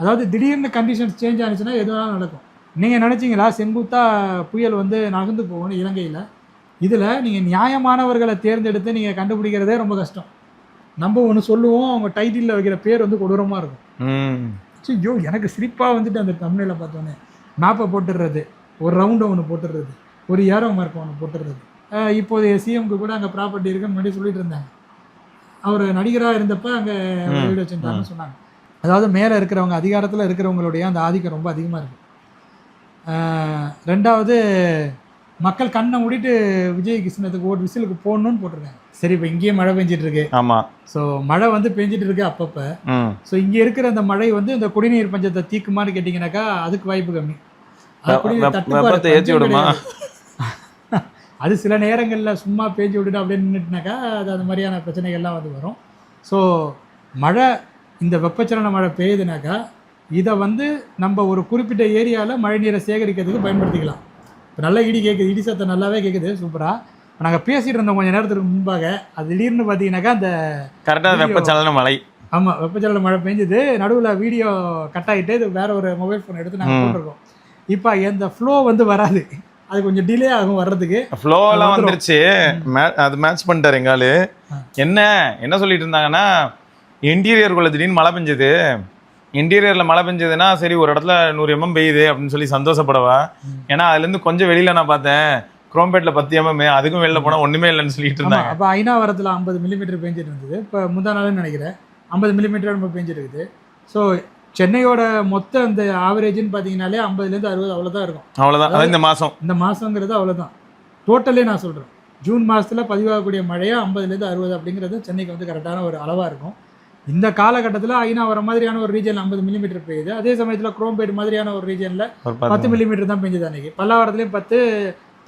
அதாவது திடீர்னு conditions change ஆனிச்சுன்னா எது வேணாலும் நடக்கும். நீங்கள் நினச்சிங்களா செங்குத்தாக புயல் வந்து நகர்ந்து போகணும் இலங்கையில்? இதில் நீங்கள் நியாயமானவர்களை தேர்ந்தெடுத்து நீங்கள் கண்டுபிடிக்கிறதே ரொம்ப கஷ்டம். நம்ம ஒன்று சொல்லுவோம், அவங்க டைட்டிலில் வைக்கிற பேர் வந்து கொடூரமாக இருக்கும். ஐயோ எனக்கு சிரிப்பாக வந்துட்டு அந்த தமிழில் பார்த்தோன்னே மேப்பை போட்டுடுறது, ஒரு ரவுண்டை ஒன்று போட்டுடுறது, ஒரு ஏரோ மார்க் ஒன்று போட்டுடுறது. இப்போதைய சிஎம்க்கு கூட அங்கே ப்ராப்பர்ட்டி இருக்குன்னு முன்னாடி சொல்லிட்டு இருந்தாங்க. அவர் நடிகராக இருந்தப்போ அங்கே வீடு வச்சுருந்தாருன்னு சொன்னாங்க. அதாவது மேலே இருக்கிறவங்க, அதிகாரத்தில் இருக்கிறவங்களுடைய அந்த ஆதிக்கம் ரொம்ப அதிகமாக இருக்குது. ரெண்டாவது, மக்கள் கண்ணை மூடிட்டு விஜய் கிருஷ்ணத்துக்கு ஓட்டு விசிலுக்கு போடணும்னு போட்டிருக்காங்க. சரி, இப்போ இங்கேயே மழை பெஞ்சிட்டு இருக்கு. ஆமாம். ஸோ மழை வந்து பெஞ்சிட்டு இருக்கு அப்பப்போ. ஸோ இங்கே இருக்கிற அந்த மழை வந்து இந்த குடிநீர் பஞ்சத்தை தீக்குமான்னு கேட்டிங்கனாக்கா அதுக்கு வாய்ப்பு கம்மி. அது சில நேரங்களில் சும்மா பேஞ்சு விட்டுட்டு அப்படியே நின்றுட்டுனாக்கா அது மாதிரியான பிரச்சனைகள்லாம் வந்து வரும். ஸோ மழை, இந்த வெப்பச்சலன மழை பெய்யுதுனாக்கா இதை வந்து நம்ம ஒரு குறிப்பிட்ட ஏரியாவில் மழை நீரை சேகரிக்கிறதுக்கு பயன்படுத்திக்கலாம். இப்போ நல்லா இடி கேட்குது, இடி சத்தம் நல்லாவே கேட்குது, சூப்பராக. இப்போ நாங்கள் பேசிகிட்டு இருந்தோம் கொஞ்சம் நேரத்துக்கு முன்பாக, அது திடீர்னு பார்த்தீங்கன்னாக்கா அந்த கரெக்டாக வெப்பச்சலன மழை, ஆமாம் வெப்பச்சலன மழை பெஞ்சுது. நடுவில் வீடியோ கட் ஆகிட்டு இது வேறு ஒரு மொபைல் ஃபோன் எடுத்து நாங்கள் போட்டிருக்கோம். இப்போ எந்த ஃப்ளோ வந்து வராது, அது கொஞ்சம் டிலே ஆகும் வர்றதுக்கு. ஃப்ளோவெல்லாம் வந்துருச்சு, அது மேட்ச் பண்ணிட்டார் எங்காலு. என்ன சொல்லிட்டு இருந்தாங்கன்னா, இன்டீரியருக்குள்ள திடீர்னு மழை பெஞ்சது, இன்டீரியரில் மழை பெஞ்சதுன்னா சரி ஒரு இடத்துல 100 mm பெய்யுது அப்படின்னு சொல்லி சந்தோஷப்படவா. ஏன்னா அதுலேருந்து கொஞ்சம் வெளியில் நான் பார்த்தேன், குரோம்பேட்டில் 10 mm, அதுக்கும் வெளில போனால் ஒன்றுமே இல்லைன்னு சொல்லிட்டு இருந்தாங்க. அப்போ ஐநாவரத்தில் 50 mm பெஞ்சிட்டு இருந்தது. இப்போ முந்தா நாள்னு நினைக்கிறேன் 50 mm நம்ம பெஞ்சிட்டு இருக்குது. ஸோ சென்னையோட மொத்த அந்த ஆவரேஜ்னு பார்த்தீங்கன்னாலே 50லேருந்து 60 அவ்வளோதான் இருக்கும். அவ்வளோதான் இந்த மாதங்கிறது அவ்வளோதான். டோட்டலே நான் சொல்கிறேன், ஜூன் மாதத்தில் பதிவாகக்கூடிய மழையாக 50லேருந்து 60 அப்படிங்கிறது சென்னைக்கு வந்து கரெக்டான ஒரு அளவாக இருக்கும். இந்த காலகட்டத்தில் ஐநாவரம் மாதிரியான ஒரு ரீஜனில் 50 mm பெய்யுது. அதே சமயத்தில் குரோம்பேட் மாதிரியான ஒரு ரீஜனில் 10 mm தான் பெஞ்சுது அன்றைக்கி. பல்லாவரத்துலேயும் 10,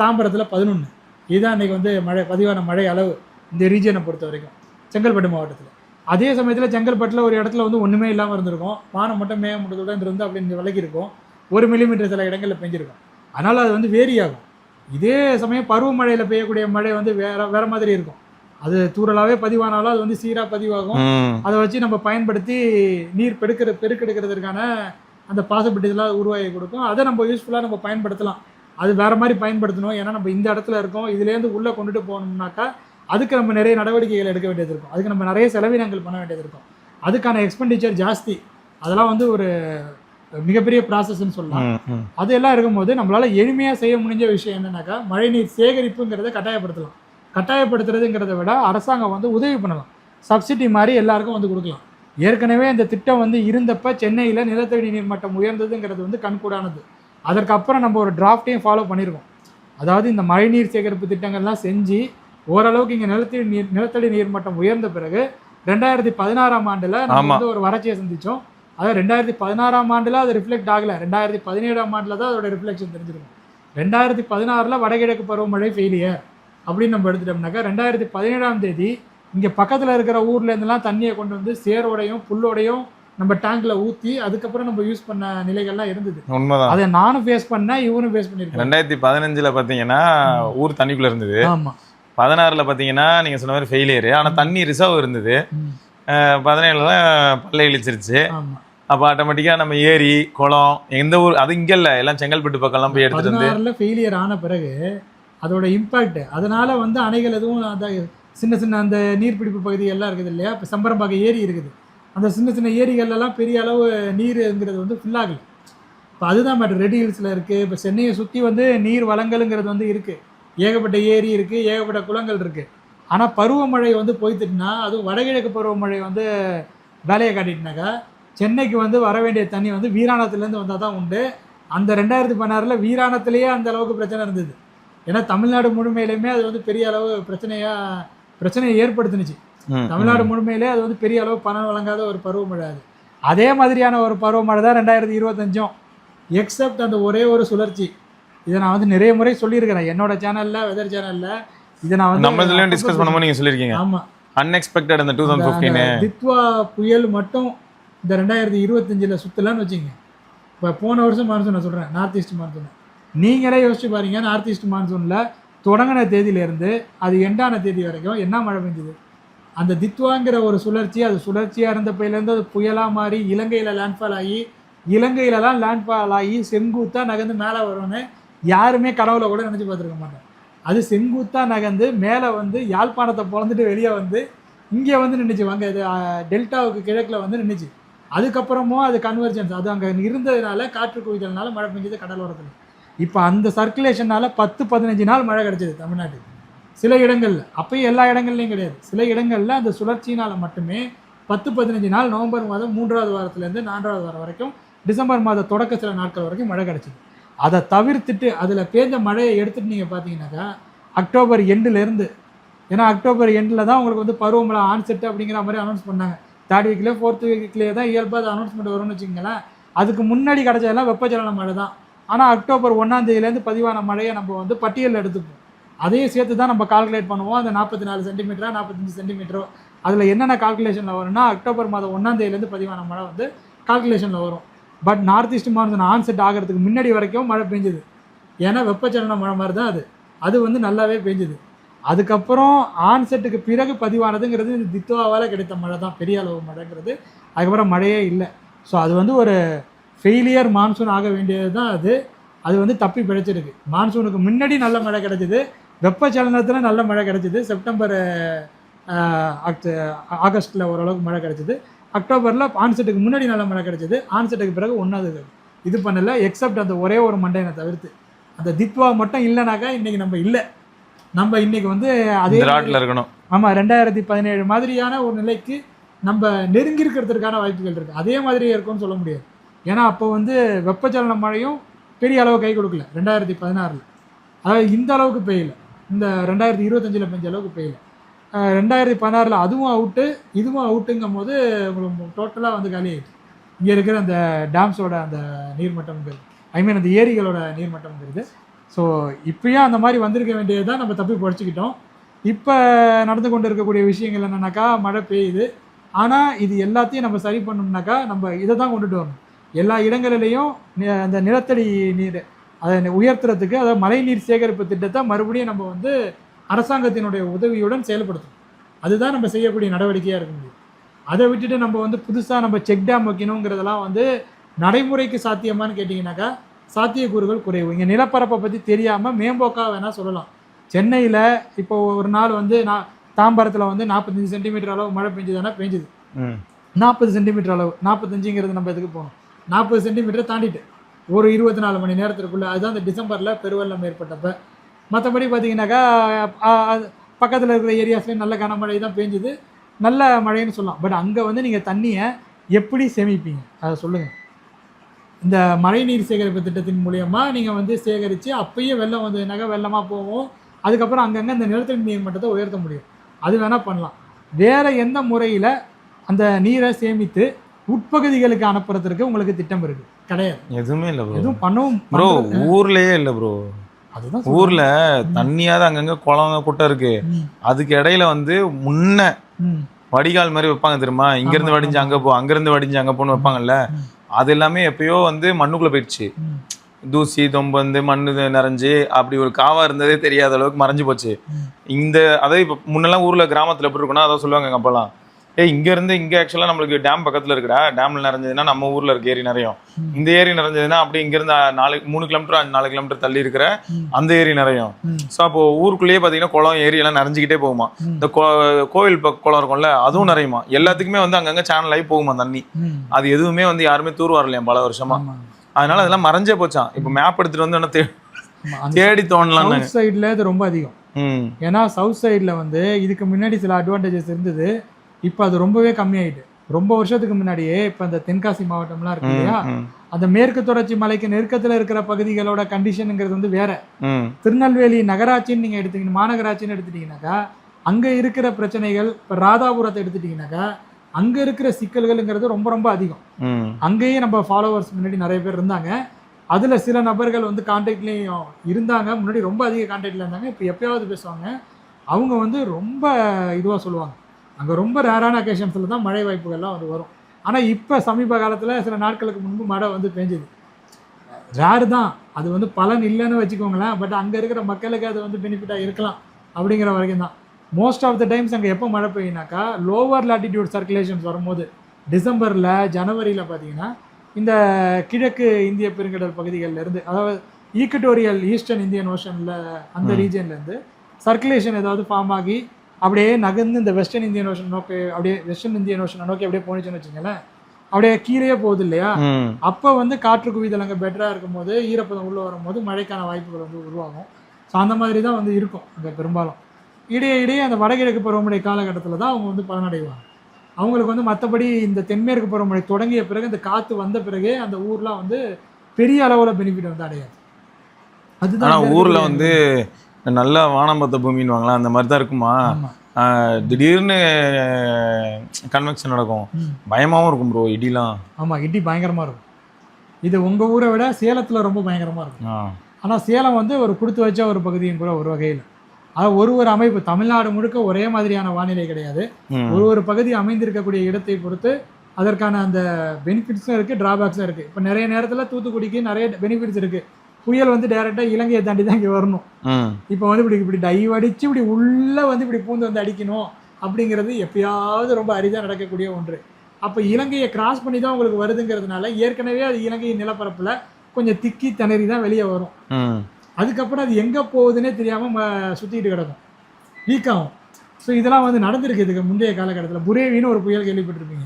தாம்பரத்தில் 11. இதுதான் அன்றைக்கி வந்து பதிவான மழை அளவு இந்த ரீஜனை பொறுத்த வரைக்கும் செங்கல்பட்டு மாவட்டத்தில். அதே சமயத்தில் செங்கல்பட்டில் ஒரு இடத்துல வந்து ஒன்றுமே இல்லாமல் இருந்திருக்கும், வானம் மட்டும் மேகமூட்டத்துடன் இருந்து அப்படின்னு விலகி இருக்கும், 1 mm சில இடங்களில் பெஞ்சிருக்கும். அதனால் அது வந்து வேரி ஆகும். இதே சமயம் பருவமழையில் பெய்யக்கூடிய மழை வந்து வேறு மாதிரி இருக்கும். அது தூரலாகவே பதிவானாலும் அது வந்து சீராக பதிவாகும். அதை வச்சு நம்ம பயன்படுத்தி நீர் பெருக்கெடுக்கிறதுக்கான அந்த பாசிபிலிட்டிஸ்லாம் உருவாகி கொடுக்கும். அதை நம்ம யூஸ்ஃபுல்லாக நம்ம பயன்படுத்தலாம். அது வேறு மாதிரி பயன்படுத்தணும். ஏன்னா நம்ம இந்த இடத்துல இருக்கோம், இதுலேருந்து உள்ளே கொண்டுட்டு போகணும்னாக்கா அதுக்கு நம்ம நிறைய நடவடிக்கைகள் எடுக்க வேண்டியது இருக்கும், அதுக்கு நம்ம நிறைய செலவினங்கள் பண்ண வேண்டியது இருக்கும், அதுக்கான எக்ஸ்பெண்டிச்சர் ஜாஸ்தி. அதெல்லாம் வந்து ஒரு மிகப்பெரிய ப்ராசஸ்ன்னு சொல்லலாம். அதெல்லாம் இருக்கும்போது நம்மளால் எளிமையாக செய்ய முடிஞ்ச விஷயம் என்னன்னாக்கா மழைநீர் சேகரிப்புங்கிறத கட்டாயப்படுத்தலாம். கட்டாயப்படுத்துறதுங்கிறத விட அரசாங்கம் வந்து உதவி பண்ணலாம், சப்சிடி மாதிரி எல்லாருக்கும் வந்து கொடுக்கலாம். ஏற்கனவே இந்த திட்டம் வந்து இருந்தப்போ சென்னையில் நிலத்தடி நீர் மட்டம் உயர்ந்ததுங்கிறது வந்து கண்கூடானது. அதற்கப்புறம் நம்ம ஒரு டிராஃப்டையும் ஃபாலோ பண்ணியிருக்கோம். அதாவது இந்த மழைநீர் சேகரிப்பு திட்டங்கள்லாம் செஞ்சு ஓரளவுக்கு இங்கே நிலத்தடி நீர் மட்டம் உயர்ந்த பிறகு 2016ஆம் ஆண்டில் நம்ம வந்து ஒரு வறட்சியை சந்தித்தோம். அதாவது 2016ஆம் ஆண்டில் அது ரிஃப்ளெக்ட் ஆகலை, 2017ஆம் ஆண்டில் தான் அதோட ரிஃப்ளெக்ஷன் தெரிஞ்சிருக்கும். 2016 வடகிழக்கு பருவமழை ஃபெயிலியர் அப்படின்னு நம்ம எடுத்துட்டோம்னாக்கா 2017ஆம் தேதி இங்கே பக்கத்தில் இருக்கிற ஊர்லேருந்துலாம் தண்ணியை கொண்டு வந்து சேரோடையும் புல்லோடையும் நம்ம டேங்க்ல ஊற்றி அதுக்கப்புறம் நம்ம யூஸ் பண்ண நிலைகள்லாம் இருந்தது. உண்மைதான், அதை நானும் ஃபேஸ் பண்ணேன், இவனும் ஃபேஸ் பண்ணியிருக்கேன். 2015 பார்த்தீங்கன்னா ஊர் தண்ணிக்குள்ளே இருந்தது. ஆமாம். 16 பார்த்தீங்கன்னா நீங்கள் சொன்ன மாதிரி ஃபெயிலியரு, ஆனால் தண்ணி ரிசர்வ் இருந்தது. 17 பல்லை இழிச்சிருச்சு. அப்போ ஆட்டோமேட்டிக்காக நம்ம ஏரி குளம் எந்த ஊர் அது இங்கே இல்லை, எல்லாம் செங்கல்பட்டு பக்கம்லாம் போய் எடுத்துகிட்டு வந்து 16 ஃபெயிலியர் ஆன பிறகு அதோட இம்பேக்ட், அதனால் வந்து அணைகள் எதுவும் அந்த சின்ன சின்ன அந்த நீர்பிடிப்பு பகுதிகள்லாம் இருக்குது இல்லையா, இப்போ சம்பரம்பாக்கம் ஏரி இருக்குது, அந்த சின்ன சின்ன ஏரிகள்லாம் பெரிய அளவு நீருங்கிறது வந்து ஃபுல்லாகலை. இப்போ அதுதான் மேட்டர். ரெடி ஹில்ஸில் இருக்குது, இப்போ சென்னையை சுற்றி வந்து நீர் வளங்கள்ங்கிறது வந்து இருக்குது, ஏகப்பட்ட ஏரி இருக்குது, ஏகப்பட்ட குளங்கள் இருக்குது. ஆனால் பருவமழை வந்து போய்த்துட்டுனா, அதுவும் வடகிழக்கு பருவமழை வந்து வேலையை காட்டிட்டுனாக்கா சென்னைக்கு வந்து வர வேண்டிய தண்ணி வந்து வீராணத்துலேருந்து வந்தால் தான் உண்டு. அந்த 2016 வீராணத்துலேயே அந்த அளவுக்கு பிரச்சனை இருந்தது. ஏன்னா தமிழ்நாடு முழுமையிலுமே அது வந்து பெரிய அளவு பிரச்சனையை ஏற்படுத்துனுச்சு. தமிழ்நாடு முழுமையிலே அது வந்து பெரிய அளவு பணம் வழங்காத ஒரு பருவமழை. அதே மாதிரியான ஒரு பருவமழை தான் 2025, எக்ஸப்ட் அந்த ஒரே ஒரு சுழற்சி. இதை நான் வந்து நிறைய முறை சொல்லியிருக்கிறேன் என்னோட சேனலில், வெதர் சேனலில். இதை நான் வந்து நம்ம இதுலயும் டிஸ்கஸ் பண்ணும்போது நீங்கள் சொல்லியிருக்கீங்க. ஆமாம், அன்எக்ஸ்பெக்டட் அந்த 2015 தித்வா புயல் மட்டும் இந்த 2025 சுற்றலான்னு வச்சுங்க. இப்போ போன வருஷம் மான்சூன் நான் சொல்கிறேன், நார்த் ஈஸ்ட் மான்சூன் நீங்களே யோசிச்சு பாருங்க. நார்த் ஈஸ்ட் மான்சூனில் தொடங்கின தேதியிலேருந்து அது எண்டான தேதி வரைக்கும் என்ன மழை பெஞ்சுது. அந்த தித்வாங்கிற ஒரு சுழற்சி, அது சுழற்சியாக இருந்த பயிலேருந்து அது புயலாக மாறி இலங்கையில் லேண்ட்ஃபால் ஆகி இலங்கையிலலாம் லேண்ட்ஃபால் ஆகி செங்குத்தாக நகர்ந்து மேலே வரும்னு யாருமே கனவுல கூட நினச்சி பார்த்துருக்க மாட்டேன். அது செங்குத்தாக நகர்ந்து மேலே வந்து யாழ்ப்பாணத்தை பிறந்துட்டு வெளியே வந்து இங்கே வந்து நின்றுச்சு. அங்கே இது டெல்டாவுக்கு கிழக்கில் வந்து நின்றுச்சு. அதுக்கப்புறமும் அது கன்வர்ஜென்ஸ், அது அங்கே இருந்ததுனால காற்று குவிதல்னால மழை பெஞ்சது கடலோரத்தில். இப்போ அந்த சர்க்குலேஷனால் 10-15 நாள் மழை கிடச்சிது தமிழ்நாட்டுக்கு சில இடங்களில். அப்பயும் எல்லா இடங்கள்லையும் கிடையாது. சில இடங்களில் அந்த சுழற்சினால் மட்டுமே 10-15 நாள் நவம்பர் மாதம் 3வது வாரத்துலேருந்து 4வது வாரம் வரைக்கும் டிசம்பர் மாத தொடக்க சில நாட்கள் வரைக்கும் மழை கிடச்சிது. அதை தவிர்த்துட்டு அதில் பேஞ்ச மழையை எடுத்துகிட்டு நீங்கள் பார்த்தீங்கன்னாக்கா அக்டோபர் எண்டுலேருந்து, ஏன்னா அக்டோபர் எண்டில் தான் உங்களுக்கு வந்து பருவமழை ஆன்செட் அப்படிங்கிற மாதிரி அனௌன்ஸ் பண்ணாங்க. 3rd வீக்லேயே 4th வீக்லேயே தான் இயல்பாக அது அனௌன்ஸ்மெண்ட் வரும்னு வச்சுக்கோங்களேன். அதுக்கு முன்னாடி கிடச்சதெல்லாம் வெப்பச்சலன மழை தான். ஆனால் அக்டோபர் 1ஆம் தேதியிலேருந்து பதிவான மழையை நம்ம வந்து பட்டியலில் எடுத்துப்போம். அதையும் சேர்த்து தான் நம்ம கால்குலேட் பண்ணுவோம். அந்த 44 சென்டிமீட்டரா 45 சென்டிமீட்டரோ அதில் என்னென்ன கால்குலேஷனில் வரும்னா அக்டோபர் மாதம் 1ஆம் தேதியிலேருந்து பதிவான மழை வந்து கால்குலேஷனில் வரும். But north east monsoon onset ஆகிறதுக்கு முன்னாடி வரைக்கும் மழை பெஞ்சுது. ஏன்னா வெப்பச்சலன மழை மாதிரி தான் அது வந்து நல்லாவே பெஞ்சுது. அதுக்கப்புறம் ஆன்செட்டுக்கு பிறகு பதிவானதுங்கிறது தித்வாவால் கிடைத்த மழை தான், பெரிய அளவு மழைங்கிறது. அதுக்கப்புறம் மழையே இல்லை. ஸோ அது வந்து ஒரு ஃபெயிலியர் மான்சூன் ஆக வேண்டியது தான் அது வந்து தப்பி பிழைச்சிருக்கு. மான்சூனுக்கு முன்னாடி நல்ல மழை கிடச்சிது, வெப்பச்சலனத்தில் நல்ல மழை கிடச்சிது. செப்டம்பர் ஆகஸ்ட்டில் ஓரளவுக்கு மழை கிடச்சிது. அக்டோபரில் ஆன்செட்டுக்கு முன்னாடி நல்ல மழை கிடச்சிது. ஆன்செட்டுக்கு பிறகு ஒன்றாவது இது பண்ணலை, எக்ஸப்ட் அந்த ஒரே ஒரு மண்டையனை தவிர்த்து. அந்த தித்வா மட்டும் இல்லைனாக்கா இன்றைக்கி நம்ம இல்லை. நம்ம இன்றைக்கி வந்து அதே நாட்டில் இருக்கணும். ஆமாம், 2017 மாதிரியான ஒரு நிலைக்கு நம்ம நெருங்கி இருக்கிறதுக்கான வாய்ப்புகள் இருக்குது. அதே மாதிரியே இருக்கும்னு சொல்ல முடியாது. ஏன்னா அப்போ வந்து வெப்பச்சலன மழையும் பெரிய அளவு கை கொடுக்கல 2016. அதாவது இந்த அளவுக்கு பெய்யலை. இந்த 2025 பெஞ்ச அளவுக்கு பெய்யலை. 2016 அதுவும் அவுட்டு இதுவும் அவுட்டுங்கும் போது உங்களுக்கு டோட்டலாக வந்து காலி ஆகிடுச்சு. இங்கே இருக்கிற அந்த டேம்ஸோட அந்த நீர்மட்டம்ங்கிறது, அந்த ஏரிகளோட நீர்மட்டம்ங்கிறது. ஸோ இப்பயும் அந்த மாதிரி வந்திருக்க வேண்டியது தான் நம்ம தப்பி படிச்சுக்கிட்டோம். இப்போ நடந்து கொண்டு இருக்கக்கூடிய விஷயங்கள் என்னென்னாக்கா மழை பெய்யுது. ஆனால் இது எல்லாத்தையும் நம்ம சரி பண்ணோம்னாக்கா நம்ம இதை தான் கொண்டுட்டு வரணும். எல்லா இடங்களிலையும் அந்த நிலத்தடி நீர் அதை உயர்த்துறதுக்கு, அதாவது மழைநீர் சேகரிப்பு திட்டத்தை மறுபடியும் நம்ம வந்து அரசாங்கத்தினுடைய உதவியுடன் செயல்படுத்தணும். அதுதான் நம்ம செய்யக்கூடிய நடவடிக்கையாக இருக்க முடியும். அதை விட்டுட்டு நம்ம வந்து புதுசாக நம்ம செக் டேம் வைக்கணுங்கிறதெல்லாம் வந்து நடைமுறைக்கு சாத்தியமானு கேட்டிங்கனாக்கா சாத்தியக்கூறுகள் குறைவு. இங்கே நிலப்பரப்பை பற்றி தெரியாமல் மேம்போக்காக வேணால் சொல்லலாம். சென்னையில் இப்போ ஒரு நாள் வந்து தாம்பரத்தில் வந்து 45 சென்டிமீட்டர் அளவு மழை பெஞ்சுதுன்னா பெஞ்சுது. 40 சென்டிமீட்டர் அளவு, 45ங்கிறது நம்ம எதுக்கு போகணும், 40 சென்டிமீட்டரை தாண்டிட்டு ஒரு 24 மணி நேரத்திற்குள்ளே, அதுதான் இந்த டிசம்பரில் பெருவெள்ளம் ஏற்பட்டப்போ. மற்றபடி பார்த்தீங்கன்னாக்கா பக்கத்தில் இருக்கிற ஏரியாஸ்லேயும் நல்ல கனமழை தான் பெஞ்சுது, நல்ல மழைன்னு சொல்லலாம். பட் அங்கே வந்து நீங்கள் தண்ணியை எப்படி சேமிப்பீங்க அதை சொல்லுங்கள். இந்த மழைநீர் சேகரிப்பு திட்டத்தின் மூலயமா நீங்கள் வந்து சேகரித்து அப்பயும் வெள்ளம் வந்ததுனாக்கா வெள்ளமாக போகும். அதுக்கப்புறம் அங்கங்கே இந்த நிலத்தடி நீர் மட்டத்தை உயர்த்த முடியும். அது வேணால் பண்ணலாம். வேறு எந்த முறையில் அந்த நீரை சேமித்து உட்பகுதிகளுக்கு அனுப்புறதுக்கு உங்களுக்கு திட்டம் இருக்குது? கிடையாது, எதுவுமே இல்லை ப்ரோ. எதுவும் பண்ணவும் ப்ரோ ஊர்லேயே இல்லை ப்ரோ. அதுதான் ஊர்ல தண்ணியாவது அங்கங்க குளங்க குட்டை இருக்கு. அதுக்கு இடையில வந்து முன்ன வடிகால் மாதிரி வைப்பாங்க தெரியுமா, இங்க இருந்து வடிஞ்சு அங்க போ, அங்க இருந்து வடிஞ்சு அங்க போன்னு வைப்பாங்கல்ல. அது எல்லாமே எப்பயோ வந்து மண்ணுக்குள்ள போயிடுச்சு. தூசி தொம்பு வந்து மண்ணு நிறைஞ்சு அப்படி ஒரு காவா இருந்ததே தெரியாத அளவுக்கு மறைஞ்சு போச்சு. இந்த அதாவது இப்போ முன்னெல்லாம் ஊர்ல கிராமத்துல எப்படி இருக்குன்னா அதான் சொல்லுவாங்க எங்க அப்பெல்லாம், இங்க இருந்து இங்க ஆக்சுவலா நம்மளுக்கு டேம் பக்கத்துல இருக்குடா, டேம்ல நிறைஞ்சதுன்னா நம்ம ஊர்ல இருக்க ஏரி நிறையும், இந்த ஏரி நிறைஞ்சதுன்னா அப்படி இங்க இருந்து 3 கிலோமீட்டர் 4 கிலோமீட்டர் தள்ளி இருக்கிற அந்த ஏரி நிறையும். ஸோ அப்போ ஊருக்குள்ளேயே பாத்தீங்கன்னா குளம் ஏரி எல்லாம் நிறைஞ்சிக்கிட்டே போகுமா. இந்த கோவில் குளம் இருக்கும்ல அதுவும் நிறையுமா. எல்லாத்துக்குமே வந்து அங்கங்க சேனல் ஆகி போகுமா தண்ணி. அது எதுவுமே வந்து யாருமே தூர் வரலையா பல வருஷமா. அதனால அதெல்லாம் மறைஞ்சே போச்சான். இப்போ மேப் எடுத்துட்டு வந்து தேடி தோணலாம். சவுத் சைட்ல இது ரொம்ப அதிகம். ஏன்னா சவுத் சைட்ல வந்து இதுக்கு முன்னாடி சில அட்வான்டேஜஸ் இருந்தது, இப்போ அது ரொம்பவே கம்மியாயிட்டு. ரொம்ப வருஷத்துக்கு முன்னாடியே இப்போ அந்த தென்காசி மாவட்டம்லாம் இருக்கு இல்லையா, அந்த மேற்கு தொடர்ச்சி மலைக்கு நெருக்கத்தில் இருக்கிற பகுதிகளோட கண்டிஷனுங்கிறது வந்து வேற. திருநெல்வேலி நகராட்சின்னு நீங்கள் எடுத்துக்கிங்க, மாநகராட்சின்னு எடுத்துட்டீங்கன்னாக்கா அங்கே இருக்கிற பிரச்சனைகள், இப்போ ராதாபுரத்தை எடுத்துட்டீங்கன்னாக்கா அங்கே இருக்கிற சிக்கல்கள்ங்கிறது ரொம்ப ரொம்ப அதிகம். அங்கேயே நம்ம ஃபாலோவர்ஸ் முன்னாடி நிறைய பேர் இருந்தாங்க. அதில் சில நபர்கள் வந்து கான்டாக்ட்லேயும் இருந்தாங்க. முன்னாடி ரொம்ப அதிக கான்டாக்டில் இருந்தாங்க. இப்போ எப்பயாவது பேசுவாங்க. அவங்க வந்து ரொம்ப இதுவாக சொல்லுவாங்க, அங்கே ரொம்ப ரேரான அக்கேஷன்ஸில் தான் மழை வாய்ப்புகள்லாம் வந்து வரும். ஆனால் இப்போ சமீப காலத்தில் சில நாட்களுக்கு முன்பு மழை வந்து பெஞ்சுது. ரேரு தான், அது வந்து பலன் இல்லைன்னு வச்சுக்கோங்களேன். பட் அங்கே இருக்கிற மக்களுக்கு அது வந்து பெனிஃபிட்டாக இருக்கலாம் அப்படிங்கிற வரைக்கும் தான். மோஸ்ட் ஆஃப் த டைம்ஸ் அங்கே எப்போ மழை பெய்யினாக்கா லோவர் லாட்டிடியூட் சர்க்குலேஷன்ஸ் வரும்போது டிசம்பரில் ஜனவரியில் பார்த்தீங்கன்னா இந்த கிழக்கு இந்திய பெருங்கடல் பகுதிகளில் இருந்து, அதாவது ஈக்குட்டோரியல் ஈஸ்டர்ன் இந்தியன் ஓஷனில் அந்த ரீஜன்லேருந்து சர்க்குலேஷன் ஏதாவது ஃபார்ம் ஆகி அப்படியே நகர்ந்து இந்த வெஸ்டர்ன் இந்தியன் ஓஷன் நோக்கி, அப்படியே வெஸ்டர்ன் இந்தியன் ஓஷனை நோக்கி அப்படியே போனிச்சுன்னு வச்சுங்களேன், அப்படியே கீழே போகுது இல்லையா, அப்போ வந்து காற்று குவிதல் அங்கே பெட்டராக இருக்கும்போது ஈரப்பதம் உள்ளே வரும்போது மழைக்கான வாய்ப்புகள் வந்து உருவாகும். ஸோ அந்த மாதிரி தான் வந்து இருக்கும் அங்கே பெரும்பாலும். இடையே அந்த வடகிழக்கு பருவமழை காலகட்டத்தில் தான் அவங்க வந்து பலனடைவாங்க. அவங்களுக்கு வந்து மற்றபடி இந்த தென்மேற்கு பருவமழை தொடங்கிய பிறகு இந்த காற்று வந்த பிறகே அந்த ஊர்லாம் வந்து பெரிய அளவில் பெனிஃபிட் வந்து அடையாது. அதுதான் ஊரில் வந்து நல்ல வானம்பத்த பூமின்னுவாங்களா, அந்த மாதிரி தான் இருக்குமா? திடீர்னு கன்வெக்ஷன் நடக்கும், பயமாகவும் இருக்கும் ப்ரோ இடிலாம். ஆமாம், இடி பயங்கரமாக இருக்கும். இது உங்கள் ஊரை விட சேலத்தில் ரொம்ப பயங்கரமாக இருக்கும். ஆனால் சேலம் வந்து ஒரு கொடுத்து வச்ச ஒரு பகுதியும் கூட ஒரு வகையில். அது ஒரு அமைப்பு தமிழ்நாடு முழுக்க ஒரே மாதிரியான வானிலை கிடையாது. ஒரு பகுதி அமைந்திருக்கக்கூடிய இடத்தை பொறுத்து அதற்கான அந்த பெனிஃபிட்ஸும் இருக்குது, ட்ராபேக்ஸும் இருக்குது. இப்போ நிறைய நேரத்தில் தூத்துக்குடிக்கு நிறைய பெனிஃபிட்ஸ் இருக்குது. புயல் வந்து டைரெக்டாக இலங்கையை தாண்டி தான் இங்கே வரணும். இப்போ வந்து இப்படி டைவ் அடித்து இப்படி உள்ளே வந்து இப்படி பூந்து வந்து அடிக்கணும் அப்படிங்கிறது எப்பயாவது ரொம்ப அரிதாக நடக்கக்கூடிய ஒன்று. அப்போ இலங்கையை கிராஸ் பண்ணி தான் உங்களுக்கு வருதுங்கிறதுனால ஏற்கனவே அது இலங்கை நிலப்பரப்பில் கொஞ்சம் திக்கி திணறி தான் வெளியே வரும். அதுக்கப்புறம் அது எங்கே போகுதுன்னே தெரியாமல் சுற்றிக்கிட்டு கிடக்கும், வீக்காகும். ஸோ இதெல்லாம் வந்து நடந்திருக்கு இதுக்கு முந்தைய காலகட்டத்தில். புரேவின்னு ஒரு புயல் கேள்விப்பட்டிருப்பீங்க.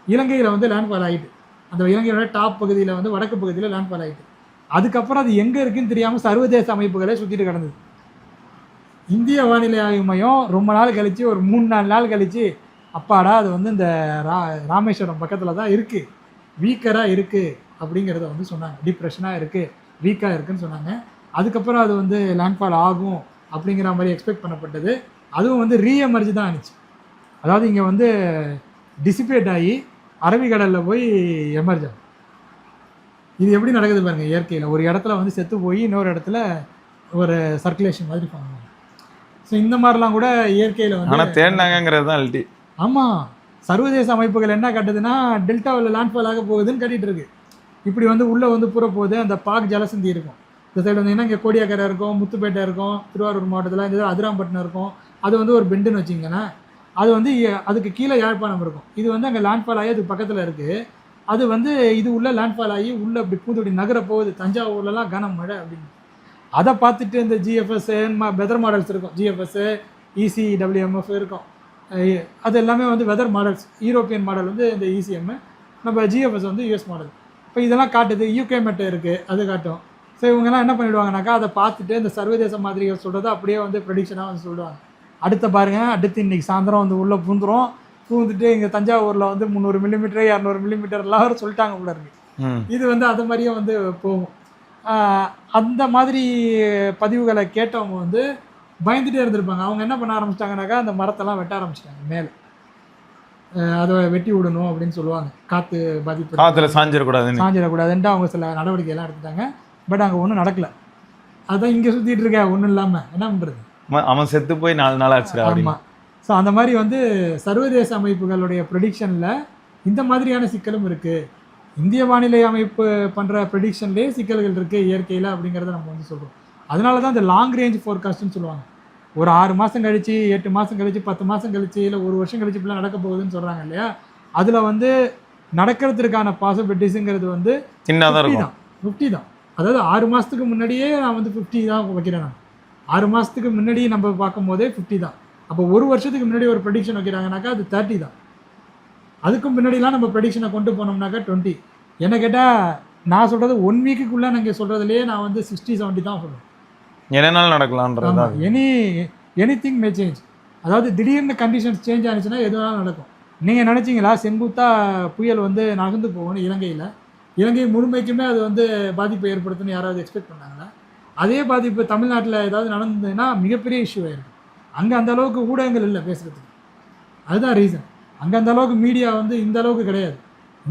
இலங்கையில் வந்து லேண்ட்ஃபால் ஆகிட்டு, அந்த இலங்கையோட டாப் பகுதியில் வந்து வடக்கு பகுதியில் லேண்ட்ஃபால் ஆகிட்டு, அதுக்கப்புறம் அது எங்கே இருக்குன்னு தெரியாமல் சர்வதேச அமைப்புகளே சுற்றிட்டு கிடந்தது. இந்திய வானிலை ஆய்வு மையம் ரொம்ப நாள் கழித்து, ஒரு 3-4 நாள் கழித்து, அப்பாடா அது வந்து இந்த ராமேஸ்வரம் பக்கத்தில் தான் இருக்குது, வீக்கராக இருக்குது அப்படிங்கிறத வந்து சொன்னாங்க. டிப்ரெஷனாக இருக்குது, வீக்காக இருக்குதுன்னு சொன்னாங்க. அதுக்கப்புறம் அது வந்து லேண்ட்ஃபால் ஆகும் அப்படிங்கிற மாதிரி எக்ஸ்பெக்ட் பண்ணப்பட்டது. அதுவும் வந்து ரீஎமர்ஜ் தான் ஆனிச்சு. அதாவது இங்கே வந்து டிசிபேட் ஆகி அரபிக்கடலில் போய் எமர்ஜ் ஆகும். இது எப்படி நடக்குது பாருங்கள் இயற்கையில். ஒரு இடத்துல வந்து செத்து போய் இன்னொரு இடத்துல ஒரு சர்க்குலேஷன் மாதிரி பண்ணுவாங்க. ஸோ இந்த மாதிரிலாம் கூட இயற்கையில் வந்து தேடினாங்கிறது தான் அல்டி. ஆமாம், சர்வதேச அமைப்புகள் என்ன கட்டுதுன்னா டெல்டாவில் லேண்ட்ஃபால் ஆக போகுதுன்னு கட்டிகிட்டு இருக்கு. இப்படி வந்து உள்ளே வந்து புற போகுது. அந்த பாக் ஜலசந்தி இருக்கும் இந்த சைடு வந்தீங்கன்னா, இங்கே கோடியாக்கரை இருக்கும், முத்துப்பேட்டை இருக்கும், திருவாரூர் மாவட்டத்தில் இந்த அதிராம்பட்டினம் இருக்கும். அது வந்து ஒரு பெண்டுன்னு வச்சிங்கன்னா, அது வந்து அதுக்கு கீழே யாழ்ப்பாணம் இருக்கும். இது வந்து அங்கே லேண்ட்ஃபால் ஆகி அதுக்கு பக்கத்தில் இருக்குது. அது வந்து இது உள்ள லேண்ட்ஃபால் ஆகி உள்ளே அப்படி பூந்துப்படி நகர போகுது. தஞ்சாவூர்லலாம் கனம் மழை அப்படின்னு. அதை பார்த்துட்டு இந்த ஜிஎஃப்எஸ் வெதர் மாடல்ஸ் இருக்கும், ஜிஎஃப்எஸ் ECWMF இருக்கும். அது எல்லாமே வந்து வெதர் மாடல்ஸ். யூரோப்பியன் மாடல் வந்து இந்த ECM, நம்ம ஜிஎஃப்எஸ் வந்து US மாடல். இப்போ இதெல்லாம் காட்டுது. UK மெட்டை இருக்குது, அது காட்டும். ஸோ இவங்கெல்லாம் என்ன பண்ணிவிடுவாங்கனாக்கா, அதை பார்த்துட்டு இந்த சர்வதேச மாதிரிகள் சொல்கிறத அப்படியே வந்து ப்ரெடிக்ஷனாக வந்து சொல்லுவாங்க. அடுத்த பாருங்கள், அடுத்து இன்றைக்கி சாயந்தரம் வந்து உள்ளே பூந்துட்டு இங்கே தஞ்சாவூரில் வந்து 300 மில்லிமீட்டர் 200 மில்லிமீட்டர்லாம் சொல்லிட்டாங்க உள்ள இருக்குது. இது வந்து அது மாதிரியே வந்து போகும். அந்த மாதிரி பதிவுகளை கேட்டவங்க வந்து பயந்துகிட்டே இருந்திருப்பாங்க. அவங்க என்ன பண்ண ஆரம்பிச்சிட்டாங்கனாக்கா, அந்த மரத்தெல்லாம் வெட்ட ஆரம்பிச்சிட்டாங்க. மேலே அதை வெட்டி விடணும் அப்படின்னு சொல்லுவாங்க. காற்று பாதிப்பு, காற்றுல சாஞ்சிடக்கூடாதுன்ட்டு அவங்க சில நடவடிக்கையெல்லாம் எடுத்துட்டாங்க. பட் அங்கே ஒன்றும் நடக்கலை. அதுதான் இங்கே சுற்றிட்டு இருக்கேன், ஒன்றும் இல்லாமல் என்ன பண்ணுறது, அவன் செத்து போய் 4 நாள் ஆச்சு. ஆமாம். ஸோ அந்த மாதிரி வந்து சர்வதேச அமைப்புகளுடைய ப்ரெடிக்ஷனில் இந்த மாதிரியான சிக்கலும் இருக்குது. இந்திய வானிலை அமைப்பு பண்ணுற ப்ரெடிக்ஷன்லேயே சிக்கல்கள் இருக்குது இயற்கையில் அப்படிங்கிறத நம்ம வந்து சொல்கிறோம். அதனால தான் இந்த லாங் ரேஞ்ச் ஃபோர்காஸ்ட்னு சொல்லுவாங்க. ஒரு 6 மாதம் கழிச்சு, 8 மாதம் கழிச்சு, 10 மாதம் கழிச்சு, இல்லை 1 வருஷம் கழிச்சு இப்படிலாம் நடக்க போகுதுன்னு சொல்கிறாங்க இல்லையா. அதில் வந்து நடக்கிறதுக்கான பாசிபிலிட்டிஸுங்கிறது வந்து 50 தான். அதாவது 6 மாதத்துக்கு முன்னாடியே நான் வந்து 50 தான் வைக்கிறேன். நான் 6 மாதத்துக்கு முன்னாடி நம்ம பார்க்கும் போதே 50 தான். அப்போ 1 வருஷத்துக்கு முன்னாடி ஒரு ப்ரெடிக்ஷன் வைக்கிறாங்கனாக்கா அது 30 தான். அதுக்கும் முன்னாடிலாம் நம்ம ப்ரெடிக்ஷனை கொண்டு போனோம்னாக்கா 20. என்ன கேட்டால் நான் சொல்கிறது 1 வீக்குக்குள்ளே நீங்கள் சொல்கிறதுலேயே நான் வந்து 60-70 தான் சொல்லுவேன். என்னென்னாலும் நடக்கலான்றது. Anything may change. அதாவது திடீர்னு கண்டிஷன்ஸ் சேஞ்ச் ஆனிச்சுன்னா எதுனாலும் நடக்கும். நீங்கள் நினச்சிங்களா செங்குத்தாக புயல் வந்து நகர்ந்து போகணும் இலங்கை முழுமைக்குமே அது வந்து பாதிப்பை ஏற்படுத்துன்னு யாராவது எக்ஸ்பெக்ட் பண்ணாங்களா? அதே பாதிப்பு தமிழ்நாட்டில் ஏதாவது நடந்ததுன்னா மிகப்பெரிய இஷ்யூ ஆகிருக்கும். அங்கே அந்த அளவுக்கு ஊடகங்கள் இல்லை பேசுகிறதுக்கு. அதுதான் ரீசன். அங்கே அந்த அளவுக்கு மீடியா வந்து இந்த அளவுக்கு கிடையாது.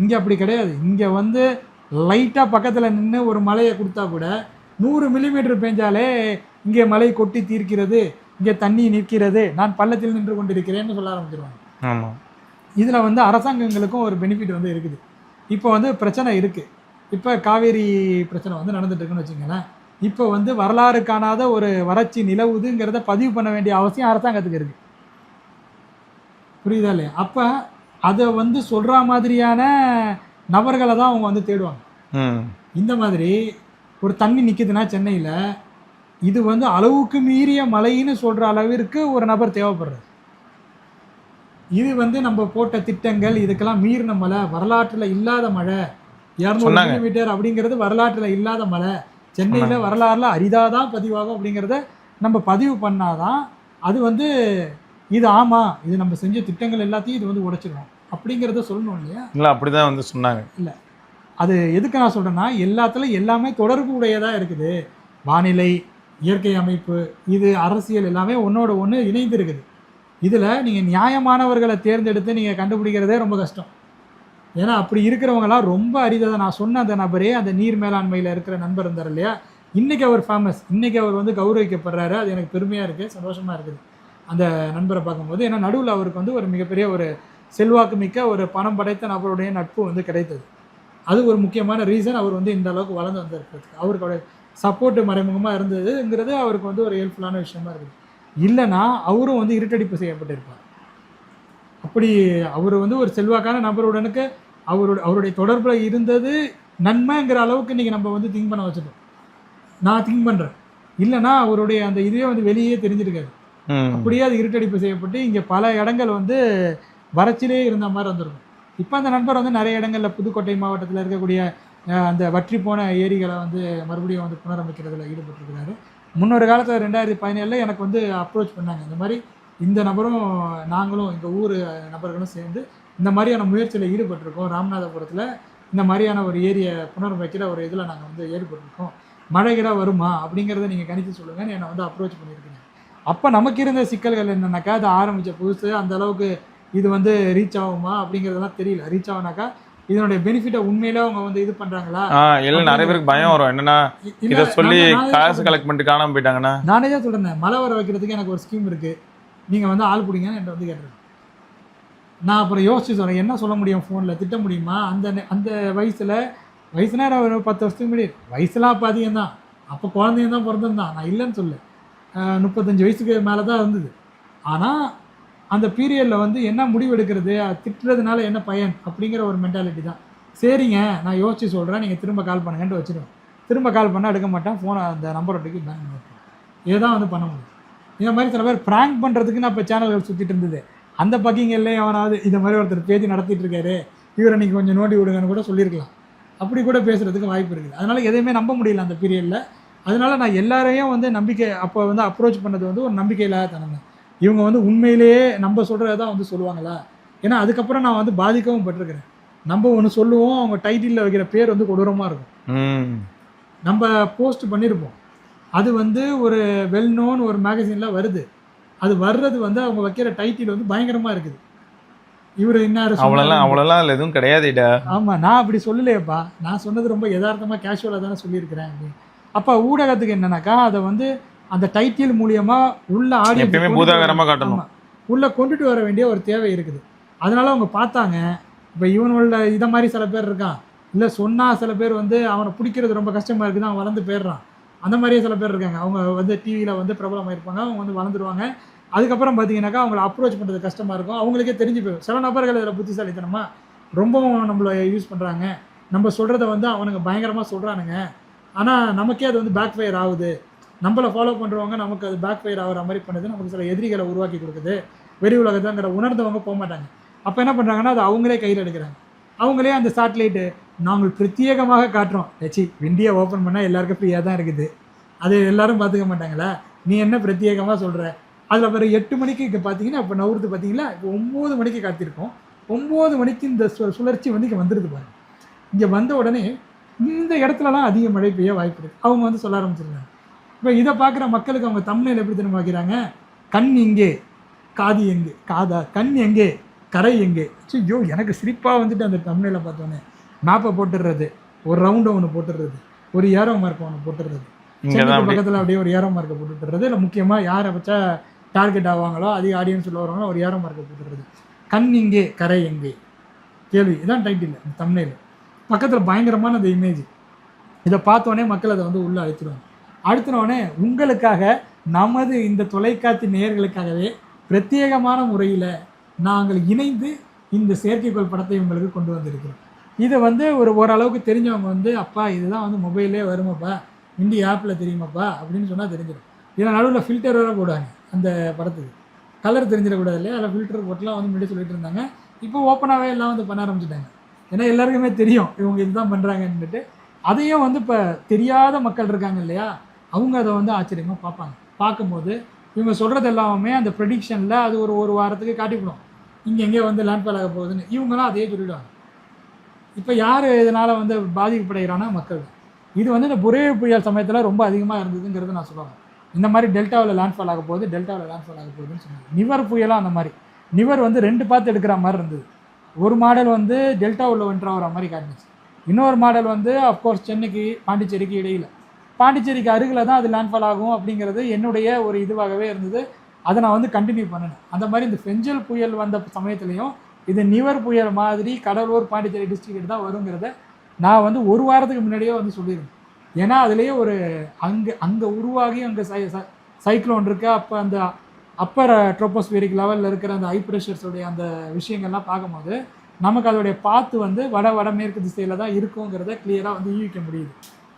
இங்கே அப்படி கிடையாது. இங்கே வந்து லைட்டாக பக்கத்தில் நின்று ஒரு மழையை கொடுத்தா கூட 100 மில்லிமீட்டர் பெஞ்சாலே இங்கே மழை கொட்டி தீர்க்கிறது, இங்கே தண்ணி நிற்கிறது, நான் பள்ளத்தில் நின்று கொண்டிருக்கிறேன்னு சொல்ல ஆரம்பிச்சிருவாங்க. ஆமாம். இதில் வந்து அரசாங்கங்களுக்கும் ஒரு பெனிஃபிட் வந்து இருக்குது. இப்போ வந்து பிரச்சனை இருக்குது. இப்போ காவேரி பிரச்சனை வந்து நடந்துட்டுருக்குன்னு வச்சுங்களேன். இப்போ வந்து வரலாறு காணாத ஒரு வறட்சி நிலவுதுங்கிறத பதிவு பண்ண வேண்டிய அவசியம் அரசாங்கத்துக்கு இருக்குது. புரியுதா இல்லையா? அப்போ அதை வந்து சொல்கிற மாதிரியான நபர்களை தான் அவங்க வந்து தேடுவாங்க. இந்த மாதிரி ஒரு தண்ணி நிற்குதுன்னா சென்னையில், இது வந்து அளவுக்கு மீறிய மழைன்னு சொல்கிற அளவிற்கு ஒரு நபர் தேவைப்படுறது. இது வந்து நம்ம போட்ட திட்டங்கள் இதுக்கெல்லாம் மீறின மழை, வரலாற்றில் இல்லாத மழை, 200 மில்லிமீட்டர் அப்படிங்கிறது வரலாற்றில் இல்லாத மழை, சென்னையில் வரலாறுல அரிதாக தான் பதிவாகும் அப்படிங்கிறத நம்ம பதிவு பண்ணாதான் அது வந்து இது ஆமாம், இது நம்ம செஞ்ச திட்டங்கள் எல்லாத்தையும் இது வந்து உடைச்சிடும் அப்படிங்கிறத சொல்லணும் இல்லையா? இல்லை, அப்படிதான் வந்து சொன்னாங்க. இல்லை, அது எதுக்கு நான் சொல்கிறேன்னா, எல்லாத்துலையும் எல்லாமே தொடர்பு உடையதாக இருக்குது. வானிலை, இயற்கை அமைப்பு, இது அரசியல் எல்லாமே ஒன்றோட ஒன்று இணைந்து இருக்குது. இதில் நீங்கள் நியாயமானவர்களை தேர்ந்தெடுத்து நீங்கள் கண்டுபிடிக்கிறதே ரொம்ப கஷ்டம். ஏன்னா அப்படி இருக்கிறவங்களாம் ரொம்ப அரிதாக. நான் சொன்ன அந்த நபரே, அந்த நீர் மேலாண்மையில் இருக்கிற நண்பர் இருந்தார் இல்லையா, இன்றைக்கி அவர் ஃபேமஸ், இன்றைக்கி அவர் வந்து கௌரவிக்கப்படுறாரு. அது எனக்கு பெருமையாக இருக்குது, சந்தோஷமாக இருக்குது அந்த நண்பரை பார்க்கும்போது. ஏன்னா நடுவில் அவருக்கு வந்து ஒரு மிகப்பெரிய ஒரு செல்வாக்கு மிக்க ஒரு பணம் படைத்த நபருடைய நட்பு வந்து கிடைத்தது. அது ஒரு முக்கியமான ரீசன் அவர் வந்து இந்த அளவுக்கு வளர்ந்து வந்திருக்கிறதுக்கு. அவருடைய சப்போர்ட்டு மறைமுகமாக இருந்ததுங்கிறது அவருக்கு வந்து ஒரு ஹெல்ப்ஃபுல்லான விஷயமா இருக்குது. இல்லைன்னா அவரும் வந்து இருட்டடிப்பு செய்யப்பட்டிருப்பார். அப்படி அவர் வந்து ஒரு செல்வாக்கான நபருடனுக்கு அவருடைய தொடர்பில் இருந்தது நன்மைங்கிற அளவுக்கு இன்றைக்கி நம்ம வந்து திங்க் பண்ண வச்சுட்டோம். நான் திங்க் பண்ணுறேன். இல்லைன்னா அவருடைய அந்த இதுவே வந்து வெளியே தெரிஞ்சிருக்காது. அப்படியே அது இருட்டடிப்பு செய்யப்பட்டு இங்கே பல இடங்கள் வந்து வறட்சிலே இருந்த மாதிரி வந்துருக்கும். இப்போ அந்த நண்பர் வந்து நிறைய இடங்களில் புதுக்கோட்டை மாவட்டத்தில் இருக்கக்கூடிய அந்த வற்றி போன ஏரிகளை வந்து மறுபடியும் வந்து புனரமைக்கிறதுல ஈடுபட்டிருக்கிறாரு. முன்னொரு காலத்தில் 2017 எனக்கு வந்து அப்ரோச் பண்ணாங்க. இந்த மாதிரி இந்த நபரும் நாங்களும் எங்கள் ஊர் நபர்களும் சேர்ந்து இந்த மாதிரியான முயற்சியில் ஈடுபட்டிருக்கோம். ராமநாதபுரத்தில் இந்த மாதிரியான ஒரு ஏரியை புனரமைக்கிற ஒரு இதில் நாங்கள் வந்து ஈடுபட்டிருக்கோம். மழைகளாக வருமா அப்படிங்கிறத நீங்கள் கணித்து சொல்லுங்கன்னு என்னை வந்து அப்ரோச் பண்ணியிருக்கீங்க. அப்போ நமக்கு இருந்த சிக்கல்கள் என்னென்னாக்கா, அது ஆரம்பித்த புதுசு, அந்த அளவுக்கு இது வந்து ரீச் ஆகுமா அப்படிங்கிறதெல்லாம் தெரியல. ரீச் ஆகுனாக்கா இதனுடைய பெனிஃபிட்டை உண்மையில அவங்க வந்து இது பண்றாங்களா? இல்லை, நிறைய பேருக்கு பயம் வரும். என்னன்னா இதை சொல்லி காசு கலெக்ட் பண்ணிட்டு காணாமல் போயிட்டாங்கன்னா. நானே தான் சொல்கிறேன், மழை வர வைக்கிறதுக்கு எனக்கு ஒரு ஸ்கீம் இருக்குது, நீங்கள் வந்து ஆள் பிடிங்கன்னு என்கிட்ட வந்து கேட்டுருக்கேன். நான் அப்புறம் யோசிச்சு சொல்கிறேன், என்ன சொல்ல முடியும், ஃபோனில் திட்ட முடியுமா? அந்த வயசுனா ஒரு 10 வருஷத்துக்கு முன்னாடி வயசுலாம் அப்போ அதிகம் தான். அப்போ குழந்தைங்க தான் பிறந்திருந்தான், நான் இல்லைன்னு சொல்ல. 35 வயசுக்கு மேலே தான் இருந்தது. ஆனால் அந்த பீரியடில் வந்து என்ன முடிவு எடுக்கிறது, திட்டுறதுனால என்ன பயன் அப்படிங்கிற ஒரு மென்டாலிட்டி தான். சரிங்க, நான் யோசிச்சு சொல்கிறேன், நீங்கள் திரும்ப கால் பண்ணுங்கன்ட்டு வச்சுருவேன். திரும்ப கால் பண்ணால் எடுக்க மாட்டேன், ஃபோனை அந்த நம்பர் ஒட்டிக்கு பேன் பண்ணி வைப்பேன். இதுதான் வந்து பண்ண முடியும். இந்த மாதிரி சில பேர் ப்ராங்க் பண்ணுறதுக்கு நான் இப்போ சேனல்கள் சுற்றிட்டு இருந்தது. அந்த பக்கிங்கல்லே அவனாவது இந்த மாதிரி ஒருத்தர் பேஜ் நடத்திட்டு இருக்காரு, இவரை நீங்கள் கொஞ்சம் நோண்டி விடுங்கன்னு கூட சொல்லியிருக்கலாம். அப்படி கூட பேசுகிறதுக்கு வாய்ப்பு இருக்குது. அதனால் எதையுமே நம்ப முடியல அந்த பீரியடில். அதனால் நான் எல்லாரையும் வந்து நம்பிக்கை அப்போ வந்து அப்ரோச் பண்ணது வந்து ஒரு நம்பிக்கையில்லாத தனம். இவங்க வந்து உண்மையிலேயே நம்ம சொல்கிறத தான் வந்து சொல்லுவாங்களா? ஏன்னா அதுக்கப்புறம் நான் வந்து பாதிக்கவும் பட்டிருக்கிறேன். நம்ம ஒன்று சொல்லுவோம், அவங்க டைட்டிலில் வைக்கிற பேர் வந்து கொடூரமாக இருக்கும். நம்ம போஸ்ட் பண்ணியிருப்போம், அது வந்து ஒரு வெல் நோன் ஒரு மேகசினில் வருது. அது வர்றது வந்து அவங்க வைக்கிற டைட்டில் வந்து பயங்கரமாக இருக்குது. இவர் இன்னாரு அவ்வளோலாம் இல்லை, எதுவும் கிடையாதுடா. ஆமாம், நான் அப்படி சொல்லலையப்பா, நான் சொன்னது ரொம்ப யதார்த்தமாக கேஷுவலாக தானே சொல்லியிருக்கிறேன் அப்படின்னு. அப்போ ஊடகத்துக்கு என்னன்னாக்கா, அதை வந்து அந்த டைட்டில் மூலியமாக உள்ள ஆடியன்ஸ் உள்ளே கொண்டுட்டு வர வேண்டிய ஒரு தேவை இருக்குது. அதனால அவங்க பார்த்தாங்க. இப்போ இவனோட இதை மாதிரி சில பேர் இருக்கான், இல்லை சொன்னால் சில பேர் வந்து அவனை பிடிக்கிறது ரொம்ப கஷ்டமாக இருக்குது, அவன் வளர்ந்து போயிடுறான். அந்த மாதிரியே சில பேர் இருக்காங்க. அவங்க வந்து டிவியில் வந்து பிரபலமாக இருப்பாங்க, அவங்க வந்து வளர்ந்துருவாங்க. அதுக்கப்புறம் பார்த்தீங்கன்னாக்கா அவங்கள அப்ரோச் பண்ணுறது கஷ்டமாக இருக்கும். அவங்களுக்கே தெரிஞ்சு போயிடும். சில நபர்கள் இதில் புத்திசாலித்தனமாக ரொம்பவும் நம்மளை யூஸ் பண்ணுறாங்க. நம்ம சொல்கிறத வந்து அவனுங்க பயங்கரமாக சொல்கிறானுங்க, ஆனால் நமக்கே அது வந்து பேக் ஃபயர் ஆகுது. நம்மளை ஃபாலோ பண்ணுறவங்க நமக்கு அது பேக் ஃபயர் ஆகிற மாதிரி பண்ணுது. நமக்கு சில எதிரிகளை உருவாக்கி கொடுக்குது. வெளி உலகத்தாங்கிற உணர்ந்தவங்க போக மாட்டாங்க. அப்போ என்ன பண்ணுறாங்கன்னா, அது அவங்களே கையில் எடுக்கிறாங்க. அவங்களே அந்த சேட்டலைட்டு நாங்கள் பிரத்யேகமாக காட்டுறோம். விண்டியை ஓப்பன் பண்ணால் எல்லாருக்கும் ஃப்ரீயாக தான் இருக்குது, அது எல்லோரும் பார்த்துக்க மாட்டாங்களா? நீ என்ன பிரத்யேகமாக சொல்கிற? அதில் வேறு 8 மணிக்கு இங்கே பார்த்தீங்கன்னா, இப்போ நவுறுத்து பார்த்தீங்களா, இப்போ 9 மணிக்கு காத்திருக்கோம். 9 மணிக்கு இந்த சுழற்சி வந்து இங்கே வந்துடுது பாருங்க. இங்கே வந்த உடனே இந்த இடத்துலலாம் அதிக மழை பெய்ய வாய்ப்பு இருக்குது. அவங்க வந்து சொல்ல ஆரம்பிச்சிருக்காங்க. இப்போ இதை பார்க்குற மக்களுக்கு அவங்க தம்ப்நெயில் எப்படி தெரியுமா வைக்கிறாங்க? கண் எங்கே, காது எங்கே, காதா, கண் எங்கே, கரை எங்கே. ஐயோ, எனக்கு சிரிப்பாக வந்துட்டு அந்த தம்ப்நெயிலை பார்த்தோன்னே மேப்பை போட்டுடுறது, ஒரு ரவுண்டை ஒன்று போட்டுடுறது, ஒரு ஏரோ மார்க்கை ஒன்று போட்டுடுறது, பக்கத்தில் அப்படியே ஒரு ஏரோ மார்க்கை போட்டுடுறது. இல்லை முக்கியமாக யாரை வச்சா டார்கெட் ஆவாங்களோ அதிக ஆடியன்ஸ் உள்ள வரவங்களோ ஒரு ஏரோ மார்க்கை போட்டுடுறது. கண் எங்கே, கரை எங்கே, கேள்வி. இதான் டைட்டில் தம்ப்நெயில். பக்கத்தில் பயங்கரமான அந்த இமேஜ். இதை பார்த்தோன்னே மக்கள் அதை வந்து உள்ளே அழைச்சிடுவாங்க. அடுத்தனோடனே உங்களுக்காக, நமது இந்த தொலைக்காட்சி நேயர்களுக்காகவே பிரத்யேகமான முறையில் நாங்கள் இணைந்து இந்த செயற்கைக்கோள் படத்தை உங்களுக்கு கொண்டு வந்திருக்கிறோம். இதை வந்து ஓரளவுக்கு தெரிஞ்சவங்க வந்து அப்பா இதுதான் வந்து மொபைல்லே வருமாப்பா, இந்தி ஆப்பில் தெரியுமாப்பா அப்படின்னு சொன்னால் தெரிஞ்சிடும். இதில் நடுவில் ஃபில்டர் வேறு போடுவாங்க அந்த படத்துக்கு, கலர் தெரிஞ்சிடக்கூடாது இல்லையா, அதில் ஃபில்டர் போட்டுலாம் வந்து முன்னாடி சொல்லிட்டு இருந்தாங்க. இப்போ ஓப்பனாகவே எல்லாம் வந்து பண்ண ஆரம்பிச்சிட்டாங்க. ஏன்னா எல்லாருக்குமே தெரியும் இவங்க இதுதான் பண்ணுறாங்கன்னுட்டு. அதையும் வந்து இப்போ தெரியாத மக்கள் இருக்காங்க இல்லையா, அவங்க அதை வந்து ஆச்சரியமாக பார்ப்பாங்க. பார்க்கும்போது இவங்க சொல்கிறது எல்லாமே அந்த ப்ரெடிக்ஷனில் அது ஒரு வாரத்துக்கு காட்டிவிடும், இங்கே எங்கேயோ வந்து லேண்ட்ஃபால் ஆக போகுதுன்னு. இவங்களாம் அதையே சொல்லிவிடுவாங்க. இப்போ யார் இதனால் வந்து பாதிக்கப்படுகிறான்னா மக்கள். இது வந்து இந்த புரே புயல் சமயத்தில் ரொம்ப அதிகமாக இருந்ததுங்கிறது நான் சொல்லுவேன். இந்த மாதிரி டெல்டாவில் லேண்ட்ஃபால் ஆக போகுது, டெல்டாவில் லேண்ட்ஃபால் ஆக போகுதுன்னு சொன்னாங்க. நிவர் புயலாக அந்த மாதிரி. நிவர் வந்து 2 பார்த்து எடுக்கிற மாதிரி இருந்தது. ஒரு மாடல் வந்து டெல்டாவில் வென்றாகிற மாதிரி காட்டுச்சு. இன்னொரு மாடல் வந்து அஃப்கோர்ஸ் சென்னைக்கு பாண்டிச்சேரிக்கு இடையில், பாண்டிச்சேரிக்கு அருகில் தான் அது லேண்ட்ஃபால் ஆகும் அப்படிங்கிறது என்னுடைய ஒரு இதுவாகவே இருந்தது. அதை நான் வந்து கண்டினியூ பண்ணினேன். அந்த மாதிரி இந்த ஃபெஞ்சல் புயல் வந்த சமயத்துலேயும் இது நிவர் புயல் மாதிரி கடலூர் பாண்டிச்சேரி டிஸ்ட்ரிக்ட் தான் வருங்கிறத நான் வந்து ஒரு வாரத்துக்கு முன்னாடியே வந்து சொல்லியிருந்தேன். ஏன்னா அதுலேயே ஒரு அங்கே உருவாகி அங்கே சைக்ளோன் இருக்குது. அப்போ அந்த அப்பர் ட்ரோபோஸ்பியரிக் லெவலில் இருக்கிற அந்த ஹை ப்ரெஷர்ஸோடைய அந்த விஷயங்கள்லாம் பார்க்கும்போது நமக்கு அதோடைய பாத்து வந்து வடமேற்கு திசையில் தான் இருக்குங்கிறத கிளியராக வந்து யூகிக்க முடியுது.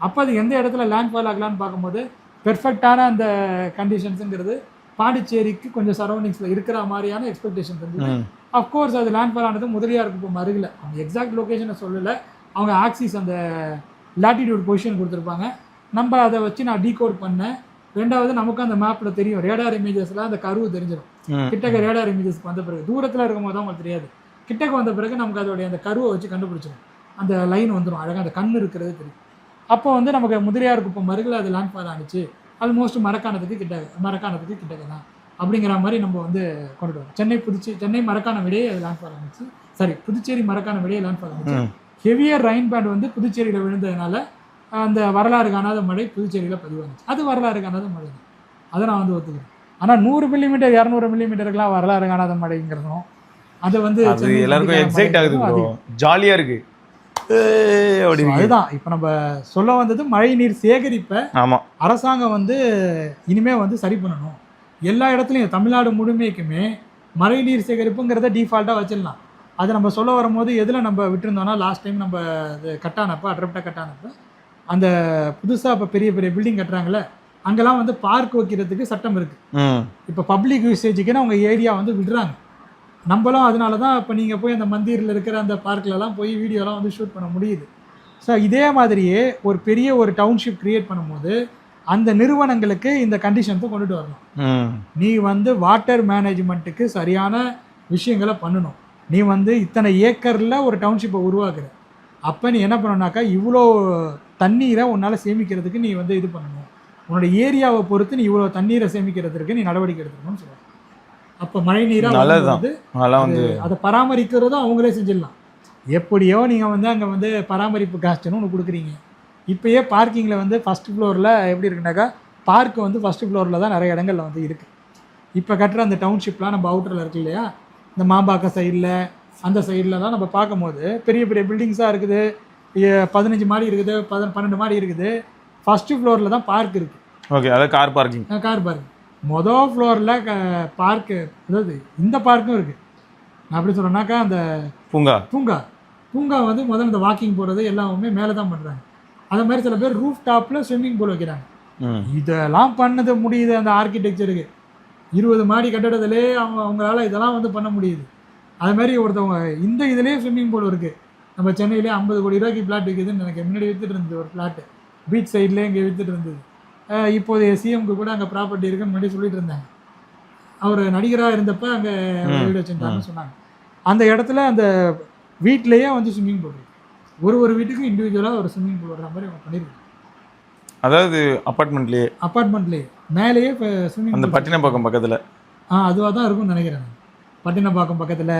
அப்போ அது எந்த இடத்துல லேண்ட்ஃபால் ஆகலான்னு பார்க்கும்போது பெர்ஃபெக்டான அந்த கண்டிஷன்ஸுங்கிறது பாண்டிச்சேரிக்கு கொஞ்சம் சரௌண்டிங்ஸில் இருக்கிற மாதிரியான எக்ஸ்பெக்டேஷன் இருந்தது. அஃப்கோர்ஸ் அது லேண்ட்ஃபால் ஆனது முதலியாருக்கு இப்போ அருகில், அவங்க எக்ஸாக்ட் லொக்கேஷனை சொல்லலை, அவங்க ஆக்சிஸ் அந்த லாட்டிடியூட் பொசிஷன் கொடுத்துருப்பாங்க. நம்ம அதை வச்சு நான் டீகோட் பண்ணேன். ரெண்டாவது நமக்கு அந்த மேப்பில் தெரியும், ரேடார் இமேஜஸில் அந்த கருவு தெரிஞ்சிடும். கிட்டக்க ரேடார் இமேஜஸ்க்கு வந்த பிறகு, தூரத்தில் இருக்கும்போது தான் உங்களுக்கு தெரியாது, கிட்டக்க வந்த பிறகு நமக்கு அதோடைய அந்த கருவை வச்சு கண்டுபிடிச்சிடும். அந்த லைன் வந்துடும் அழகாக, அந்த கண் இருக்கிறது தெரியும். அப்போ வந்து நமக்கு முதலியாருக்கு இப்போ மருகில் அது லேண்ட்ஃபால் ஆனிச்சு, ஆல்மோஸ்ட் மரக்காணத்துக்கு கிட்டக்க தான் அப்படிங்கிற மாதிரி நம்ம வந்து கொண்டுட்டு வரோம். சென்னை மரக்காண விடையே லேண்ட்ஃபால் ஆனிச்சு, புதுச்சேரி மரக்காண விடையே லேண்ட்ஃபால் ஆனிச்சு. ஹெவியர் ரெயின் பேண்ட் வந்து புதுச்சேரியில் விழுந்ததுனால அந்த வரலாறு காணாத மழை புதுச்சேரியில் பதிவானுச்சு. அது வரலாறு காணாத மழை தான், அதை நான் வந்து ஒத்துக்கிறேன். ஆனால் 100 மில்லிமீட்டர் 200 மில்லிமீட்டருக்குலாம் வரலாறு காணாத மழைங்கிறதும் அது வந்து எல்லாருக்கும் எக்ஸைட் ஆகுது, ஜாலியாக இருக்குது. அதுதான் இப்போ நம்ம சொல்ல வந்தது. மழை நீர் சேகரிப்பை அரசாங்கம் வந்து இனிமேல் வந்து சரி பண்ணணும். எல்லா இடத்துலையும் தமிழ்நாடு முழுமைக்குமே மழை நீர் சேகரிப்புங்கிறத டிஃபால்ட்டாக வச்சிடலாம். அதை நம்ம சொல்ல வரும்போது எதில் நம்ம விட்டுருந்தோம்னா, லாஸ்ட் டைம் நம்ம அது கட்டானப்போ அட்ரப்டாக கட்டானப்போ அந்த புதுசாக இப்போ பெரிய பெரிய பில்டிங் கட்டுறாங்களே, அங்கெல்லாம் வந்து பார்க் வைக்கிறதுக்கு சட்டம் இருக்குது. இப்போ பப்ளிக் யூசேஜுக்குன்னு அவங்க ஏரியா வந்து விடுறாங்க. நம்மளும் அதனால தான் இப்போ நீங்கள் போய் அந்த மந்திரில் இருக்கிற அந்த பார்க்லலாம் போய் வீடியோலாம் வந்து ஷூட் பண்ண முடியுது. ஸோ இதே மாதிரியே ஒரு பெரிய ஒரு டவுன்ஷிப் க்ரியேட் பண்ணும்போது அந்த நிறுவனங்களுக்கு இந்த கண்டிஷன்ஸை கொண்டுட்டு வரணும். நீ வந்து வாட்டர் மேனேஜ்மெண்ட்டுக்கு சரியான விஷயங்களை பண்ணணும். நீ வந்து இத்தனை ஏக்கரில் ஒரு டவுன்ஷிப்பை உருவாக்குற, அப்போ நீ என்ன பண்ணணுனாக்கா இவ்வளோ தண்ணீரை உன்னால் சேமிக்கிறதுக்கு நீ வந்து இது பண்ணணும். உன்னோட ஏரியாவை பொறுத்து நீ இவ்வளோ தண்ணீரை சேமிக்கிறதுக்கு நீ நடவடிக்கை எடுத்துக்கணும்னு சொல்லுவாங்க. அப்போ மழை நீராக வந்து அதை பராமரிக்கிறதும் அவங்களே செஞ்சிடலாம். எப்படியோ நீங்கள் வந்து அங்கே வந்து பராமரிப்பு காஸ்ட்டுன்னு ஒன்று கொடுக்குறீங்க. இப்போயே பார்க்கிங்கில் வந்து ஃபஸ்ட் ஃப்ளோரில் எப்படி இருக்குனாக்கா, பார்க்கு வந்து ஃபஸ்ட்டு ஃப்ளோரில் தான் நிறைய இடங்களில் வந்து இருக்குது. இப்போ கட்டுற அந்த டவுன்ஷிப்லாம் நம்ம அவுட்டரில் இருக்கு இல்லையா, இந்த மாம்பாக்கம் சைடில் அந்த சைட்லலாம் நம்ம பார்க்கும்போது பெரிய பெரிய பில்டிங்ஸாக இருக்குது, 15 மாடி இருக்குது, 12 மாடி இருக்குது. ஃபஸ்ட்டு ஃப்ளோரில் தான் பார்க் இருக்குது. ஓகே, அதாவது கார் பார்க்கிங். மொதல் ஃப்ளோரில் பார்க்கு, அதாவது இந்த பார்க்கும் இருக்குது. நான் அப்படி சொல்கிறேன்னாக்கா அந்த பூங்கா வந்து முதல்ல இந்த வாக்கிங் போகிறது எல்லாமே மேலே தான் பண்ணுறாங்க. அது மாதிரி சில பேர் ரூஃப் டாப்பில் ஸ்விம்மிங் பூல் வைக்கிறாங்க. இதெல்லாம் பண்ணது முடியுது அந்த ஆர்கிடெக்சருக்கு. 20 மாடி கட்டடத்திலே அவங்களால இதெல்லாம் வந்து பண்ண முடியுது. அது மாதிரி ஒருத்தவங்க இந்த இதுலேயே ஸ்விம்மிங் பூல் இருக்குது. நம்ம சென்னையிலே 50 கோடி ரூபாய்க்கு பிளாட் இருக்குதுன்னு எனக்கு முன்னாடி விற்றுட்டு இருந்தது. ஒரு ஃப்ளாட்டு பீச் சைட்லேயே இங்கே விற்றுட்டு இருந்தது. இப்போதைய சிஎம்க்கு கூட அங்கே ப்ராப்பர்ட்டி இருக்குன்னு முன்னாடி சொல்லிட்டு இருந்தாங்க. அவர் நடிகராக இருந்தப்போ அங்கே வீடு வச்சுருந்தாங்கன்னு சொன்னாங்க. அந்த இடத்துல அந்த வீட்லேயே வந்து ஸ்விம்மிங் பூல் இருக்குது. ஒரு வீட்டுக்கும் இண்டிவிஜுவலாக ஒரு ஸ்விம்மிங் பூல் வர்ற மாதிரி அவங்க பண்ணியிருக்காங்க. அதாவது அப்பார்ட்மெண்ட்லேயே மேலேயே இப்போ ஸ்விம்மிங் அந்த பட்டினப்பாக்கம் பக்கத்தில் அதுவாக தான் இருக்கும்னு நினைக்கிறேன். பட்டினப்பாக்கம் பக்கத்தில்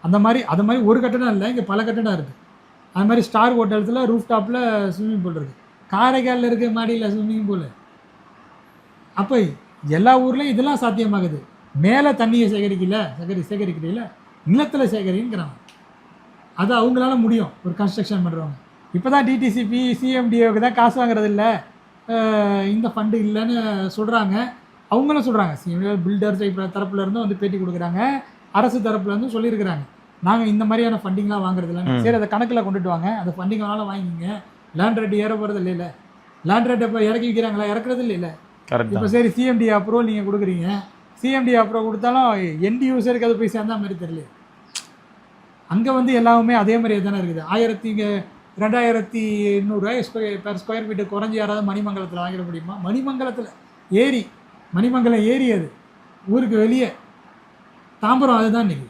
அது மாதிரி ஒரு கட்டடம் இல்லை, இங்கே பல கட்டடம் இருக்குது. அது மாதிரி ஸ்டார் ஹோட்டல்ஸில் ரூஃப் டாப்பில் ஸ்விம்மிங் பூல் இருக்குது. காரைக்காலில் இருக்க மாடியில் ஸ்விம்மிங் பூல். அப்போ எல்லா ஊர்லேயும் இதெல்லாம் சாத்தியமாகுது. மேலே தண்ணியை சேகரிக்கிறீங்கள, நிலத்தில் சேகரிங்கிறாங்க. அது அவங்களால முடியும் ஒரு கன்ஸ்ட்ரக்ஷன் பண்ணுறவங்க. இப்போ தான் டிடிசிபி சிஎம்டிஓக்கு தான் காசு வாங்குறது இல்லை, இந்த ஃபண்டு இல்லைன்னு சொல்கிறாங்க. அவங்களும் சொல்கிறாங்க. சிஎம்டிஓ பில்டர்ஸ் தரப்புலேருந்தும் வந்து பேட்டி கொடுக்குறாங்க, அரசு தரப்புலேருந்தும் சொல்லியிருக்கிறாங்க. நாங்கள் இந்த மாதிரியான ஃபண்டிங்லாம் வாங்குறதில்ல. சரி, அதை கணக்கில் கொண்டுட்டு வாங்க, அந்த ஃபண்டிங் வேணாலும் வாங்கிக்கிங்க. லேண்ட் ரேட் ஏற போகிறது இல்லை. லேண்ட் ரேட் இப்போ இறக்கி விற்கிறாங்களா? இறக்குறது இல்லை. இப்போ சரி, சிஎம்டி அப்ரூவல் நீங்கள் கொடுக்குறீங்க. சிஎம்டி அப்ரூவல் கொடுத்தாலும் எண்ட் யூசருக்கு அது போய் சேர்ந்தா மாதிரி தெரியல. அங்கே வந்து எல்லாமே அதே மாதிரியே தானே இருக்குது. இங்கே 2800 பெர் ஸ்கொயர் ஃபீட்டு குறைஞ்சி யாராவது மணிமங்கலத்தில் வாங்கிட முடியுமா? மணிமங்கலம் ஏரி அது ஊருக்கு வெளியே. தாம்பரம் அதுதான் இன்றைக்கி.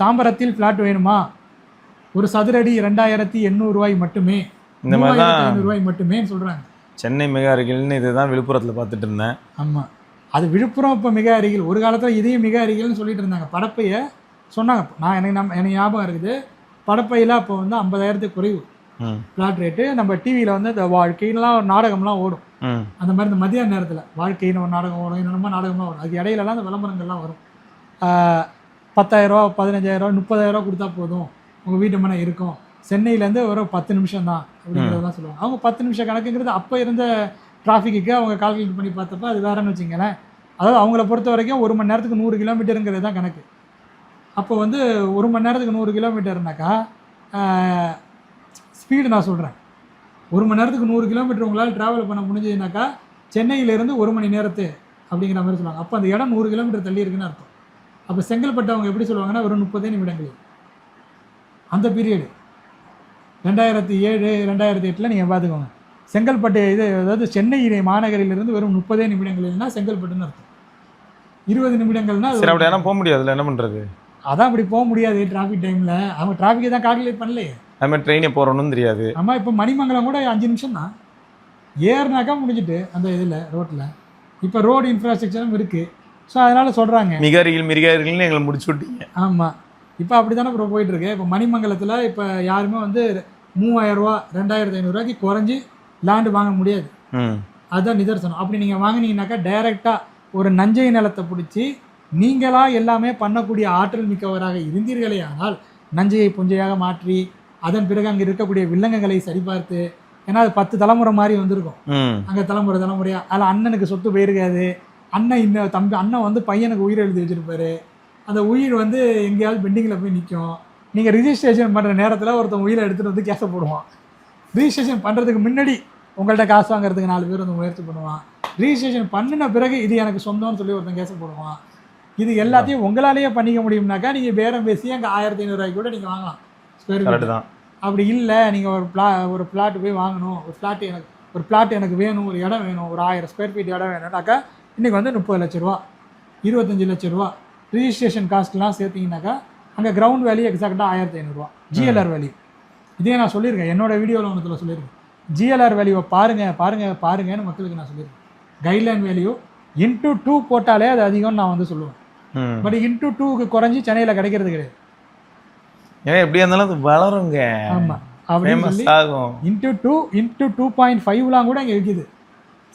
தாம்பரத்தில் ஃப்ளாட் வேணுமா? ஒரு சதுரடி 2800 ரூபாய் மட்டுமே, இந்த மாதிரி தான் 2500 ரூபாய் மட்டுமே சொல்கிறாங்க. சென்னை மிக அருகில்னு இதுதான் விழுப்புரத்தில் பார்த்துட்டு இருந்தேன். ஆமாம், அது விழுப்புரம் இப்போ மிக அருகில். ஒரு காலத்தில் இதையும் மிக அருகில்னு சொல்லிட்டு இருந்தாங்க. படப்பையை சொன்னாங்க. எனக்கு ஞாபகம் இருக்குது. படப்பையில் அப்போ வந்து 50,000 குறைவு ஃப்ளாட் ரேட்டு. நம்ம டிவியில் வந்து இந்த வாழ்க்கையிலாம் ஒரு நாடகம்லாம் ஓடும். அந்த மாதிரி இந்த மதியான நேரத்தில் வாழ்க்கைன்னு ஒரு நாடகம் ஓடும், என்னென்னமோ நாடகம்லாம் வரும். அது இடையிலலாம் அந்த விளம்பரங்கள்லாம் வரும். 10,000 15,000 30,000 கொடுத்தா போதும், உங்கள் வீட்டு மனை இருக்கும். சென்னையிலேருந்து ஒரு 10 நிமிஷம் தான் அப்படிங்கிறதெல்லாம் சொல்லுவாங்க. அவங்க 10 நிமிஷம் கணக்குங்கிறது அப்போ இருந்த டிராஃபிக்கு அவங்க கால்குலேட் பண்ணி பார்த்தப்ப அது வேறன்னு வச்சுங்களேன். அதாவது அவங்கள பொறுத்த வரைக்கும் 1 மணி நேரத்துக்கு 100 கிலோமீட்டருங்கிறது தான் கணக்கு. அப்போ வந்து 1 மணி நேரத்துக்கு 100 கிலோமீட்டர்னாக்கா ஸ்பீடு நான் சொல்கிறேன். 1 மணி நேரத்துக்கு 100 கிலோமீட்டர் உங்களால் ட்ராவல் பண்ண முடிஞ்சதுனாக்கா சென்னையிலேருந்து 1 மணி நேரத்து அப்படிங்கிற மாதிரி சொல்லுவாங்க. அப்போ அந்த இடம் 100 கிலோமீட்டர் தள்ளி இருக்குன்னு அர்த்தம். அப்போ செங்கல்பட்டு அவங்க எப்படி சொல்லுவாங்கன்னா வெறும் 30 நிமிடங்கள். அந்த பீரியடு 2007 2008 நீங்கள் பார்த்துக்கோங்க. செங்கல்பட்டு அதாவது சென்னை மாநகரிலிருந்து வெறும் 30 நிமிடங்கள்னா செங்கல்பட்டுன்னு அர்த்தம். 20 நிமிடங்கள்னா அப்படி போக முடியாதுல்ல, என்ன பண்ணுறது? அதான் அப்படி போக முடியாது டிராஃபிக் டைமில். அவங்க டிராஃபிக்கை தான் கால்குலேட் பண்ணலையே. அதுமாதிரி ட்ரெயினே போகிறோன்னு தெரியாது. ஆமாம், இப்போ மணிமங்கலம் கூட 5 நிமிஷம் தான் ஏறினாக்கா முடிஞ்சுட்டு அந்த இதில் ரோட்டில். இப்போ ரோடு இன்ஃப்ராஸ்ட்ரக்சரும் இருக்குது. ஸோ அதனால் சொல்கிறாங்க மிக அருகில்னு எங்களை முடிச்சு விட்டீங்க. ஆமாம், இப்போ அப்படி தானே இப்போ போயிட்டுருக்கு. இப்போ மணிமங்கலத்தில் இப்போ யாருமே வந்து 3,000 ரூபா 2,500 ரூபாய்க்கு குறைஞ்சி லேண்டு வாங்க முடியாது. அதுதான் நிதர்சனம். அப்படி நீங்கள் வாங்கினீங்கன்னாக்கா டைரெக்டாக ஒரு நஞ்சை நிலத்தை பிடிச்சி நீங்களாக எல்லாமே பண்ணக்கூடிய ஆற்றல் மிக்கவராக இருந்தீர்களே ஆனால் நஞ்சையை புஞ்சையாக மாற்றி அதன் பிறகு அங்கே இருக்கக்கூடிய வில்லங்கங்களை சரிபார்த்து, ஏன்னா அது 10 தலைமுறை மாதிரி வந்திருக்கும். அங்கே தலைமுறையாக அதில் அண்ணனுக்கு சொத்து போயிருக்காது. அண்ணன் வந்து பையனுக்கு உயிர் எழுதி வச்சுருப்பாரு. அந்த உயிர் வந்து எங்கேயாவது பெண்டிங்கில் போய் நிற்கும். நீங்கள் ரிஜிஸ்ட்ரேஷன் பண்ணுற நேரத்தில் ஒருத்தன் உயிரை எடுத்துகிட்டு வந்து கேஸை போடுவான். ரிஜிஸ்ட்ரேஷன் பண்ணுறதுக்கு முன்னாடி உங்கள்கிட்ட காசு வாங்குறதுக்கு 4 பேர் வந்து முயற்சி பண்ணுவான். ரிஜிஸ்ட்ரேஷன் பண்ணின பிறகு இது எனக்கு சொந்தம்னு சொல்லி ஒருத்தன் கேஸை போடுவான். இது எல்லாத்தையும் உங்களாலேயே பண்ணிக்க முடியும்னாக்கா நீங்கள் பேரம் பேசி அங்கே 1,500 ரூபாய்க்கு கூட நீங்கள் வாங்கலாம் ஸ்கொயர் ஃபீட் தான். அப்படி இல்லை, நீங்கள் ஒரு பிளாட் போய் வாங்கணும், ஒரு பிளாட் எனக்கு வேணும், ஒரு இடம் வேணும், ஒரு 1000 ஸ்கொயர் ஃபீட் இடம் வேணும்னாக்கா இன்றைக்கி வந்து 30 லட்ச ரூபா 25 லட்ச ரூபா ரிஜிஸ்ட்ரேஷன் காஸ்ட்லாம் சேர்த்திங்கனாக்கா அங்கே கிரவுண்ட் வேல்யூ எக்ஸாக்டாக 1,500 ரூபா. ஜிஎல்ஆர் வேல்யூ இதே நான் சொல்லியிருக்கேன், என்னோடய வீடியோவில் ஒன்றுத்தில் சொல்லியிருக்கேன். ஜிஎல்ஆர் வேல்யூவை பாருங்கன்னு மக்களுக்கு நான் சொல்லியிருக்கேன். கைட்லைன் வேல்யூ இன்ட்டு 2 போட்டாலே அது அதிகம்னு நான் வந்து சொல்லுவேன். பட் இன்ட்டு 2க்கு குறைஞ்சி சென்னையில் கிடைக்கிறது கிடையாது. ஏன்னா எப்படி இருந்தாலும் அது வளருங்க. ஆமாம், அப்படின்னு சொல்லி இன்ட்டு 2.5லாம் கூட இங்கே விற்கிது.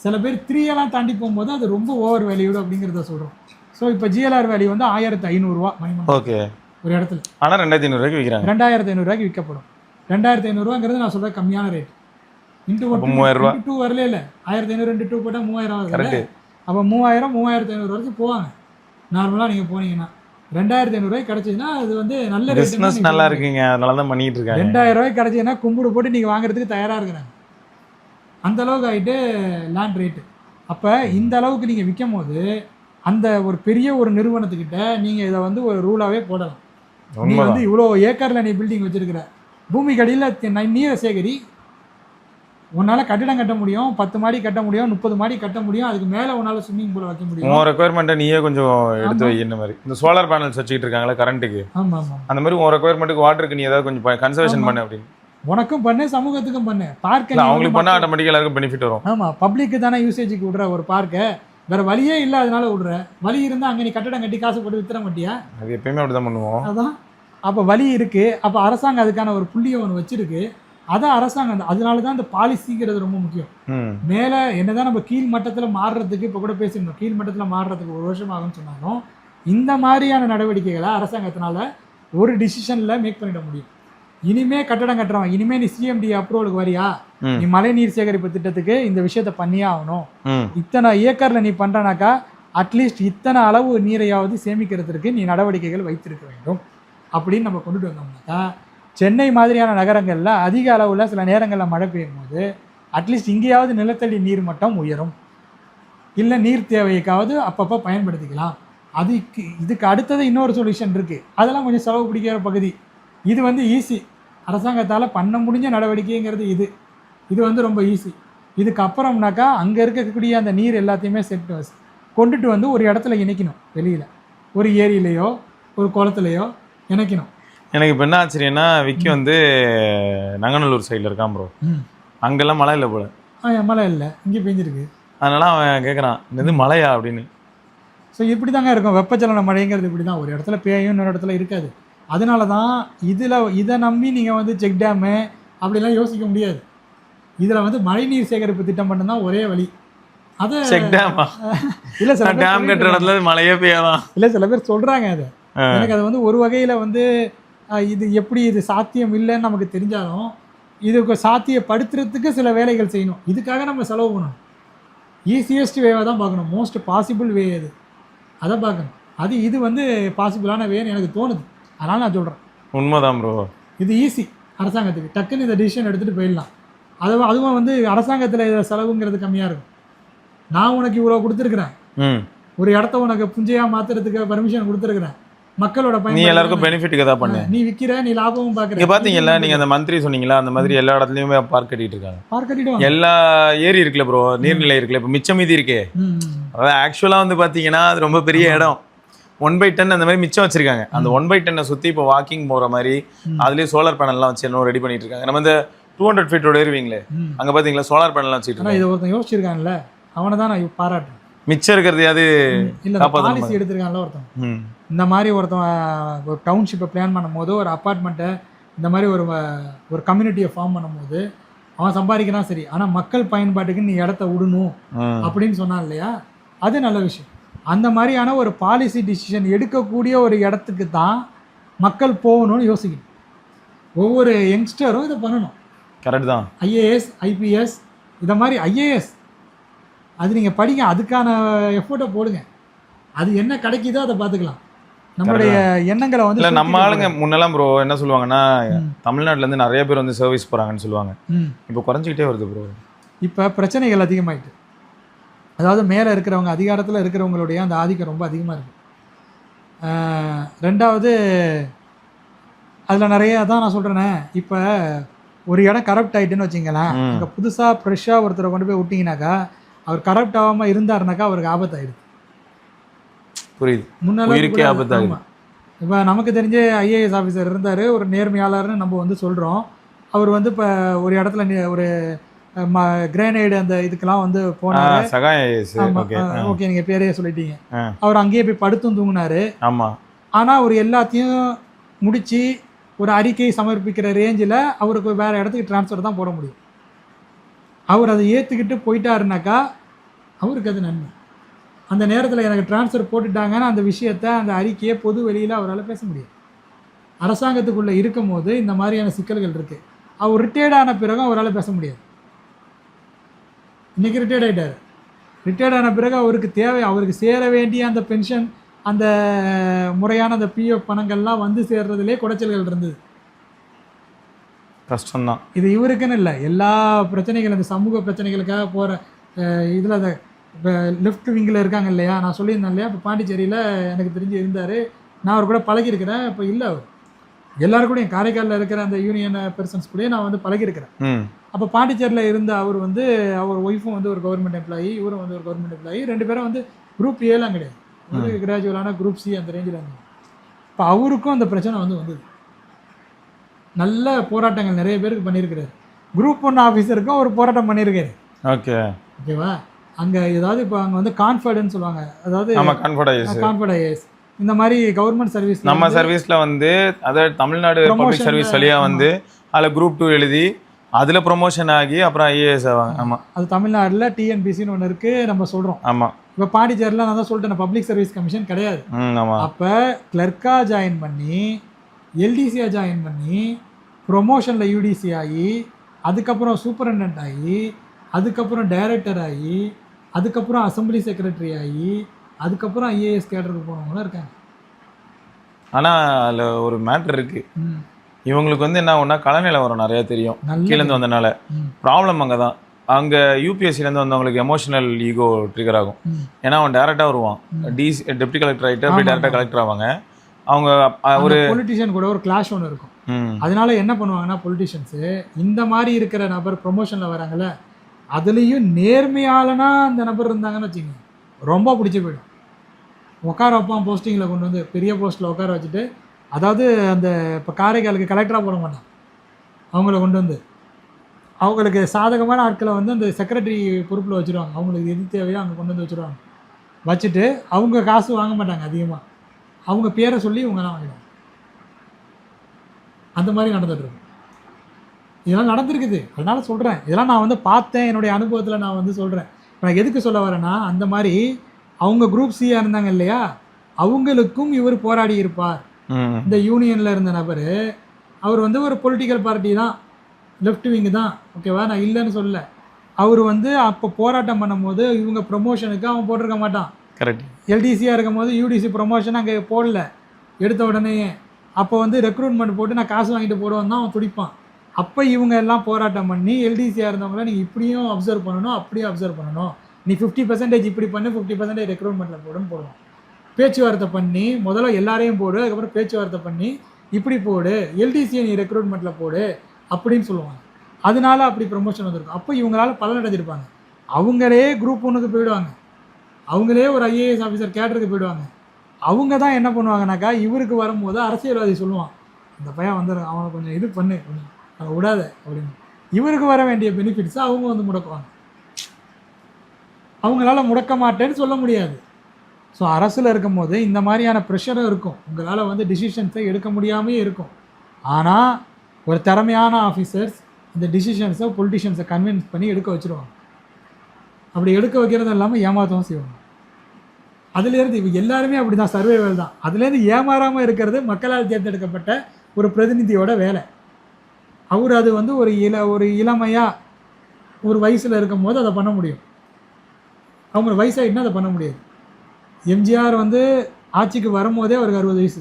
சில பேர் 3 தாண்டி போகும்போது அது ரொம்ப ஓவர் வேல்யூடு அப்படிங்கிறத சொல்கிறோம். ஸோ இப்போ ஜிஎல்ஆர் வேல்யூ வந்து 1,500 ரூபா மினிமம். ஓகே, ஒரு இடத்துல. ஆனால் 2,500 ரூபாய்க்கு விற்கிறாங்க. 2,500 ரூபாய்க்கு விற்கப்படும். 2,500 ரூபாங்கிறது நான் சொல்கிற கம்மியான ரேட். இன்ட்டு 2 வரல இல்லை, 1,500 இன்ட்டு 2 போட்டால் 3,000 ஆகுது. அப்போ 3,000 3,500 வரைக்கும் போவாங்க நார்மலாக. நீங்கள் போனீங்கன்னா 2,500 ரூபாய்க்கு கிடச்சிதுன்னா அது வந்து நல்ல பிஸ்னஸ் நல்லா இருக்குங்க, அதனால தான் பண்ணிட்டு இருக்காங்க. 2,000 ரூபாய்க்கு கிடச்சிதுன்னா கும்பிடு போட்டு நீங்கள் வாங்குறதுக்கு தயாராக இருக்கிறாங்க. அந்த அளவுக்கு ஆகிட்டு லேண்ட் ரேட்டு. அப்போ இந்த அளவுக்கு நீங்கள் விற்கும் போது அந்த ஒரு பெரிய ஒரு நிறுவனத்துக்கிட்ட நீங்கள் இதை வந்து ஒரு ரூலாகவே போடலாம். நீ வந்து இவ்வளோ ஏக்கரில் நீ பில்டிங் வச்சுருக்கிற, பூமிக்கு அடியில் நீரை சேகரி, உன்னால் கட்டிடம் கட்ட முடியும், 10 மாடி கட்ட முடியும், 30 மாடி கட்ட முடியும், அதுக்கு மேலே உன்னால் ஸ்விம்மிங் பூல் வைக்க முடியும். உன் ரெக்குயர்மெண்ட்டை நீயே கொஞ்சம் எடுத்து வை. இந்த மாதிரி இந்த சோலார் பேனல்ஸ் வச்சுக்கிட்டு இருக்காங்களா கரண்ட்டுக்கு, அந்த மாதிரி உன் ரெக்குயர்மெண்ட்டுக்கு வாட்டருக்கு நீ ஏதாவது கொஞ்சம் கன்சர்வேஷன் பண்ணு அப்படின்னு. உனக்கும் பண்ணு, சமூகத்துக்கும் பண்ணு. பார்க்க அவங்களுக்கு பண்ணால் ஆட்டோமேட்டிக்காக எல்லாருக்கும் பெனிஃபிட் வரும். ஆமாம், பப்ளிக்கு தானே யூசேஜுக்கு விடுற ஒரு பார்க்கை, வேறு வழியே இல்லை அதனால விடுற. வழி இருந்தால் அங்கே நீ கட்டடம் கட்டி காசு போட்டு வித்துற மாட்டியா? அது எப்பயுமே அப்படி தான் பண்ணுவோம். அதான், அப்போ வழி இருக்குது. அப்போ அரசாங்கம் அதுக்கான ஒரு புள்ளியை ஒன்று வச்சிருக்கு. அதான் அரசாங்கம், அதனால தான் இந்த பாலிசிங்கிறது ரொம்ப முக்கியம். மேலே என்னதான் நம்ம கீழ் மட்டத்தில் மாறுறதுக்கு இப்போ கூட பேசியிருந்தோம், கீழ் மட்டத்தில் மாறுறதுக்கு 1 வருஷம் ஆகும்னு சொன்னாலும் இந்த மாதிரியான நடவடிக்கைகளை அரசாங்கத்தினால ஒரு டிசிஷனில் மேக் பண்ணிட முடியும். இனிமே கட்டடம் கட்டுறவன், இனிமே நீ சிஎம்டி அப்ரூவலுக்கு வரியா, நீ மழை நீர் சேகரிப்பு திட்டத்துக்கு இந்த விஷயத்த பண்ணியே ஆகணும். இத்தனை ஏக்கர்ல நீ பண்றனாக்கா அட்லீஸ்ட் இத்தனை அளவு நீரையாவது சேமிக்கிறதுக்கு நீ நடவடிக்கைகள் வைத்திருக்க வேண்டும் அப்படின்னு நம்ம கொண்டுட்டு வந்தோம்னாக்கா சென்னை மாதிரியான நகரங்களில் அதிக அளவில் சில நேரங்களில் மழை பெய்யும் போது அட்லீஸ்ட் இங்கேயாவது நிலத்தடி நீர் மட்டம் உயரும், இல்லை நீர் தேவைக்காவது அப்பப்போ பயன்படுத்திக்கலாம். இதுக்கு அடுத்தது இன்னொரு சொல்யூஷன் இருக்குது, அதெல்லாம் கொஞ்சம் செலவு பிடிக்கிற பகுதி. இது வந்து ஈஸி, அரசாங்கத்தால் பண்ண முடிஞ்ச நடவடிக்கைங்கிறது இது வந்து ரொம்ப ஈஸி. இதுக்கப்புறம்னாக்கா அங்கே இருக்கக்கூடிய அந்த நீர் எல்லாத்தையுமே கொண்டுட்டு வந்து ஒரு இடத்துல இணைக்கணும், வெளியில் ஒரு ஏரியிலையோ ஒரு குளத்துலையோ இணைக்கணும். எனக்கு இப்போ என்ன ஆச்சரியன்னா விக்கி வந்து நங்கநல்லூர் சைடில் இருக்கான் ப்ரோ, அங்கெல்லாம் மழை இல்லை போல. மழை இல்லை, இங்கே பெஞ்சிருக்கு. அதனால அவன் கேட்குறான் இது மழையா அப்படின்னு. ஸோ இப்படி தாங்க இருக்கும் வெப்பச்சலன மழைங்கிறது, இப்படி தான் ஒரு இடத்துல பேயும் இன்னொரு இடத்துல இருக்காது. அதனால தான் இதை நம்பி நீங்கள் வந்து செக் டேமு அப்படிலாம் யோசிக்க முடியாது. இதில் வந்து மழைநீர் சேகரிப்பு திட்டம் மட்டும்தான் ஒரே வழி. அது செக் டேமா இல்லை, சில டேம் கட்டுற இடத்துல மழையே பெய்யலாம். இல்லை, சில பேர் சொல்கிறாங்க அதை. எனக்கு அது வந்து ஒரு வகையில் வந்து இது சாத்தியம் இல்லைன்னு நமக்கு தெரிஞ்சாலும் இதுக்கு சாத்தியப்படுத்துறதுக்கு சில வேலைகள் செய்யணும். இதுக்காக நம்ம செலவு பண்ணணும். ஈஸியஸ்ட் வேவை தான் பார்க்கணும், மோஸ்ட் பாசிபிள் வே அதை பார்க்கணும். இது வந்து பாசிபிளான வேன்னு எனக்கு தோணுது, அதனால் நான் சொல்கிறேன். உண்மைதான் ப்ரோ, இது ஈஸி அரசாங்கத்துக்கு, டக்குன்னு இந்த டிசிஷன் எடுத்துகிட்டு போயிடலாம். அதுவும் வந்து அரசாங்கத்தில் இதில் செலவுங்கிறது கம்மியாக இருக்கும். நான் உனக்கு இவ்வளோ கொடுத்துருக்குறேன், ஒரு இடத்த உனக்கு புஞ்சையாக மாற்றுறதுக்கு பர்மிஷன் கொடுத்துருக்குறேன், மக்களோட நீ எல்லாருக்கும் பெனிஃபிட்டுக்கு தான் பண்ணு, நீ விற்கிற, நீ லாபமும் பார்க்குற. இங்கே பார்த்தீங்கல்ல நீங்கள் அந்த மந்திரி சொன்னீங்களா, அந்த மாதிரி எல்லா இடத்துலையுமே பார்க் கட்டிட்டு இருக்காங்க. பார்க் கட்டிட்டு எல்லா ஏரி இருக்குல்ல ப்ரோ, நீர்நிலை இருக்குல்ல, இப்போ மிச்சம் மீதி இருக்கே, அதாவது ஆக்சுவலாக வந்து பார்த்தீங்கன்னா அது ரொம்ப பெரிய இடம், 1/10 அந்த மாதிரி மிச்சம் வச்சிருக்காங்க. அந்த 1/10 சுற்றி இப்போ வாக்கிங் போகிற மாதிரி அதுலேயே சோலார் பேனல்லாம் வச்சு இன்னும் ரெடி பண்ணிட்டு இருக்காங்க. நம்ம இந்த 200 ஃபீட்டோட ஏறுவீங்களே அங்கே பார்த்தீங்களா சோலார் பேனல்லாம் வச்சுட்டு. இதை ஒருத்தன் யோசிச்சிருக்கான்ல, அவனை தான் நான் பாராட்டுறேன். மிச்சம் இருக்கிறதையாவது பாலிசி எடுத்திருக்கான்ல ஒருத்தன். இந்த மாதிரி ஒருத்தன் ஒரு டவுன்ஷிப்பை பிளான் பண்ணும்போது, ஒரு அப்பார்ட்மெண்ட்டை இந்த மாதிரி ஒரு கம்யூனிட்டியை ஃபார்ம் பண்ணும்போது அவன் சம்பாதிக்கிறான் சரி, ஆனால் மக்கள் பயன்பாட்டுக்கு நீ இடத்த விடணும் அப்படின்னு சொன்னான் இல்லையா, அது நல்ல விஷயம். அந்த மாதிரியான ஒரு பாலிசி டிசிஷன் எடுக்கக்கூடிய ஒரு இடத்துக்கு தான் மக்கள் போகணும்னு யோசிக்கணும். ஒவ்வொரு யங்ஸ்டரும் இதை பண்ணணும். கரெக்ட் தான். ஐஏஎஸ், ஐபிஎஸ், இதை மாதிரி ஐஏஎஸ் அது நீங்கள் படிங்க, அதுக்கான எஃபோர்ட்டை போடுங்க. அது என்ன கிடைக்குதோ அதை பார்த்துக்கலாம். நம்மளுடைய எண்ணங்களை வந்து இல்லை நம்ம ஆளுங்க முன்னெல்லாம் ப்ரோ என்ன சொல்லுவாங்கன்னா, தமிழ்நாட்டிலேருந்து நிறைய பேர் வந்து சர்வீஸ் போகிறாங்கன்னு சொல்லுவாங்க. இப்போ குறைஞ்சிக்கிட்டே வருது ப்ரோ. இப்போ பிரச்சனைகள் அதிகமாகிட்டு, அதாவது மேலே இருக்கிறவங்க, அதிகாரத்தில் இருக்கிறவங்களுடைய அந்த ஆதிக்கம் ரொம்ப அதிகமாக இருக்குது. ரெண்டாவது அதில் நிறைய தான் நான் சொல்கிறேனே, இப்போ ஒரு இடம் கரப்ட் ஆகிட்டுன்னு வச்சிங்களேன், அங்கே புதுசாக ஃப்ரெஷ்ஷாக ஒருத்தரை கொண்டு போய் விட்டிங்கனாக்கா அவர் கரப்ட் ஆகாமல் இருந்தாருனாக்கா அவருக்கு ஆபத்தாயிடுது. புரியுது, முன்னாடி ஆபத்தாகுது. இப்போ நமக்கு தெரிஞ்ச ஐஏஎஸ் ஆஃபீஸர் இருந்தார், ஒரு நேர்மையாளர்னு நம்ம வந்து சொல்கிறோம். அவர் வந்து இப்போ ஒரு இடத்துல ஒரு கிரேனைடு அந்த இதுக்கெல்லாம் வந்து போனார். ஓகே, நீங்கள் பேரையே சொல்லிட்டீங்க. அவர் அங்கேயே போய் படுத்தும் தூங்கினார். ஆமாம். ஆனால் அவர் எல்லாத்தையும் முடித்து ஒரு அறிக்கை சமர்ப்பிக்கிற ரேஞ்சில் அவருக்கு வேறு இடத்துக்கு ட்ரான்ஸ்ஃபர் தான் போட முடியும். அவர் அதை ஏற்றுக்கிட்டு போயிட்டாருனாக்கா அவருக்கு அது நன்மை. அந்த நேரத்தில் எனக்கு ட்ரான்ஸ்ஃபர் போட்டுட்டாங்கன்னா அந்த விஷயத்தை, அந்த அறிக்கையை பொது வெளியில் அவரால் பேச முடியும். அரசாங்கத்துக்குள்ளே இருக்கும் போது இந்த மாதிரியான சிக்கல்கள் இருக்குது. அவர் ரிட்டையர்ட் ஆன பிறகும் அவரால் பேச முடியாது. இன்றைக்கி ரிட்டையர்ட் ஆகிட்டார். ரிட்டையர்ட் ஆன பிறகு அவருக்கு சேர வேண்டிய அந்த பென்ஷன், அந்த முறையான அந்த பிஎஃப் பணங்கள்லாம் வந்து சேர்றதுலே குடைச்சல்கள் இருந்தது. கஷ்டம்தான் இது. இவருக்குன்னு இல்லை, எல்லா பிரச்சனைகள், இந்த சமூக பிரச்சனைகளுக்காக போகிற இதில் அந்த இப்போ லெஃப்ட் விங்கில் இருக்காங்க இல்லையா, நான் சொல்லியிருந்தேன் இல்லையா, இப்போ பாண்டிச்சேரியில் எனக்கு தெரிஞ்சு இருந்தார். நான் அவர் கூட பழகிருக்கிறேன். இப்போ இல்லை, அவர் எல்லோரும் கூட காரைக்காலில் இருக்கிற அந்த யூனியன் பர்சன்ஸ் கூட நான் வந்து பழகிருக்கிறேன். அப்போ பாண்டிச்சேரியில் இருந்த அவர் வந்து, அவர் ஒய்ஃபும் வந்து ஒரு கவர்மெண்ட் எம்ப்ளாயி, இவரும் வந்து ஒரு கவர்மெண்ட் எம்ப்ளாயி. 2 பேரும் வந்து குரூப் ஏலாம் கிடையாது, ஒரு கிராஜுவலான குரூப் சி அந்த ரேஞ்சில் இருந்தது. இப்போ அவருக்கும் அந்த பிரச்சனை வந்தது. நல்ல போராட்டங்கள் நிறைய பேருக்கு பண்ணியிருக்கிறாரு. குரூப் 1 ஆஃபீஸருக்கும் ஒரு போராட்டம் பண்ணியிருக்காரு. ஓகேவா, அங்கே ஏதாவது இப்போ அங்கே வந்து கான்ஃபிடன்ஸ் சொல்லுவாங்க, அதாவது கான்ஃபிடன்ஸ் இந்த மாதிரி கவர்மெண்ட் சர்வீஸ், நம்ம சர்வீஸில் வந்து அதாவது தமிழ்நாடு பப்ளிக் சர்வீஸ் வழியாக வந்து அதில் குரூப் 2 எழுதி அதில் ப்ரொமோஷன் ஆகி அப்புறம் ஐஏஎஸ் ஆவாங்க. ஆமாம், அது தமிழ்நாட்டில் டிஎன்பிசின்னு ஒன்று இருக்குது நம்ம சொல்கிறோம். ஆமாம். இப்போ பாண்டிச்சேரியில் நான் தான் சொல்லிட்டேன், பப்ளிக் சர்வீஸ் கமிஷன் கிடையாது. அப்போ கிளர்க்காக ஜாயின் பண்ணி, எல்டிசியாக ஜாயின் பண்ணி, ப்ரொமோஷனில் யூடிசி ஆகி, அதுக்கப்புறம் சூப்பரண்டன்ட் ஆகி, அதுக்கப்புறம் டைரக்டர் ஆகி, அதுக்கப்புறம் அசம்பிளி செக்ரட்டரி ஆகி, அதுக்கப்புறம் ஐஏஎஸ் கேடருக்கு போனவங்களாம் இருக்காங்க. ஆனால் அதில் ஒரு மேட்ரு இருக்குது. ம். இவங்களுக்கு வந்து என்ன ஒன்றா கலநிலை வரும் நிறையா தெரியும் நல்லது. கீழேருந்து வந்தனால. ம். ப்ராப்ளம் அங்கே தான். அங்கே யூபிஎஸ்சிலேருந்து வந்தவங்களுக்கு எமோஷனல் ஈகோ ட்ரிகர் ஆகும். ம். ஏன்னா அவன் டேரெக்டாக வருவான், டெப்டி கலெக்டர் ஆகிட்டு அப்படி டேரெக்டாக கலெக்டர் ஆவாங்க. அவங்க ஒரு பொலிட்டிஷியன் கூட ஒரு கிளாஷ் ஒன்று இருக்கும். அதனால என்ன பண்ணுவாங்கன்னா பொலிட்டிஷியன்ஸு இந்த மாதிரி இருக்கிற நபர் ப்ரொமோஷனில் வராங்கல்ல, அதுலேயும் நேர்மையாளனா அந்த நபர் இருந்தாங்கன்னு வச்சுக்கோங்க, ரொம்ப பிடிச்சி போயிடும். உட்கார வைப்பான் போஸ்டிங்கில் கொண்டு வந்து பெரிய போஸ்ட்டில் உட்கார வச்சுட்டு, அதாவது அந்த இப்போ காரைக்காலுக்கு கலெக்டராக போட மாட்டான், அவங்கள கொண்டு வந்து அவங்களுக்கு சாதகமான ஆட்களை வந்து அந்த செக்ரட்டரி பொறுப்பில் வச்சுருவாங்க. அவங்களுக்கு எது தேவையோ அங்கே கொண்டு வந்து வச்சுருவாங்க. வச்சுட்டு அவங்க காசு வாங்க மாட்டாங்க அதிகமாக, அவங்க பேரை சொல்லி இவங்கெல்லாம் வாங்கிடுவாங்க. அந்த மாதிரி நடந்துகிட்ருக்கு. இதெல்லாம் நடந்திருக்குது, அதனால சொல்கிறேன். இதெல்லாம் நான் வந்து பார்த்தேன், என்னுடைய அனுபவத்தில் நான் வந்து சொல்கிறேன். இப்போ நான் எதுக்கு சொல்ல வரேன்னா, அந்த மாதிரி அவங்க குரூப் சியாக இருந்தாங்க இல்லையா, அவங்களுக்கும் இவர் போராடி இருப்பார். இந்த யூனியனில் இருந்த நபர் அவர் வந்து ஒரு பொலிட்டிக்கல் பார்ட்டி தான், லெஃப்ட் விங்கு தான், ஓகேவா, நான் இல்லைன்னு சொல்லலை. அவர் வந்து அப்போ போராட்டம் பண்ணும்போது இவங்க ப்ரொமோஷனுக்கு அவன் போட்டிருக்க மாட்டான். கரெக்ட். எல்டிசியாக இருக்கும் போது யூடிசி ப்ரொமோஷன் அங்கே போடல எடுத்த உடனே. அப்போ வந்து ரெக்ரூட்மெண்ட் போட்டு நான் காசு வாங்கிட்டு போடுவேன் தான் அவன் துடிப்பான். அப்போ இவங்க எல்லாம் போராட்டம் பண்ணி எல்டிசியாக இருந்தவங்கள நீங்கள் இப்படியும் அப்சர்வ் பண்ணணும், அப்படியும் அப்சர்வ் பண்ணணும், நீ 50% இப்படி பண்ணி 50% ரெக்ரூட்மெண்ட்டில் போடுன்னு போடுவோம். பேச்சுவார்த்தை பண்ணி முதல்ல எல்லாரையும் போடு, அதுக்கப்புறம் பேச்சுவார்த்தை பண்ணி இப்படி போடு, எல்டிசியை நீ ரெக்ரூட்மெண்ட்டில் போடு அப்படின்னு சொல்லுவாங்க. அதனால அப்படி ப்ரொமோஷன் வந்திருக்கும். அப்போ இவங்களால பலன் அடைஞ்சிருப்பாங்க. அவங்களே குரூப் 1க்கு போயிடுவாங்க, அவங்களே ஒரு ஐஏஎஸ் ஆஃபீஸர் கேடருக்கு போயிடுவாங்க. அவங்க தான் என்ன பண்ணுவாங்கனாக்கா, இவருக்கு வரும்போது அரசியல்வாதி சொல்லுவான், இந்த பையன் வந்து அவனை கொஞ்சம் இது பண்ணு, கொஞ்சம் அதை விடாத அப்படின்னு. இவருக்கு வர வேண்டிய பெனிஃபிட்ஸை அவங்க வந்து முடக்குவாங்க. அவங்களால முடக்க மாட்டேன்னு சொல்ல முடியாது. ஸோ அரசில் இருக்கும்போது இந்த மாதிரியான ப்ரெஷரும் இருக்கும். உங்களால் வந்து டிசிஷன்ஸை எடுக்க முடியாமே இருக்கும். ஆனால் ஒரு திறமையான ஆஃபீஸர்ஸ் இந்த டிசிஷன்ஸை பொலிட்டிஷியன்ஸை கன்வின்ஸ் பண்ணி எடுக்க வச்சுருவாங்க. அப்படி எடுக்க வைக்கிறது இல்லாமல் ஏமாற்றவும் செய்வாங்க. அதுலேருந்து இவங்க எல்லாருமே அப்படி தான், சர்வைவல் தான். அதுலேருந்து ஏமாறாமல் இருக்கிறது மக்களால் தேர்ந்தெடுக்கப்பட்ட ஒரு பிரதிநிதியோட வேலை. அவர் அது வந்து ஒரு இளமையாக ஒரு வயசில் இருக்கும் போது அதை பண்ண முடியும். அவங்க வயசாகிட்டுனா அதை பண்ண முடியாது. எம்ஜிஆர் வந்து ஆட்சிக்கு வரும்போதே அவருக்கு 60 வயசு,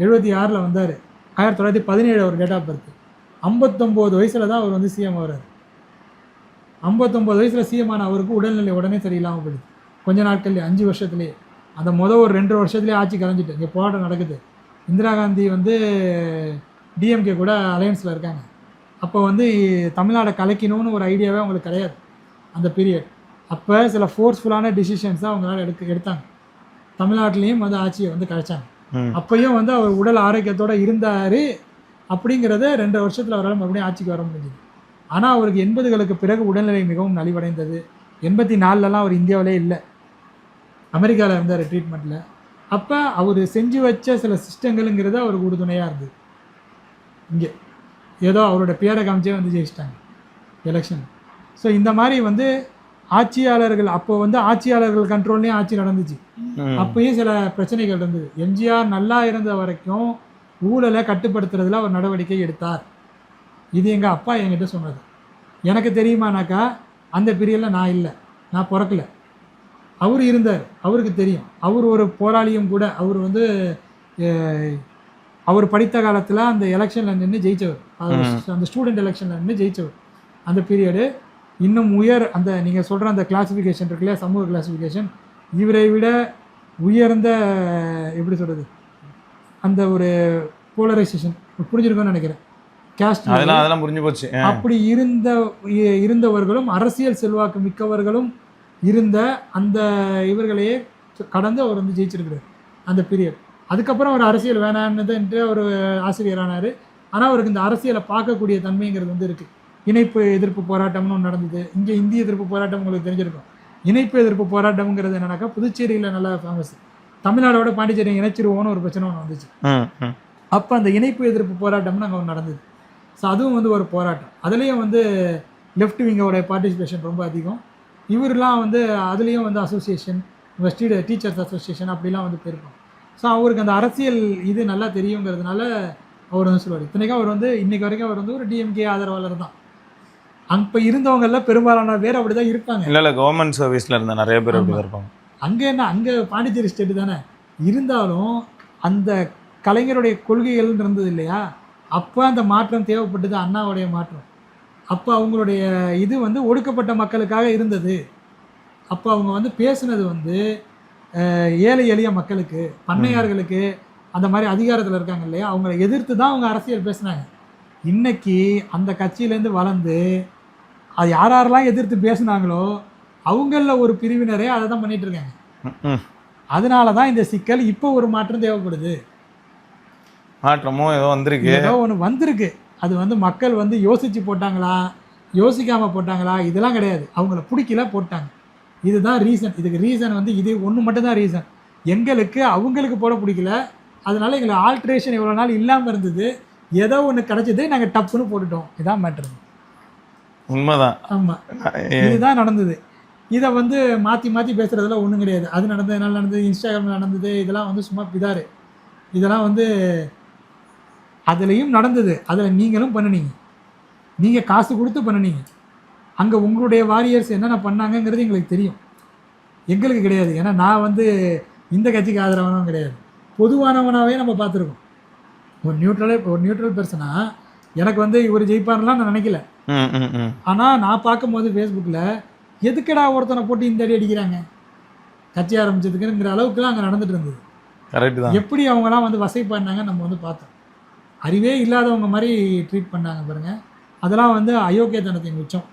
76 வந்தார். 1917 அவர் டேட் ஆஃப் பர்த். 59 வயசில் தான் அவர் வந்து சிஎம் ஆகிறார். 59 வயசில் சிஎம் ஆன அவருக்கு உடல்நிலை உடனே சரியில்லாமல் போயிடுது. கொஞ்ச நாட்கள்லேயே, 5 வருஷத்துலேயே. அந்த ஒரு 2 வருஷத்துலேயே ஆட்சி கலைஞ்சிட்டு இங்கே போராட்டம் நடக்குது. இந்திரா காந்தி வந்து டிஎம்கே கூட அலையன்ஸில் இருக்காங்க. அப்போ வந்து தமிழ்நாடை கலைக்கணும்னு ஒரு ஐடியாவே அவங்களுக்கு கிடையாது அந்த பீரியட். அப்போ சில ஃபோர்ஸ்ஃபுல்லான டிசிஷன்ஸை அவங்களால எடுத்தாங்க. தமிழ்நாட்டிலையும் வந்து ஆட்சியை வந்து கலைச்சாங்க. அப்பையும் வந்து அவர் உடல் ஆரோக்கியத்தோடு இருந்தார். அப்படிங்கிறத 2 வருஷத்தில் அவரால் மறுபடியும் ஆட்சிக்கு வர முடிஞ்சுது. ஆனால் அவருக்கு 80களுக்கு பிறகு உடல்நிலை மிகவும் நலிவடைந்தது. 84லலாம் அவர் இந்தியாவிலே இல்லை, அமெரிக்காவில் இருந்தார் ட்ரீட்மெண்ட்டில். அப்போ அவர் செஞ்சு வச்ச சில சிஸ்டங்களுங்கிறது அவருக்கு உறுதுணையாக இருந்தது. இங்கே ஏதோ அவரோட பேரை காமிச்சே வந்து ஜெயிச்சிட்டாங்க எலெக்ஷன். ஸோ இந்த மாதிரி வந்து ஆட்சியாளர்கள், அப்போ வந்து ஆட்சியாளர்கள் கண்ட்ரோல்லையும் ஆட்சி நடந்துச்சு. அப்பயும் சில பிரச்சனைகள் இருந்தது. எம்ஜிஆர் நல்லா இருந்த வரைக்கும் ஊழலை கட்டுப்படுத்துறதுல அவர் நடவடிக்கை எடுத்தார். இது எங்கள் அப்பா என்கிட்ட சொன்னது. எனக்கு தெரியுமானாக்கா அந்த பீரியடில் நான் இல்லை, நான் பிறக்கல. அவர் இருந்தார், அவருக்கு தெரியும். அவர் ஒரு போராளியும் கூட. அவர் வந்து அவர் படித்த காலத்தில் அந்த எலெக்ஷனில் நின்று ஜெயித்தவர், அந்த ஸ்டூடெண்ட் எலெக்ஷனில் நின்று ஜெயித்தவர். அந்த பீரியடு இன்னும் அந்த நீங்கள் சொல்கிற அந்த கிளாஸிஃபிகேஷன் இருக்கு இல்லையா, சமூக கிளாஸிஃபிகேஷன், இவரை விட உயர்ந்த எப்படி சொல்கிறது, அந்த ஒரு போலரைசேஷன் புரிஞ்சிருக்குன்னு நினைக்கிறேன். கேஸ்ட் அதெல்லாம் புரிஞ்சு போச்சு. அப்படி இருந்தவர்களும் அரசியல் செல்வாக்கு மிக்கவர்களும் இருந்த அந்த இவர்களையே கடந்து அவர் வந்து ஜெயிச்சிருக்கிறார் அந்த பீரியட். அதுக்கப்புறம் அவர் அரசியல் வேணான்னு அவர் ஆசிரியரானார். ஆனால் அவருக்கு இந்த அரசியலை பார்க்கக்கூடிய தன்மைங்கிறது வந்து இருக்குது. இணைப்பு எதிர்ப்பு போராட்டம்னு ஒன்று நடந்தது இங்கே. இந்திய எதிர்ப்பு போராட்டம் உங்களுக்கு தெரிஞ்சிருக்கும். இணைப்பு எதிர்ப்பு போராட்டம்ங்கிறது என்னன்னாக்கா புதுச்சேரியில் நல்லா ஃபேமஸ். தமிழ்நாடோட பாண்டிச்சேரி இணைச்சிருவோன்னு ஒரு பிரச்சனை ஒன்று வந்துச்சு. அப்போ அந்த இணைப்பு எதிர்ப்பு போராட்டம்னு அங்கே ஒன்று நடந்தது. ஸோ அதுவும் வந்து ஒரு போராட்டம். அதுலேயும் வந்து லெஃப்ட் விங்கோட பார்ட்டிசிபேஷன் ரொம்ப அதிகம். இவரெலாம் வந்து அதுலேயும் வந்து அசோசியேஷன், டீச்சர்ஸ் அசோசியேஷன் அப்படிலாம் வந்து போயிருக்கோம். ஸோ அவருக்கு அந்த அரசியல் இது நல்லா தெரியுங்கிறதுனால அவர் வந்து சொல்லுவார். இத்தனைக்கும் அவர் வந்து இன்றைக்கு வரைக்கும் அவர் வந்து ஒரு டிஎம்கே ஆதரவாளர் தான். அப்போ இருந்தவங்கெல்லாம் பெரும்பாலான பேர் அப்படி தான் இருப்பாங்க. இல்லை கவர்மெண்ட் சர்வீஸில் இருந்த நிறைய பேர் அப்படி தான் இருப்பாங்க. அங்கே என்ன, அங்கே பாண்டிச்சேரி ஸ்டேட்டு தானே இருந்தாலும் அந்த கலைஞருடைய கொள்கைகள் இருந்தது இல்லையா, அப்போ அந்த மாற்றம் தேவைப்பட்டது, அண்ணாவுடைய மாற்றம். அப்போ அவங்களுடைய இது வந்து ஒடுக்கப்பட்ட மக்களுக்காக இருந்தது. அப்போ அவங்க வந்து பேசுனது வந்து ஏழை எளிய மக்களுக்கு, பண்ணையார்களுக்கு, அந்த மாதிரி அதிகாரத்தில் இருக்காங்க இல்லையா, அவங்கள எதிர்த்து தான் அவங்க அரசியல் பேசுனாங்க. இன்னைக்கு அந்த கட்சியிலேருந்து வளர்ந்து அது யாரெல்லாம் எதிர்த்து பேசுனாங்களோ அவங்களில் ஒரு பிரிவினரே அதை தான் பண்ணிட்டு இருக்காங்க. அதனால தான் இந்த சிக்கல். இப்போ ஒரு மாற்றம் தேவைப்படுது. மாற்றமும் ஏதோ வந்திருக்கு, ஏதோ ஒன்று வந்திருக்கு. அது வந்து மக்கள் வந்து யோசிச்சு போட்டாங்களா, யோசிக்காமல் போட்டாங்களா, இதெல்லாம் கிடையாது. அவங்கள பிடிக்கல போட்டாங்க. இதுதான் ரீசன். இதுக்கு ரீசன் வந்து இது ஒன்று மட்டும்தான் ரீசன். எங்களுக்கு அவங்களுக்கு போட பிடிக்கல, அதனால எங்களுக்கு ஆல்ட்ரேஷன் இவ்வளோ நாள் இல்லாமல் இருந்தது, ஏதோ ஒன்று கிடச்சிது, நாங்கள் டப்புன்னு போட்டுட்டோம். இதான் மேட்ரு. உண்மைதான். ஆமாம், இதுதான் நடந்தது. இதை வந்து மாற்றி மாற்றி பேசுகிறதுல ஒன்றும் கிடையாது. அது நடந்தது, என்னால் நடந்தது, இன்ஸ்டாகிராமில் நடந்தது, இதெல்லாம் வந்து சும்மா பிதாரு. இதெல்லாம் வந்து அதுலேயும் நடந்தது. அதில் நீங்களும் பண்ணினீங்க, நீங்கள் காசு கொடுத்து பண்ணினீங்க. அங்கே உங்களுடைய வாரியர்ஸ் என்னென்ன பண்ணாங்கங்கிறது எங்களுக்கு தெரியும், எங்களுக்கு கிடையாது. ஏன்னா நான் வந்து இந்த கட்சிக்கு ஆதரவானவன் கிடையாது, பொதுவானவனாகவே நம்ம பார்த்துருக்கோம். ஒரு நியூட்ரல் பர்சனாக எனக்கு வந்து இவர் ஜெயிப்பார்லாம் நான் நினைக்கல. ஆனால் நான் பார்க்கும்போது ஃபேஸ்புக்கில் எதுக்கடா ஒருத்தனை போட்டு இந்த அடி அடிக்கிறாங்க கட்சி ஆரம்பிச்சதுக்குங்கிற அளவுக்குலாம் அங்கே நடந்துட்டு இருந்தது. கரெக்ட் தான். எப்படி அவங்களாம் வந்து வசைப்பாடினாங்க நம்ம வந்து பார்த்தோம். அறிவே இல்லாதவங்க மாதிரி ட்ரீட் பண்ணாங்க பாருங்கள். அதெல்லாம் வந்து அயோக்கியத்தனத்தின் உச்சம்.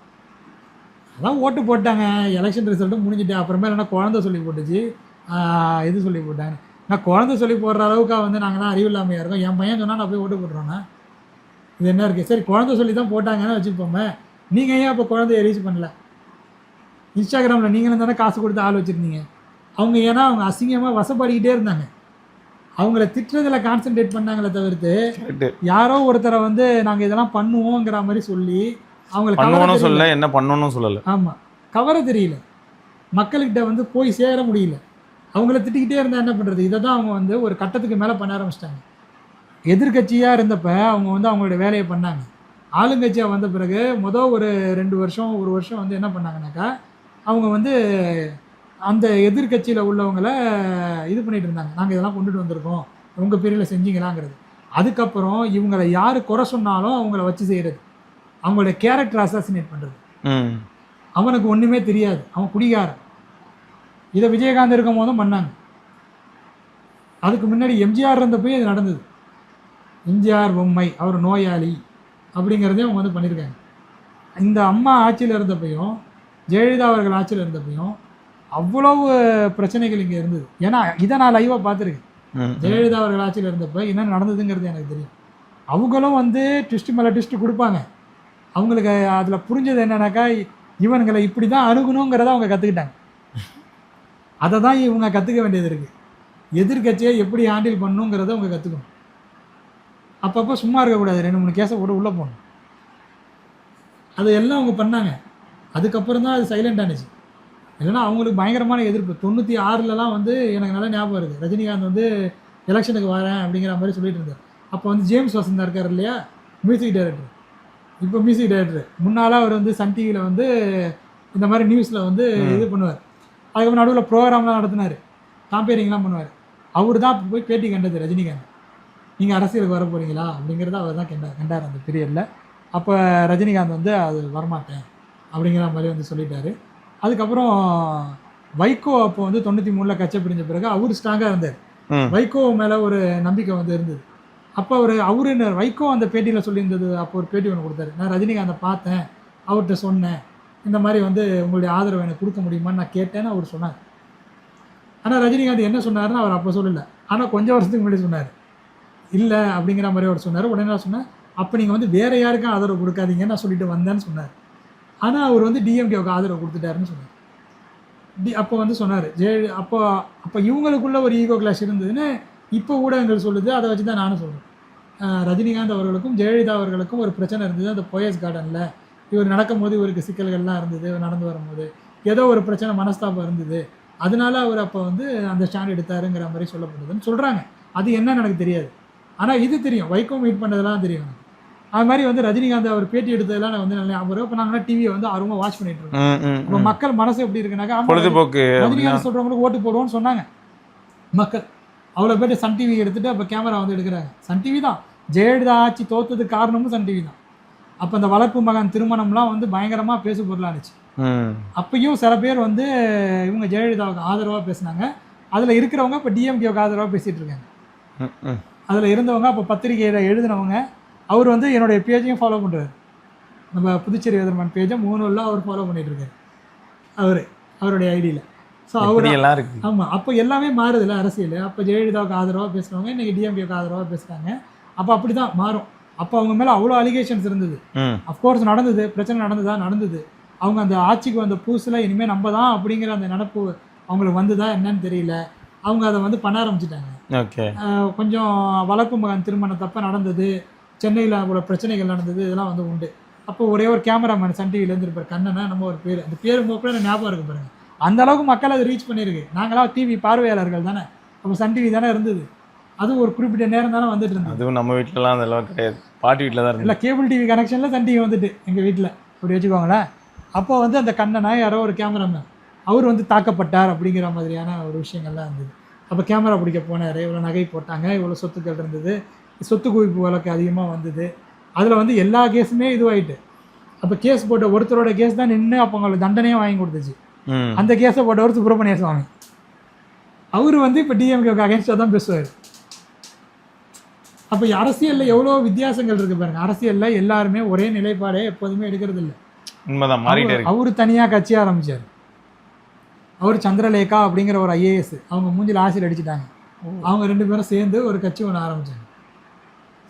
அதான் ஓட்டு போட்டாங்க, எலெக்ஷன் ரிசல்ட்டும் முடிஞ்சுட்டு அப்புறமே என்ன குழந்தை சொல்லி போட்டுச்சு, இது சொல்லி போட்டாங்க. நான் குழந்தை சொல்லி போடுற அளவுக்காக வந்து நாங்கள் தான் அறிவு இல்லாமையாக இருக்கோம். என் பையன் சொன்னால் நான் போய் ஓட்டு போட்டுறோன்னா இது என்ன இருக்குது? சரி, குழந்தை சொல்லி தான் போட்டாங்கன்னு வச்சுப்போமே, நீங்கள் ஏன் அப்போ குழந்தைய ரீச் பண்ணல? இன்ஸ்டாகிராமில் நீங்களும் தானே காசு கொடுத்து ஆள் வச்சுருந்தீங்க. அவங்க ஏன்னா அவங்க அசிங்கமாக வசப்பாடிக்கிட்டே இருந்தாங்க. அவங்கள திட்டுறதில் கான்சென்ட்ரேட் பண்ணாங்களே தவிர்த்து யாரோ ஒருத்தரை வந்து நாங்கள் இதெல்லாம் பண்ணுவோங்கிற மாதிரி சொல்லி அவங்களுக்கு சொல்ல என்ன பண்ணணும்னு சொல்லலை. ஆமாம், கவர தெரியல, மக்கள்கிட்ட வந்து போய் சேர முடியல. அவங்கள திட்டிக்கிட்டே இருந்தால் என்ன பண்ணுறது? இதை தான் அவங்க வந்து ஒரு கட்டத்துக்கு மேலே பண்ண ஆரம்பிச்சிட்டாங்க. எதிர்கட்சியாக இருந்தப்போ அவங்க வந்து அவங்களுடைய வேலையை பண்ணாங்க. ஆளுங்கட்சியாக வந்த பிறகு ஒரு 1 வருஷம் வந்து என்ன பண்ணாங்கனாக்கா, அவங்க வந்து அந்த எதிர்கட்சியில் உள்ளவங்களை இது பண்ணிகிட்டு இருந்தாங்க. நாங்கள் இதெல்லாம் கொண்டுட்டு வந்திருக்கோம், உங்கள் பேரில் செஞ்சீங்களாங்கிறது. அதுக்கப்புறம் இவங்களை யார் குறை சொன்னாலும் அவங்கள வச்சு செய்கிறது, அவங்களோட கேரக்டர் அசாசினேட் பண்ணுறது. அவனுக்கு ஒன்றுமே தெரியாது, அவன் குடிகாரன். இதை விஜயகாந்த் இருக்கும் போதும் பண்ணாங்க. அதுக்கு முன்னாடி எம்ஜிஆர் இருந்தப்போ இது நடந்தது. எம்ஜிஆர் பொம்மை, அவர் நோயாளி அப்படிங்கிறதே அவங்க வந்து பண்ணியிருக்காங்க. இந்த அம்மா ஆட்சியில் இருந்தப்பையும் ஜெயலலிதா அவர்கள் ஆட்சியில் இருந்தப்பையும் அவ்வளவு பிரச்சனைகள் இங்கே இருந்தது. ஏன்னா இதை நான் லைவாக பார்த்துருக்கேன். ஜெயலலிதா அவர்கள் ஆட்சியில் இருந்தப்போ என்ன நடந்ததுங்கிறது எனக்கு தெரியும். அவங்களும் வந்து ட்விஸ்ட் மேலே ட்விஸ்ட் கொடுப்பாங்க. அவங்களுக்கு அதில் புரிஞ்சது என்னன்னாக்கா, இவனுங்களை இப்படி தான் அணுகணுங்கிறத அவங்க கற்றுக்கிட்டாங்க. அதை தான் இவங்க கற்றுக்க வேண்டியது இருக்குது. எதிர்கட்சியை எப்படி ஹேண்டில் பண்ணணுங்கிறத அவங்க கற்றுக்கணும். அப்பப்போ சும்மா இருக்கக்கூடாது, 2-3 கேஸை போட்டு உள்ளே போகணும். அது எல்லாம் அவங்க பண்ணாங்க. அதுக்கப்புறம் தான் அது சைலண்ட் ஆனிச்சு. இல்லைன்னா அவங்களுக்கு பயங்கரமான எதிர்ப்பு. 96லலாம் வந்து எனக்கு நல்லா ஞாபகம் இருக்குது, ரஜினிகாந்த் வந்து எலெக்ஷனுக்கு வரேன் அப்படிங்கிற மாதிரி சொல்லிட்டு இருந்தார். அப்போ வந்து ஜேம்ஸ் வசந்தா இருக்கார் இல்லையா, மியூசிக் டைரக்டர், இப்போ மியூசிக் டைரக்டர். முன்னால் அவர் வந்து சன் டிவியில் வந்து இந்த மாதிரி நியூஸில் வந்து இது பண்ணுவார். அதுக்கப்புறம் நடுவில் ப்ரோக்ராம்லாம் நடத்தினார், காம்பேரிங்லாம் பண்ணுவார். அவர் தான் போய் பேட்டி கண்டது ரஜினிகாந்த். நீங்கள் அரசியலுக்கு வர போகிறீங்களா அப்படிங்கிறத அவர் தான் கண்டார் அந்த பீரியடில். அப்போ ரஜினிகாந்த் வந்து அது வரமாட்டேன் அப்படிங்கிற மாதிரி வந்து சொல்லிட்டாரு. அதுக்கப்புறம் வைகோ அப்போ வந்து 93ல் கட்சி பிரிஞ்ச பிறகு அவர் ஸ்ட்ராங்காக இருந்தார். வைகோ மேலே ஒரு நம்பிக்கை வந்து இருந்தது. அப்போ அவரு வைகோ அந்த பேட்டியில் சொல்லியிருந்தது. அப்போ ஒரு பேட்டி ஒன்று கொடுத்தாரு. நான் ரஜினிகாந்தை பார்த்தேன், அவர்கிட்ட சொன்னேன், இந்த மாதிரி வந்து உங்களுடைய ஆதரவு எனக்கு கொடுக்க முடியுமான்னு நான் கேட்டேன்னு அவர் சொன்னார். ஆனால் ரஜினிகாந்த் என்ன சொன்னார்னு அவர் அப்போ சொல்லலை. ஆனால் கொஞ்சம் வருஷத்துக்கு முன்னாடி சொன்னார், இல்லை அப்படிங்கிற மாதிரி அவர் சொன்னார். உடனே நான் சொன்னேன், அப்போ நீங்கள் வந்து வேறு யாருக்கும் ஆதரவு கொடுக்காதீங்கன்னு நான் சொல்லிட்டு வந்தேன்னு சொன்னார். ஆனால் அவர் வந்து டிஎம்கேவுக்கு ஆதரவு கொடுத்துட்டாருன்னு சொன்னார். அப்போ வந்து சொன்னார் அப்போ இவங்களுக்குள்ள ஒரு ஈகோ கிளாஷ் இருந்ததுன்னு இப்போ ஊடகங்கள் சொல்லுது. அதை வச்சு தான் நானும் சொல்கிறேன். ரஜினிகாந்த் அவர்களுக்கும் ஜெயலலிதா அவர்களுக்கும் ஒரு பிரச்சனை இருந்தது அந்த போயஸ் கார்டனில். இவர் நடக்கும்போது இவருக்கு சிக்கல்கள்லாம் இருந்தது, நடந்து வரும்போது ஏதோ ஒரு பிரச்சனை, மனஸ்தாபம் இருந்தது. அதனால அவர் அப்போ வந்து அந்த ஸ்டாண்ட் எடுத்தாருங்கிற மாதிரி சொல்லப்படுதுன்னு சொல்கிறாங்க. அது என்னன்னு எனக்கு தெரியாது. ஆனால் இது தெரியும், வைகோ மீட் பண்ணதெல்லாம் தெரியும் எனக்கு. அது மாதிரி வந்து ரஜினிகாந்த் அவர் பேட்டி எடுத்ததெல்லாம் நான் வந்து நல்லா ஞாபகம். இப்போ நாங்கள் டிவியை வந்து ஆர்வமாக வாட்ச் பண்ணிட்டு இருக்கோம். இப்போ மக்கள் மனசு எப்படி இருக்குனாக்கா, பொழுதுபோக்கு ரஜினிகாந்த் சொல்கிறவங்களுக்கு ஓட்டு போடுவோன்னு சொன்னாங்க மக்கள். அவ்வளோ பேர் சன் டிவி எடுத்துகிட்டு அப்போ கேமரா வந்து எடுக்கிறாங்க. சன் டிவி தான் ஜெயலலிதா ஆட்சி தோத்ததுக்கு காரணமும் சன் டிவி தான். அப்போ அந்த வளர்ப்பு மகன் திருமணம்லாம் வந்து பயங்கரமாக பேசு பொருளானுச்சு. அப்பயும் சில பேர் வந்து இவங்க ஜெயலலிதாவுக்கு ஆதரவாக பேசினாங்க. அதில் இருக்கிறவங்க இப்போ டிஎம்கேவுக்கு ஆதரவாக பேசிகிட்டு இருக்காங்க. அதில் இருந்தவங்க அப்போ பத்திரிகையில் எழுதினவங்க. அவர் வந்து என்னுடைய பேஜையும் ஃபாலோ பண்ணுறாரு. நம்ம புதுச்சேரி வேதர்மன் பேஜை 3 அவர் ஃபாலோ பண்ணிகிட்டு இருக்காரு அவருடைய ஐடியில். ஸோ அவர் எல்லாம் இருக்கு. ஆமாம், அப்போ எல்லாமே மாறுதில்ல அரசியல். அப்போ ஜெயலலிதாவுக்கு ஆதரவாக பேசுகிறவங்க இன்றைக்கி டிஎம்கேவுக்கு ஆதரவாக பேசுகிறாங்க. அப்போ அப்படி தான் மாறும். அப்போ அவங்க மேலே அவ்வளோ அலிகேஷன்ஸ் இருந்தது. அஃப்கோர்ஸ் நடந்தது, பிரச்சனை நடந்தது. அவங்க அந்த ஆட்சிக்கு வந்த புதுசில் இனிமேல் நம்ம தான் அப்படிங்கிற அந்த நினப்பு அவங்களுக்கு வந்துதா என்னன்னு தெரியல. அவங்க அதை வந்து பண்ண ஆரம்பிச்சிட்டாங்க. ஓகே, கொஞ்சம் வளர்ப்பு மகன் திருமணத்தப்போ நடந்தது, சென்னையில் அவ்வளோ பிரச்சனைகள் நடந்தது, இதெல்லாம் வந்து உண்டு. அப்போ ஒரே ஒரு கேமராமேன் சன் டிவிலேருந்து இருப்பார், கண்ணனா நம்ம ஒரு பேர், அந்த பேர் கூட எனக்கு ஞாபகம் இருக்கு பாருங்க. அந்த அளவுக்கு மக்கள் அதை ரீச் பண்ணியிருக்கு. நாங்களாம் டிவி பார்வையாளர்கள் தானே, அப்போ சன் டிவி தானே இருந்தது. அதுவும் ஒரு குறிப்பிட்ட நேரம் தானே வந்துட்டு இருந்தது. அதுவும் நம்ம வீட்டிலலாம் அந்த அளவுக்கு கிடையாது, பாட்டி வீட்டில் தான் இல்லை, கேபிள் டிவி கனெக்ஷனில் சன் டிவி வந்துட்டு எங்கள் வீட்டில் அப்படி வச்சுக்கோங்களேன். அப்போ வந்து அந்த கண்ணனா யாரோ ஒரு கேமராமேன் அவர் வந்து தாக்கப்பட்டார் அப்படிங்கிற மாதிரியான ஒரு விஷயங்கள்லாம் இருந்தது. அப்போ கேமரா பிடிக்க போனார், இவ்வளோ நகை போட்டாங்க, இவ்வளோ சொத்துக்கள் இருந்தது, சொத்து குவிப்பு வழக்கு அதிகமாக வந்தது. அதில் வந்து எல்லா கேஸுமே இதுவாகிட்டு, அப்போ கேஸ் போட்ட ஒருத்தரோட கேஸ் தான் நின்று அப்போ அவங்களுக்கு தண்டனையும் வாங்கி கொடுத்துச்சு. அந்த கேஸை போட்டவர் சுப்பிரமணிய சுவாமி. அவர் வந்து இப்போ டிஎம்கேக்கு அகேன்ஸ்டாக தான் பேசுவார். அப்போ அரசியலில் எவ்வளோ வித்தியாசங்கள் இருக்குது பாருங்கள். அரசியலில் எல்லாருமே ஒரே நிலைப்பாடே எப்போதுமே எடுக்கிறது இல்லை. உண்மைதான், மாறிட்டே இருக்கு. அவர் தனியாக கட்சி ஆரம்பித்தார். அவர் சந்திரலேகா அப்படிங்கிற ஒரு ஐஏஎஸ், அவங்க மூஞ்சில் ஆசிட் அடிச்சுட்டாங்க. அவங்க 2 பேரும் சேர்ந்து ஒரு கட்சி ஒன்று ஆரம்பித்தாங்க,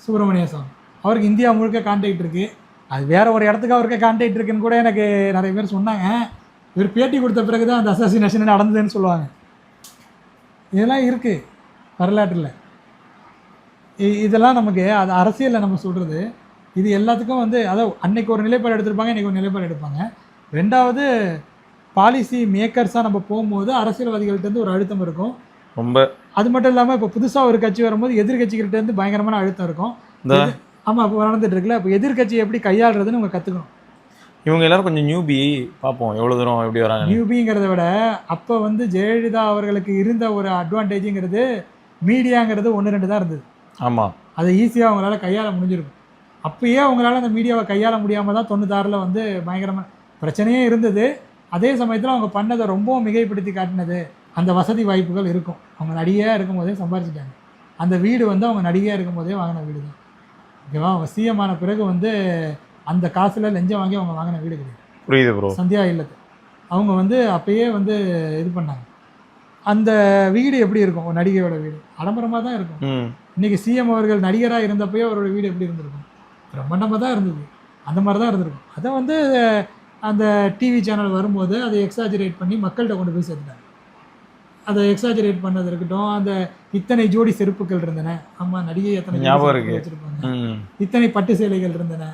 சுப்பிரமணிய சுவாமி. அவருக்கு இந்தியா முழுக்க கான்டாக்ட் இருக்குது. அது வேறு ஒரு இடத்துக்கு அவருக்கு கான்டாக்ட் இருக்குன்னு கூட எனக்கு நிறைய பேர் சொன்னாங்க. இவர் பேட்டி கொடுத்த பிறகு தான் அந்த அசாசினேஷன் நடந்ததுன்னு சொல்லுவாங்க. இதெல்லாம் இருக்குது வரலாற்றில். இதெல்லாம் நமக்கு அது அரசியலில் நம்ம சொல்கிறது. இது எல்லாத்துக்கும் வந்து அதாவது அன்னைக்கு ஒரு நிலைப்பாடு எடுத்திருப்பாங்க, இன்றைக்கி ஒரு நிலைப்பாடு எடுப்பாங்க. ரெண்டாவது, பாலிசி மேக்கர்ஸாக நம்ம போகும்போது அரசியல்வாதிகள்கிட்டருந்து ஒரு அழுத்தம் இருக்கும் ரொம்ப. அது மட்டும் இல்லாமல் இப்போ புதுசாக ஒரு கட்சி வரும்போது எதிர்கட்சிகள்கிட்டருந்து பயங்கரமான அழுத்தம் இருக்கும். ஆமாம், இப்போ நடந்துட்டு இருக்குல்ல. இப்போ எதிர்கட்சியை எப்படி கையாளுறதுன்னு அவங்க கற்றுக்கணும். இவங்க எல்லாரும் கொஞ்சம் நியூபி பார்ப்போம், எவ்வளோ தூரம் எப்படி வராங்க. நியூபிங்கிறத விட அப்போ வந்து ஜெயலலிதா அவர்களுக்கு இருந்த ஒரு அட்வான்டேஜுங்கிறது மீடியாங்கிறது 1-2 தான் இருந்தது. ஆமாம், அதை ஈஸியாக அவங்களால கையாள முடிஞ்சிருக்கும். அப்பயே அவங்களால அந்த மீடியாவை கையாள முடியாமல் தான் 96 வந்து பயங்கரமாக பிரச்சனையே இருந்தது. அதே சமயத்தில் அவங்க பண்ணதை ரொம்பவும் மிகைப்படுத்தி காட்டினது. அந்த வசதி வாய்ப்புகள் இருக்கும். அவங்க நடிகையாக இருக்கும் போதே சம்பாரிச்சிட்டாங்க. அந்த வீடு வந்து அவங்க நடிகையாக இருக்கும் போதே வாங்கின வீடு தான். ஓகேவா? அவங்க சிஎம் ஆன பிறகு வந்து அந்த காசில் லஞ்சம் வாங்கி அவங்க வாங்கின வீடு கிடையாது. புரியுது ப்ரோ. சந்தியா இல்லது அவங்க வந்து அப்பயே வந்து இது பண்ணாங்க. அந்த வீடு எப்படி இருக்கும்? ஒரு நடிகையோட வீடு ஆடம்பரமாக தான் இருக்கும். இன்றைக்கி சிஎம் அவர்கள் நடிகராக இருந்தப்போ அவரோட வீடு எப்படி இருந்திருக்கும்? பிரம்மாண்டமாக தான் இருந்தது. அந்த மாதிரி தான் இருந்திருக்கும். அதை வந்து அந்த டிவி சேனல் வரும்போது அதை எக்ஸாஜரேட் பண்ணி மக்கள்கிட்ட கொண்டு போய் சேர்த்துட்டாங்க. அதை எக்ஸாஜரேட் பண்ணது இருக்கட்டும். அந்த இத்தனை ஜோடி செருப்புகள் இருந்தன, ஆமாம், நடிகை எத்தனை வச்சுருப்பாங்க, இத்தனை பட்டு சேலைகள் இருந்தன,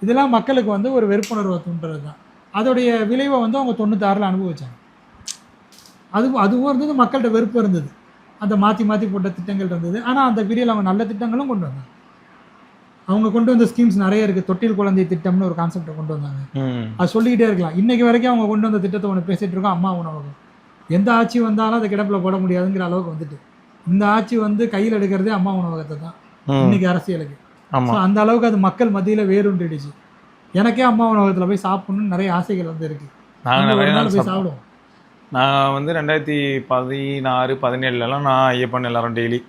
இதெல்லாம் மக்களுக்கு வந்து ஒரு வெறுப்புணர்வை தூண்டுறது தான். அதோடைய விளைவை வந்து அவங்க 96 அனுபவிச்சாங்க. அதுவும் இருந்தது, மக்கள்கிட்ட வெறுப்பு இருந்தது. அந்த மாற்றி போட்ட திட்டங்கள் இருந்தது. ஆனால் அந்த பீரியல் அவங்க நல்ல திட்டங்களும் கொண்டு வந்தாங்க. அவங்க கொண்டு வந்த ஸ்கீம்ஸ் நிறைய இருக்குது. தொட்டில் குழந்தை திட்டம்னு ஒரு கான்செப்டை கொண்டு வந்தாங்க. அது சொல்லிக்கிட்டே இருக்கலாம். இன்றைக்கி வரைக்கும் அவங்க கொண்டு வந்த திட்டத்தை ஒன்று பேசிகிட்டு இருக்கோம், அம்மா உணவகம். எந்த ஆட்சி வந்தாலும் அதை கிடப்பில் போட முடியாதுங்கிற அளவுக்கு வந்துட்டு இந்த ஆட்சி வந்து கையில் எடுக்கிறதே அம்மா உணவகத்தை தான் இன்றைக்கி அரசியலுக்கு. ஸோ அந்த அளவுக்கு அது மக்கள் மத்தியில் வேறுண்டுடுச்சு. எனக்கே அம்மா உணவகத்தில் போய் சாப்பிடணும்னு நிறைய ஆசைகள் வந்து இருக்குது. நாங்கள் போய் சாப்பிடுவோம். நான் வந்து 2016, 17 நான் ஐயப்பன் எல்லாரும் டெய்லி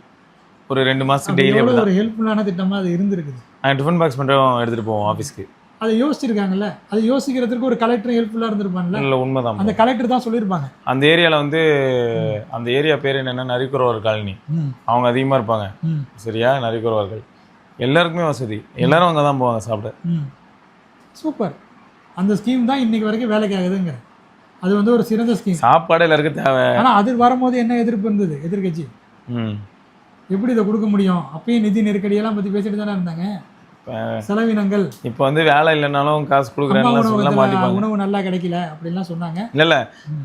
ஒரு 2 மாதத்துக்கு டெய்லி ஒரு ஹெல்ப்ஃபுல்லான திட்டமாக அது இருந்திருக்குது. டிஃபன் பாக்ஸ் மட்டும் எடுத்துகிட்டு போவோம் ஆஃபீஸ்க்கு. அதை யோசிச்சிருக்காங்கல்ல, அது யோசிக்கிறதுக்கு ஒரு கலெக்டர் ஹெல்ப்ஃபுல்லாக இருந்திருப்பாங்கல்ல. இல்லை, உண்மைதான். அந்த கலெக்டர் தான் சொல்லியிருப்பாங்க. அந்த ஏரியாவில் வந்து அந்த ஏரியா பேர் என்னென்னா நரிக்குறவர் காலனி. அவங்க அதிகமாக இருப்பாங்க. சரியா? நரிக்குறவர்கள் எல்லாருக்குமே வசதி, எல்லாரும் அங்கே தான் போவாங்க சாப்பிட. சூப்பர். அந்த ஸ்கீம் தான் இன்னைக்கு வரைக்கும் வேலைக்கு ஆகுதுங்கிற. அது வந்து ஒரு சிறந்த ஸ்கீம். சாப்பாடு எல்லாருக்கும் தேவை. ஆனால் அது வரும்போது என்ன எதிர்ப்பு இருந்தது எதிர்கட்சி? எப்படி இதை கொடுக்க முடியும்? அப்பயும் நிதி நெருக்கடியெல்லாம் பற்றி பேசிட்டு தானே இருந்தாங்க. செலவினங்கள் இப்போ வந்து வேலை இல்லைனாலும் காசு கொடுக்குறேன், உணவு நல்லா கிடைக்கல அப்படின்லாம் சொன்னாங்க. இல்லை,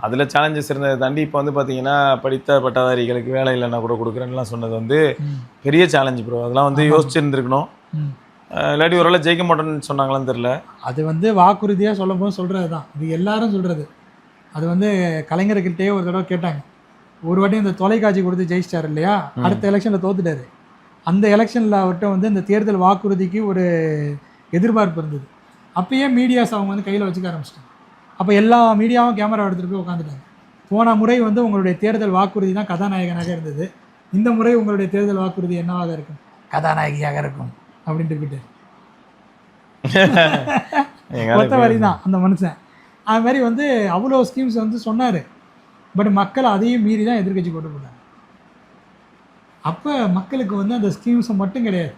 அதில் சேலஞ்சஸ் இருந்ததை தாண்டி இப்போ வந்து பார்த்தீங்கன்னா படித்த பட்டதாரிகளுக்கு வேலை இல்லைன்னா கூட கொடுக்குறேன்லாம் சொன்னது வந்து பெரிய சேலஞ்சு ப்ரோ. அதெல்லாம் வந்து யோசிச்சுருந்துருக்கணும். இல்லாட்டி ஒரு வேளை ஜெயிக்க மாட்டோன்னு சொன்னாங்களான்னு தெரில. அது வந்து வாக்குறுதியாக சொல்லும் போது சொல்கிறது தான். இது எல்லாரும் சொல்கிறது. அது வந்து கலைஞர்கிட்டே ஒரு தடவை கேட்டாங்க, ஒரு வாட்டி இந்த தொலைக்காட்சி கொடுத்து ஜெயிச்சிட்டாரு இல்லையா, அடுத்த எலெக்ஷனில் தோத்துட்டாரு. அந்த எலெக்ஷனில் அவர்கிட்ட வந்து இந்த தேர்தல் வாக்குறுதிக்கு ஒரு எதிர்பார்ப்பு இருந்தது. அப்பயே மீடியாஸ் அவங்க வந்து கையில் வச்சுக்க ஆரம்பிச்சிட்டாங்க. அப்போ எல்லா மீடியாவும் கேமரா எடுத்துகிட்டு போய் உட்காந்துட்டாங்க. போன முறை வந்து உங்களுடைய தேர்தல் வாக்குறுதி தான் கதாநாயகனாக இருந்தது, இந்த முறை உங்களுடைய தேர்தல் வாக்குறுதி என்னவாக இருக்கும்? கதாநாயகியாக இருக்கும் அப்படின்ட்டு போயிட்டார். ஒத்த வரி தான் அந்த மனுஷன். அது மாதிரி வந்து அவ்வளோ ஸ்கீம்ஸ் வந்து சொன்னார். பட் மக்கள் அதையும் மீறி தான் எதிர்கட்சி போட்டு போட்டாங்க. அப்போ மக்களுக்கு வந்து அந்த ஸ்கீம்ஸை மட்டும் கிடையாது,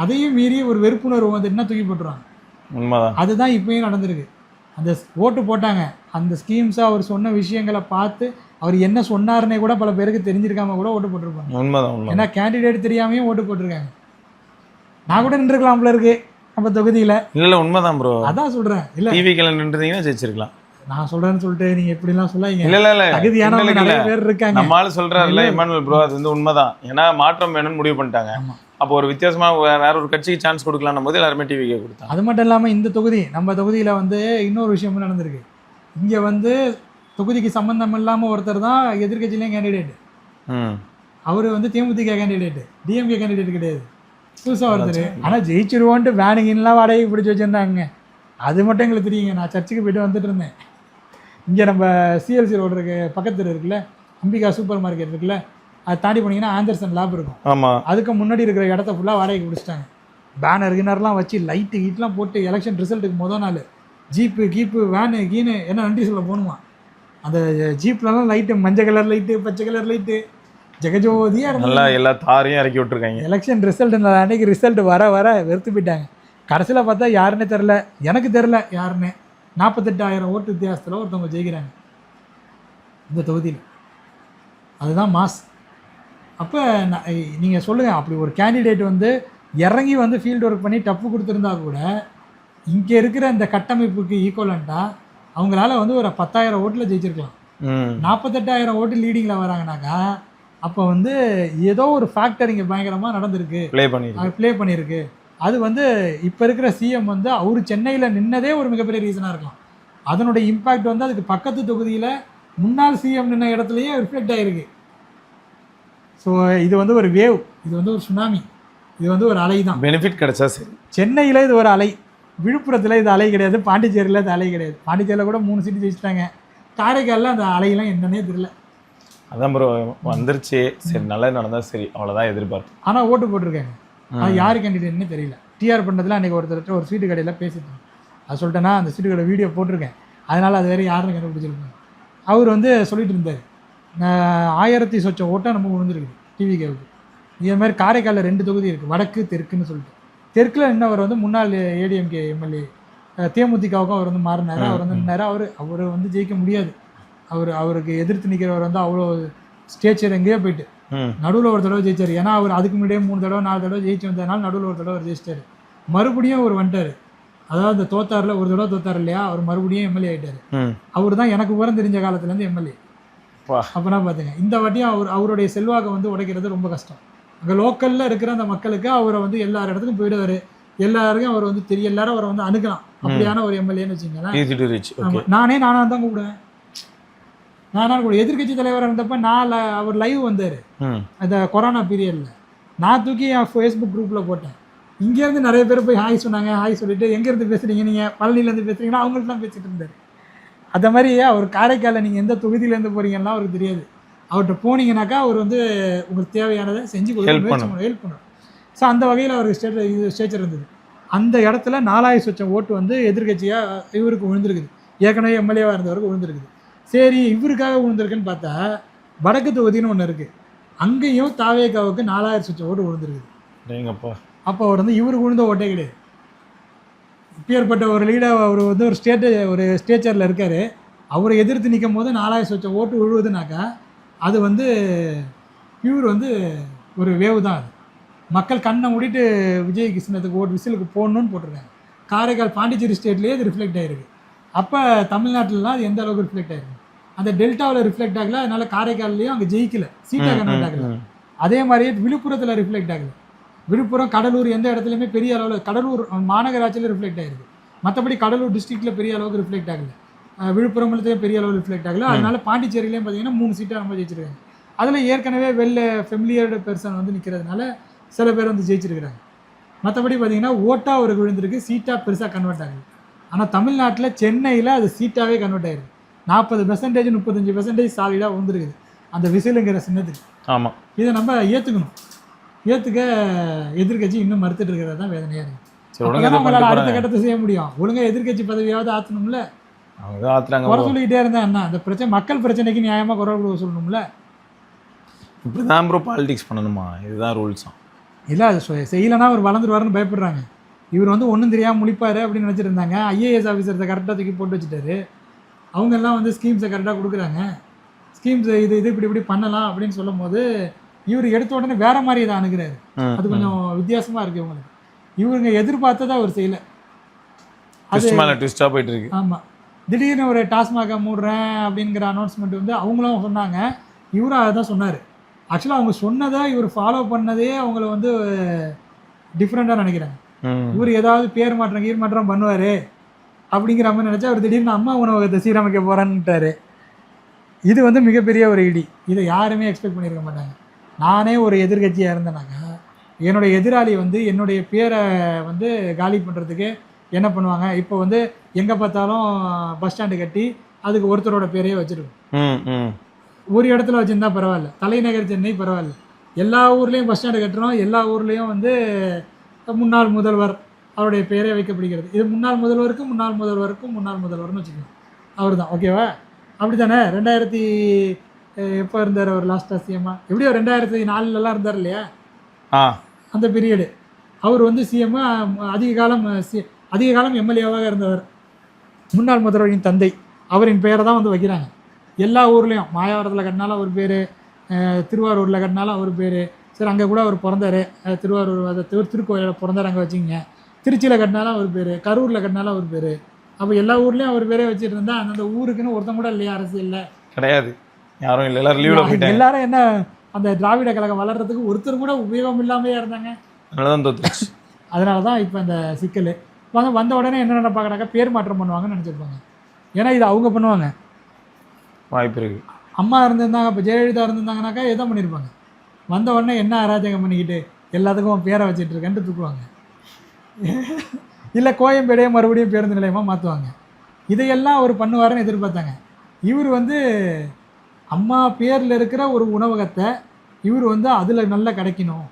அதையும் மீறி ஒரு வெறுப்புணர்வு வந்து என்ன தூக்கி போட்டுருவாங்க. உண்மைதான். அதுதான் இப்பயும் நடந்திருக்கு. அந்த ஓட்டு போட்டாங்க, அந்த ஸ்கீம்ஸை அவர் சொன்ன விஷயங்களை பார்த்து அவர் என்ன சொன்னார்னே கூட பல பேருக்கு தெரிஞ்சிருக்காம கூட ஓட்டு போட்டிருப்பாங்க. உண்மைதான். ஏன்னா கேண்டிடேட் தெரியாமையும் ஓட்டு போட்டிருக்காங்க. நான் கூட நின்றுருக்கலாம்ல இருக்கு நம்ம தொகுதியில். இல்லை உண்மைதான் ப்ரோ, அதான் சொல்கிறேன். இல்லை டிவிக்கில் நின்றுருந்தீங்கன்னா ஜெயிச்சிருக்கலாம். நான் சொல்கிறேன்னு சொல்லிட்டு நீங்கள் எப்படிலாம் சொல்லாதீங்க. இல்லை தகுதியானவங்க நிறைய பேர் இருக்காங்க. நம்மளால சொல்கிறாருல்ல இமானுவேல் ப்ரோ, அது வந்து உண்மைதான். ஏன்னா மாற்றம் வேணும்னு முடிவு பண்ணிட்டாங்க. அப்போ ஒரு வித்தியாசமாக வேற ஒரு கட்சிக்கு சான்ஸ் கொடுக்கலாம் போது எல்லாருமே டிவிக்கே கொடுத்தாங்க. அது மட்டும் இல்லாமல் இந்த தொகுதி நம்ம தொகுதியில் வந்து இன்னொரு விஷயமும் நடந்திருக்கு. இங்கே வந்து தொகுதிக்கு சம்மந்தம் இல்லாமல் ஒருத்தர் தான் எதிர்கட்சியிலேயும் கேண்டிடேட். அவர் வந்து தேமுதிக கேண்டிடேட், டிஎம்கே கேண்டிடேட் கிடையாது, புதுசாக ஒருத்தர். ஆனால் ஜெயிச்சிருவோன்ட்டு வேணுங்கலாம் வாடகை பிடிச்சி வச்சுருந்தாங்க. அது மட்டும் எங்களுக்கு தெரியுங்க. நான் சர்ச்சுக்கு போய்ட்டு வந்துட்டு இருந்தேன். இங்கே நம்ம சிஎல்சி ரோடு இருக்கு, பக்கத்தில் இருக்குல்ல அம்பிகா சூப்பர் மார்க்கெட் இருக்குல்ல, அதை தாண்டி போனீங்கன்னா ஆண்டர்சன் லேப் இருக்கும். ஆமாம், அதுக்கு முன்னாடி இருக்கிற இடத்த ஃபுல்லாக வாடகைக்கு பிடிச்சிட்டாங்க. பேனர் கிணறுலாம் வச்சு லைட்டு கீட்லாம் போட்டு எலெக்ஷன் ரிசல்ட்டுக்கு முதல் நாள் ஜீப்பு கீப்பு வேனு கீனு என்ன நன்றி சொல்ல போகணுமா. அந்த ஜீப்லலாம் லைட்டு மஞ்சள் கலர் லைட்டு, பச்சை கலர் லைட்டு, ஜெகஜோதியாக நல்லா எல்லா தாரையும் இறக்கி விட்டுருக்காங்க. எலெக்ஷன் ரிசல்ட் அன்றைக்கி ரிசல்ட் வர வர வெறுத்து போயிட்டாங்க. கடைசியில் பார்த்தா யாருன்னே தெரில, எனக்கு தெரில யாருன்னு. 48,000 ஓட்டு வித்தியாசத்தில் ஒருத்தவங்க ஜெயிக்கிறாங்க இந்த தொகுதியில். அதுதான் மாஸ். அப்போ நீங்கள் சொல்லுங்கள், அப்படி ஒரு கேண்டிடேட் வந்து இறங்கி வந்து ஃபீல்டு ஒர்க் பண்ணி டப்பு கொடுத்துருந்தா கூட இங்கே இருக்கிற இந்த கட்டமைப்புக்கு ஈக்குவலண்ட்டாக அவங்களால வந்து ஒரு 10,000 ஓட்டில் ஜெயிச்சிருக்கலாம். 48,000 ஓட்டு லீடிங்கில் வராங்கனாக்கா அப்போ வந்து ஏதோ ஒரு ஃபேக்டர் இங்கே பயங்கரமாக நடந்திருக்கு, ப்ளே பண்ணியிருக்கு. அது வந்து இப்போ இருக்கிற சிஎம் வந்து அவர் சென்னையில் நின்னதே ஒரு மிகப்பெரிய ரீசனாக இருக்கலாம். அதனுடைய இம்பேக்ட் வந்து அதுக்கு பக்கத்து தொகுதியில் முன்னாள் சிஎம் நின்ன இடத்துலையே ரிஃப்ளெக்ட் ஆகிருக்கு. ஸோ இது வந்து ஒரு வேவ், இது வந்து ஒரு சுனாமி, இது வந்து ஒரு அலை தான். பெனிஃபிட் கிடைச்சா சரி. சென்னையில் இது ஒரு அலை, விழுப்புரத்தில் இது அலை கிடையாது, பாண்டிச்சேரியில் இது அலை கிடையாது. பாண்டிச்சேரியில் கூட 3 சீட்டு ஜெயிச்சிட்டாங்க. காரைக்காலில் அந்த அலையெல்லாம் என்னன்னே தெரியல. அதான் ப்ரோ வந்துருச்சு, சரி நல்லது நடந்தால் சரி, அவ்வளோதான் எதிர்பார்ப்பு. ஆனால் ஓட்டு போட்டிருக்காங்க. அது யார் கேண்டிடேட்னு தெரியல. டிஆர் பண்ணுறதுல அன்றைக்கி ஒருத்தர் ஒரு சீட்டு கடையில் பேசிட்டேன். அது சொல்லிட்டேன்னா அந்த சீட்டு கடை வீடியோ போட்டிருக்கேன், அதனால் அது வேறு யாருன்னு கண்டுபிடிச்சிருப்பேன். அவர் வந்து சொல்லிட்டு இருந்தார், 1000 சொச்சம் ஓட்டாக நம்ம விழுந்துருக்குது டிவிகேவுக்கு. இதே மாதிரி காரைக்காலில் 2 தொகுதி இருக்குது, வடக்கு தெற்குன்னு சொல்லிட்டு. தெற்கில் இன்னவர் வந்து முன்னாள் ஏடிஎம்கே எம்எல்ஏ தேமுதிகவுக்கும் அவர் வந்து மாறினார். அவர் வந்து நின்னார். அவர் வந்து ஜெயிக்க முடியாது. அவருக்கு எதிர்த்து நிற்கிறவர் வந்து அவ்வளோ ஸ்டேச்சர் எங்கேயோ போயிட்டு நடுவில் ஒரு தடவை ஜெயிச்சார். ஏன்னா அவர் அதுக்கு முன்னாடியே 3 தடவை 4 தடவை ஜெயிச்சு வந்ததுனால நடுவில் ஒரு தடவை அவர் ஜெயிச்சிட்டார். மறுபடியும் அவர் வந்துட்டார். அதாவது தோத்தாரில் ஒரு தடவை தோத்தார் இல்லையா, அவர் மறுபடியும் எம்எல்ஏ ஆகிட்டார். அவர் தான் எனக்கு உரம் தெரிஞ்ச காலத்துலேருந்து எம்எல்ஏ. அப்போனா பார்த்துங்க, இந்த வாட்டியும் அவருடைய செல்வாக்கை வந்து உடைக்கிறது ரொம்ப கஷ்டம். அங்கே லோக்கலில் இருக்கிற அந்த மக்களுக்கு அவரை வந்து எல்லார் இடத்துக்கும் போயிடுவார், எல்லாருக்கும் அவர் வந்து தெரியும், எல்லாரும் அவரை வந்து அணுகலாம். அப்படியான ஒரு எம்எல்ஏன்னு வச்சுக்கோங்களேன். நானாக தான் கூப்பிடுவேன். நான் கூட எதிர்கட்சி தலைவராக இருந்தப்போ அவர் லைவ் வந்தார் அந்த கொரோனா பீரியடில். நான் தூக்கி என் ஃபேஸ்புக் குரூப்பில் போட்டேன். இங்கேருந்து நிறைய பேர் போய் ஹாய் சொன்னாங்க. ஹாய் சொல்லிட்டு எங்கேருந்து பேசுகிறீங்க, நீங்கள் பழனிலேருந்து பேசுகிறீங்கன்னா அவங்கள்ட்ட தான் பேசிகிட்டு இருந்தார். அந்த மாதிரி அவர் காரைக்காலில் நீங்கள் எந்த தொகுதியிலேருந்து போகிறீங்கன்னா அவருக்கு தெரியாது. அவர்கிட்ட போனீங்கன்னாக்கா அவர் வந்து உங்களுக்கு தேவையானதை செஞ்சு கொடுக்க முயற்சி பண்ணுவோம், ஹெல்ப் பண்ணுவோம். ஸோ அந்த வகையில் அவருக்கு ஸ்டேச்சர் இருந்தது. அந்த இடத்துல 4000 சொச்சம் ஓட்டு வந்து எதிர்கட்சியாக இவருக்கு விழுந்திருக்குது. ஏற்கனவே எம்எல்ஏவாக இருந்தவருக்கு விழுந்திருக்குது. சரி, இவருக்காக விழுந்திருக்குன்னு பார்த்தா வடக்கு தொகுதின்னு ஒன்று இருக்குது, அங்கேயும் தாவேகாவுக்கு 4000 சொச்சம் ஓட்டு விழுந்திருக்குது. அப்போ அவர் வந்து இவருக்கு விழுந்த ஓட்டே கிடையாது. இப்பேற்பட்ட ஒரு லீடர், அவர் வந்து ஒரு ஸ்டேச்சரில் இருக்கார். அவரை எதிர்த்து நிற்கும் போது 4000 சொச்சம் ஓட்டு விழுவுதுனாக்கா அது வந்து பியூர் வந்து ஒரு வேவு தான். அது மக்கள் கண்ணை மூடிட்டு விஜய் கிருஷ்ணத்துக்கு ஓட்டு விசிலுக்கு போடணும்னு போட்டிருக்காங்க. காரைக்கால் பாண்டிச்சேரி ஸ்டேட்லேயே அது ரிஃப்ளெக்ட் ஆகிருக்கு. அப்போ தமிழ்நாட்டிலலாம் அது எந்த அளவுக்கு ரிஃப்ளெக்ட் ஆகிருக்கு, அந்த டெல்டாவில் ரிஃப்ளெக்ட் ஆகலை. அதனால் காரைக்கால்லையும் அங்கே ஜெயிக்கல, சீட்டாக கன்வெர்ட் ஆகலை. அதே மாதிரியே விழுப்புரத்தில் ரிஃப்ளெக்ட் ஆகலை. விழுப்புரம், கடலூர் எந்த இடத்துலையுமே பெரிய அளவில், கடலூர் மாநகராட்சியில் ரிஃப்ளெக்ட் ஆகிருக்கு. மற்றபடி கடலூர் டிஸ்ட்ரிக்டில் பெரிய அளவுக்கு ரிஃப்ளெக்ட் ஆகலை. விழுப்புரத்துலேயும் பெரிய அளவில் ரிஃப்ளெக்ட் ஆகலை. அதனால் பாண்டிச்சேரியிலையும் பார்த்தீங்கன்னா 3 சீட்டாக நம்ம ஜெயிச்சிருக்காங்க. அதில் ஏற்கனவே ஃபெமிலியர்டு பெர்சன் வந்து நிற்கிறதுனால சில பேர் வந்து ஜெயிச்சிருக்கிறாங்க. மற்றபடி பார்த்தீங்கன்னா ஓட்டாக அவருக்கு விழுந்திருக்கு, சீட்டாக பெருசாக கன்வெர்ட் ஆகுது. ஆனால் தமிழ்நாட்டில் சென்னையில் அது சீட்டாகவே கன்வெர்ட் ஆகிருக்கு. 40% 35% சாலிடாக வந்துருக்குது அந்த விசிலுங்கிற சின்னத்துக்கு. ஆமாம், இதை நம்ம ஏற்றுக்கணும். ஏற்றுக்க எதிர்கட்சி இன்னும் மறுத்துட்டு இருக்கிறது தான் வேதனையாக இருக்குது. அவங்களால அடுத்த கட்டத்தை செய்ய முடியும். ஒழுங்காக எதிர்கட்சி பதவியாவது ஆற்றணும்ல. குறை சொல்லிக்கிட்டே இருந்தா என்ன? அந்த பிரச்சனை மக்கள் பிரச்சனைக்கு நியாயமாக குரல் கொடுக்க சொல்லணும்ல. இப்படி தான் ப்ரோ பாலிடிக்ஸ் பண்ணணுமா? இதுதான் ரூல்ஸாக இல்லை, அது செய்யலைன்னா அவர் வளர்ந்துருவாருன்னு பயப்படுறாங்க. இவர் வந்து ஒன்றும் தெரியாமல் முழிப்பார் அப்படின்னு நினச்சிருந்தாங்க. ஐஏஎஸ் ஆஃபீஸர்ஸை கரெக்டாக தூக்கி போட்டு வச்சுட்டாரு. அவங்கெல்லாம் வந்து ஸ்கீம்ஸை கரெக்டாக கொடுக்குறாங்க. ஸ்கீம்ஸ் இது இப்படி பண்ணலாம் அப்படின்னு சொல்லும் போது இவர் எடுத்த உடனே வேற மாதிரி இதை அணுகிறாரு. அது கொஞ்சம் வித்தியாசமாக இருக்குது இவங்களுக்கு. இவங்க எதிர்பார்த்ததை அவர் செய்யலை. அது போயிட்டு இருக்கு. ஆமாம், திடீர்னு ஒரு டாஸ்மாக மூடுறேன் அப்படிங்கிற அனௌன்ஸ்மெண்ட் வந்து அவங்களும் சொன்னாங்க, இவரும் அதை தான் சொன்னார். ஆக்சுவலாக அவங்க சொன்னதை இவர் ஃபாலோ பண்ணதே அவங்கள வந்து டிஃப்ரெண்ட்டாக நினைக்கிறாங்க. இவர் ஏதாவது பேர் மாற்றம் கீர் மாற்றம் பண்ணுவார் அப்படிங்கிற மாதிரி நினச்சா அவர் திடீர்னு அம்மா உணவகத்தை சீரமைக்க போகிறான்ட்டாரு. இது வந்து மிகப்பெரிய ஒரு இடி. இதை யாருமே எக்ஸ்பெக்ட் பண்ணியிருக்க மாட்டாங்க. நானே ஒரு எதிர்கட்சியாக இருந்தேனாக்கா என்னுடைய எதிராளி வந்து என்னுடைய பேரை வந்து காலி பண்ணுறதுக்கு என்ன பண்ணுவாங்க? இப்போ வந்து எங்கே பார்த்தாலும் பஸ் ஸ்டாண்டு கட்டி அதுக்கு ஒருத்தரோட பேரையே வச்சுருக்கோம். ஒரு இடத்துல வச்சுருந்தா பரவாயில்ல, தலைநகர் சென்னை பரவாயில்ல, எல்லா ஊர்லேயும் பஸ் ஸ்டாண்டு கட்டுறோம். எல்லா ஊர்லேயும் வந்து முன்னாள் முதல்வர் அவருடைய பேரே வைக்கப்படுகிறது. இது முன்னாள் முதல்வருக்கும் முதல்வர்னு வச்சுக்கோங்க. அவர் தான் ஓகேவா? அப்படி தானே? 2000 எப்போ இருந்தார் அவர் லாஸ்ட்டாக சிஎம்மா? எப்படியோ 2004 இருந்தார் இல்லையா? அந்த பீரியடு அவர் வந்து சிஎம். அதிக காலம் எம்எல்ஏவாக இருந்தவர். முன்னாள் முதல்வரின் தந்தை அவரின் பெயரை தான் வந்து வைக்கிறாங்க. எல்லா ஊர்லேயும் மாயாவரத்தில் கட்டினாலும் அவர் பேர், திருவாரூரில் கட்டினாலும் அவர் பேர். சரி, அங்கே கூட அவர் பிறந்தார். திருவாரூர் அதை திருக்கோயிலில் பிறந்தார், அங்கே வச்சுங்க. திருச்சியில் கட்டினாலும் அவர் பேர், கரூரில் கட்டினாலும் அவர் பேர். அப்போ எல்லா ஊர்லேயும் அவர் பேரே வச்சுட்டு இருந்தால் அந்தந்த ஊருக்குன்னு ஒருத்தன் கூட இல்லையா? அரசியல்ல கிடையாது, யாரும் இல்லை, எல்லாரும் லீவில் போயிட்டாங்க. எல்லாரும் என்ன அந்த திராவிட கழகம் வளர்கிறதுக்கு ஒருத்தர் கூட உபயோகம் இல்லாமையே இருந்தாங்க. அதனால தான் இப்போ அந்த சிக்கல் வந்த உடனே என்ன நினைப்பாங்கனாக்கா பேர் மாற்றம் பண்ணுவாங்கன்னு நினச்சிருப்பாங்க. ஏன்னா இது அவங்க பண்ணுவாங்க, வாய்ப்பு இருக்கு. அம்மா இருந்திருந்தாங்க, இப்போ ஜெயலலிதா இருந்திருந்தாங்கனாக்கா எதை பண்ணியிருப்பாங்க? வந்த உடனே என்ன அராஜகம் பண்ணிக்கிட்டு எல்லாத்துக்கும் பேரை வச்சுட்டு இருக்கேன்ட்டு தூக்குவாங்க. இல்லை கோயம்பேடையே மறுபடியும் பேருந்து நிலையமாக மாற்றுவாங்க. இதையெல்லாம் அவர் பண்ணுவாருன்னு எதிர்பார்த்தாங்க. இவர் வந்து அம்மா பேரில் இருக்கிற ஒரு உணவகத்தை இவர் வந்து அதில் நல்லா கிடைக்கணும்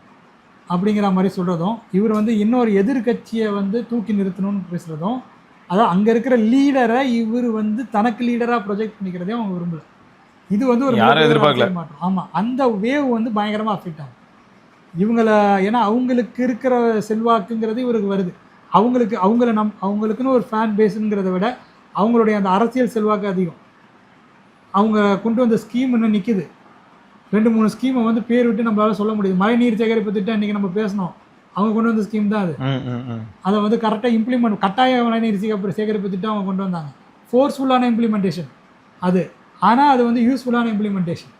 அப்படிங்கிற மாதிரி சொல்கிறதும், இவர் வந்து இன்னொரு எதிர்கட்சியை வந்து தூக்கி நிறுத்தணும்னு பேசுகிறதும், அதான் அங்கே இருக்கிற லீடரை இவர் வந்து தனக்கு லீடராக ப்ரொஜெக்ட் பண்ணிக்கிறதையும் அவங்க விரும்பல. இது வந்து ஒரு எதிர்பார்க்கல மாற்றம். ஆமாம், அந்த வேவ் வந்து பயங்கரமாக அஃபெக்ட் ஆகும் இவங்களை. ஏன்னா அவங்களுக்கு இருக்கிற செல்வாக்குங்கிறது இவருக்கு வருது. அவங்களுக்குன்னு ஒரு ஃபேன் பேஸுங்கிறத விட அவங்களுடைய அந்த அரசியல் செல்வாக்கு அதிகம். அவங்க கொண்டு வந்த ஸ்கீம் இன்னும் நிற்கிது. 2-3 ஸ்கீமை வந்து பேர் விட்டு நம்மளால சொல்ல முடியுது. மழைநீர் சேகரிப்பு திட்டம் இன்றைக்கி நம்ம பேசணும், அவங்க கொண்டு வந்த ஸ்கீம் தான் அது. அதை வந்து கரெக்டாக இம்ப்ளிமெண்ட், கட்டாய மழைநீர் சேகரிப்பு திட்டம் அவங்க கொண்டு வந்தாங்க. ஃபோர்ஸ்ஃபுல்லான இம்ப்ளிமெண்டேஷன் அது. ஆனால் அது வந்து யூஸ்ஃபுல்லான இம்ப்ளிமெண்டேஷன்,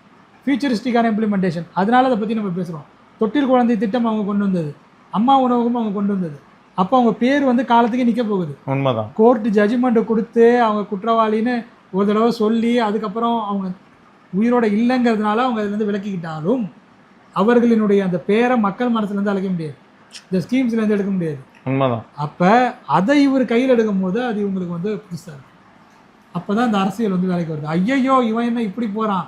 ஃபியூச்சரிஸ்டிக்கான இம்ப்ளிமெண்டேஷன். அதனால அதை பற்றி நம்ம பேசுகிறோம். தொட்டில் குழந்தை திட்டம் அவங்க கொண்டு வந்தது, அம்மா உணவகம் அவங்க கொண்டு வந்தது. அப்போ அவங்க பேர் வந்து காலத்துக்கு நிற்க போகுது. உண்மைதான். கோர்ட்டு ஜட்ஜ்மெண்ட்டை கொடுத்து அவங்க குற்றவாளின்னு ஒரு தடவை சொல்லி அதுக்கப்புறம் அவங்க உயிரோட இல்லைங்கிறதுனால அவங்க அதுலேருந்து விலக்கிக்கிட்டாலும் அவர்களினுடைய அந்த பேரை மக்கள் மனசுலேருந்து அழைக்க முடியாது, இந்த ஸ்கீம்ஸ்லேருந்து எடுக்க முடியாது. உண்மைதான். அப்போ அதை இவர் கையில் எடுக்கும் போது அது இவங்களுக்கு வந்து புதுசாக இருக்கும். அப்போ தான் இந்த அரசியல் வந்து வேலைக்கு வருது. ஐயையோ இவன் என்ன இப்படி போகிறான்,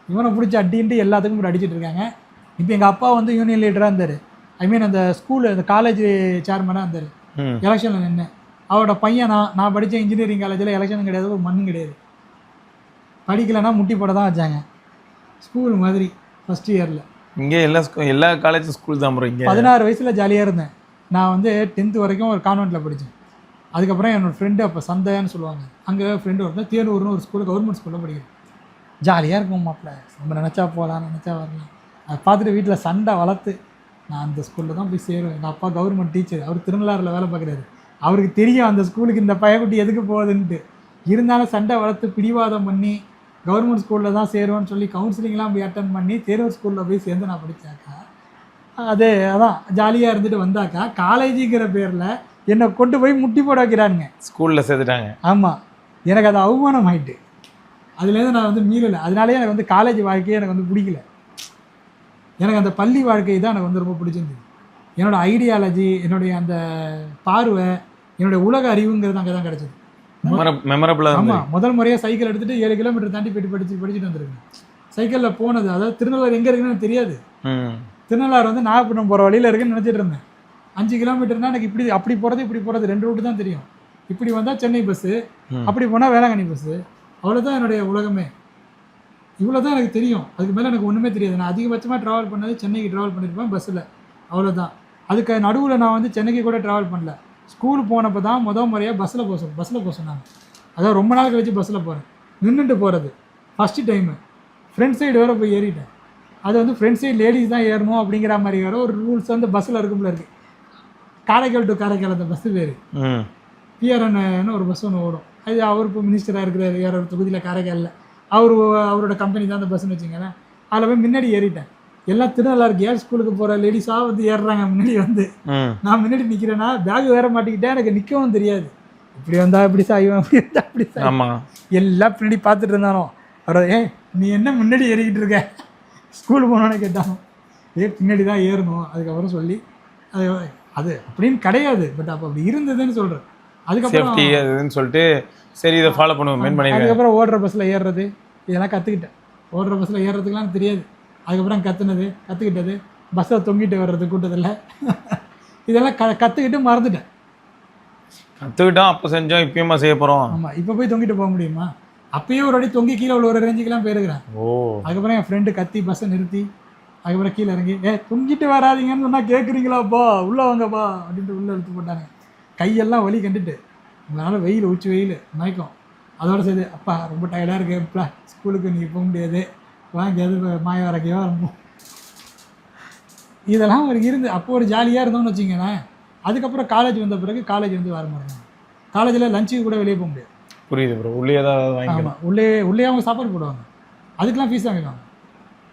இவனை பிடிச்சி அடின்ட்டு எல்லாத்துக்கும் இப்படி அடிச்சுட்டு இருக்காங்க. இப்போ எங்கள் அப்பா வந்து யூனியன் லீடராக இருந்தார், அந்த ஸ்கூலு அந்த காலேஜ் சேர்மனாக இருந்தார். எலெக்ஷனில் நின்று அவரோட பையன் நான் படித்த இன்ஜினியரிங் காலேஜில் எலெக்ஷனும் கிடையாது, ஒரு மண்ணும் கிடையாது. படிக்கலைன்னா முட்டி போட தான் வச்சாங்க, ஸ்கூல் மாதிரி ஃபஸ்ட் இயரில். இங்கே எல்லா காலேஜ் ஸ்கூல் தான். 16 வயசில் ஜாலியாக இருந்தேன். நான் வந்து 10th வரைக்கும் ஒரு கான்வெண்ட்டில் படித்தேன். அதுக்கப்புறம் என்னோடய ஃப்ரெண்டு அப்போ சந்தைன்னு சொல்லுவாங்க, அங்கே ஃப்ரெண்டு ஒருத்தன் தேனூர்னு ஒரு ஸ்கூலில் கவர்மெண்ட் ஸ்கூலில் படிக்கிறேன். ஜாலியாக இருக்கும் மாப்பிள்ள, நம்ம நினச்சா போகலாம், நினச்சா வரலாம். அதை பார்த்துட்டு வீட்டில் சண்டை வளர்த்து நான் அந்த ஸ்கூலில் தான் போய் சேருவேன். எங்கள் அப்பா கவர்மெண்ட் டீச்சர், அவர் திருநள்ளாறில் வேலை பார்க்குறாரு. அவருக்கு தெரியும் அந்த ஸ்கூலுக்கு இந்த பயக்குட்டி எதுக்கு போகுதுன்ட்டு. இருந்தாலும் சண்டை வளர்த்து பிடிவாதம் பண்ணி கவர்மெண்ட் ஸ்கூலில் தான் சேருவேன்னு சொல்லி கவுன்சிலிங்லாம் போய் அட்டன் பண்ணி தேனூர் ஸ்கூலில் போய் சேர்ந்து நான் படித்தாக்கா அதான் ஜாலியாக இருந்துட்டு வந்தாக்கா காலேஜுங்கிற பேரில் என்னை கொண்டு போய் முட்டி போட வைக்கிறானுங்க, ஸ்கூலில் சேர்த்துட்டாங்க. ஆமாம், எனக்கு அது அவமானம் ஆகிட்டு அதுலேருந்து நான் வந்து மீறலை. அதனாலே எனக்கு வந்து காலேஜ் வாழ்க்கையே எனக்கு வந்து பிடிக்கல. எனக்கு அந்த பள்ளி வாழ்க்கை தான் எனக்கு வந்து ரொம்ப பிடிச்சிருந்தது. என்னோடய ஐடியாலஜி, என்னுடைய அந்த பார்வை, என்னுடைய உலக அறிவுங்கிறது அங்கே தான் கிடச்சிது. மெமரபிளாக. ஆமாம், முதல் முறையாக சைக்கிள் எடுத்துகிட்டு 7 கிலோமீட்டர் தாண்டி போயிட்டு படிச்சுட்டு வந்திருக்கேன். சைக்கிளில் போனது, அதாவது திருநள்ளாறு எங்கே இருக்குன்னு எனக்கு தெரியாது. திருநள்ளாறு வந்து நாகப்பட்டினம் போகிற வழியில் இருக்குன்னு நினச்சிட்டு இருந்தேன். 5 கிலோமீட்டர்னால் எனக்கு இப்படி அப்படி போகிறது இப்படி போகிறது 2 ரூட்டு தான் தெரியும். இப்படி வந்தால் சென்னை பஸ்ஸு, அப்படி போனால் வேளாங்கண்ணி பஸ்ஸு. அவ்வளோதான் என்னுடைய உலகமே. இவ்வளோ தான் எனக்கு தெரியும். அதுக்கு மேலே எனக்கு ஒன்றுமே தெரியாது. நான் அதிகபட்சமாக ட்ராவல் பண்ணது சென்னைக்கு ட்ராவல் பண்ணியிருப்பேன் பஸ்ஸில், அவ்வளோதான். அதுக்கு நடுவில் நான் வந்து சென்னைக்கு கூட ட்ராவல் பண்ணல. ஸ்கூல் போனப்போ தான் முறையாக பஸ்ஸில் போக சொன்னாங்க. அதாவது ரொம்ப நாள் கழிச்சு பஸ்ஸில் போகிறேன், நின்றுட்டு போகிறது ஃபஸ்ட்டு டைமு. ஃப்ரண்ட் சைடு வேறு போய் ஏறிட்டேன். அது வந்து ஃப்ரண்ட் சைடு லேடிஸ் தான் ஏறணும் அப்படிங்கிற மாதிரி வேறு ஒரு ரூல்ஸ் வந்து பஸ்ஸில் இருக்கும்போது இருக்குது. காரைக்கால் டு காரைக்கால் அந்த பஸ்ஸு பேர் பிஆர்என்னு ஒரு பஸ் ஒன்று ஓடும். அது அவர் இப்போ மினிஸ்டராக இருக்கிறார் வேறு ஒரு தொகுதியில் காரைக்காலில். அவரோட கம்பெனி தான் அந்த பஸ்ஸுன்னு வச்சுங்களேன். அதில் போய் முன்னாடி ஏறிட்டேன். எல்லாம் திருநள்ளாறு கேர்ள்ஸ் ஸ்கூலுக்கு போகிற லேடிஸாக வந்து ஏறுறாங்க முன்னாடி வந்து. நான் முன்னாடி நிற்கிறேன்னா பேக் வேற மாட்டிக்கிட்டேன், எனக்கு நிற்கவும் தெரியாது. இப்படி வந்தா இப்படி சாய்வேன், அப்படி வந்தா அப்படி சாய்வேன். எல்லாம் பின்னாடி பார்த்துட்டு இருந்தாலும் அவர் நீ என்ன முன்னாடி ஏறிக்கிட்டு இருக்க ஸ்கூல் போனோன்னு கேட்டாங்க. பின்னாடி தான் ஏறணும். அதுக்கப்புறம் சொல்லி அது அப்படின்னு கிடையாது, பட் அப்போ அப்படி இருந்ததுன்னு சொல்கிறேன். அதுக்கப்புறம் சொல்லிட்டு சரி இதை ஃபாலோ பண்ணுவோம். அதுக்கப்புறம் ஓடுற பஸ்ஸில் ஏறுறது இதெல்லாம் கற்றுக்கிட்டேன். ஓடுற பஸ்ஸில் ஏறுறதுக்குலாம் எனக்கு தெரியாது. அதுக்கப்புறம் கற்றுக்கிட்டது பஸ்ஸில் தொங்கிட்டு வர்றது கூட்டத்தில் இதெல்லாம் கற்றுக்கிட்டு மறந்துட்டேன். கற்றுக்கிட்டோம், அப்போ செஞ்சோம், இப்பயுமா செய்ய போகிறோம். ஆமாம், இப்போ போய் தொங்கிட்டு போக முடியுமா? அப்பயே ஒரு வாட்டி தொங்கி கீழே உள்ள ஒரு ரேஞ்சுக்கெல்லாம் போயிருக்கிறேன். அதுக்கப்புறம் என் ஃப்ரெண்டு கத்தி பஸ்ஸை நிறுத்தி அதுக்கப்புறம் கீழே இறங்கி தொங்கிட்டு வராதிங்கன்னு சொன்னால் கேட்குறீங்களாப்பா உள்ளே வாங்கப்பா அப்படின்ட்டு உள்ளே எடுத்து போட்டாங்க. கையெல்லாம் வலி கண்டுட்டு அதனால் வெயில் உச்சி வெயில் மயக்கம். அதோடு சரி அப்பா ரொம்ப டயர்டாக இருக்கு, ஸ்கூலுக்கு நீங்கள் போக முடியாது, வாங்க எது மாயவரக்கையோ ரொம்ப இதெல்லாம் ஒரு இருந்து அப்போ ஒரு ஜாலியாக இருந்தோம்னு வச்சிங்களேன். அதுக்கப்புறம் காலேஜ் வந்த பிறகு காலேஜ் வந்து வர மாட்டாங்க. காலேஜில் லஞ்சுக்கு கூட வெளியே போக முடியாது. புரியுது ப்ரோ. உள்ளே தான் ஆமாம், உள்ளே அவங்க சாப்பாடு போடுவாங்க. அதுக்கெலாம் ஃபீஸ் வாங்கிடுவாங்க.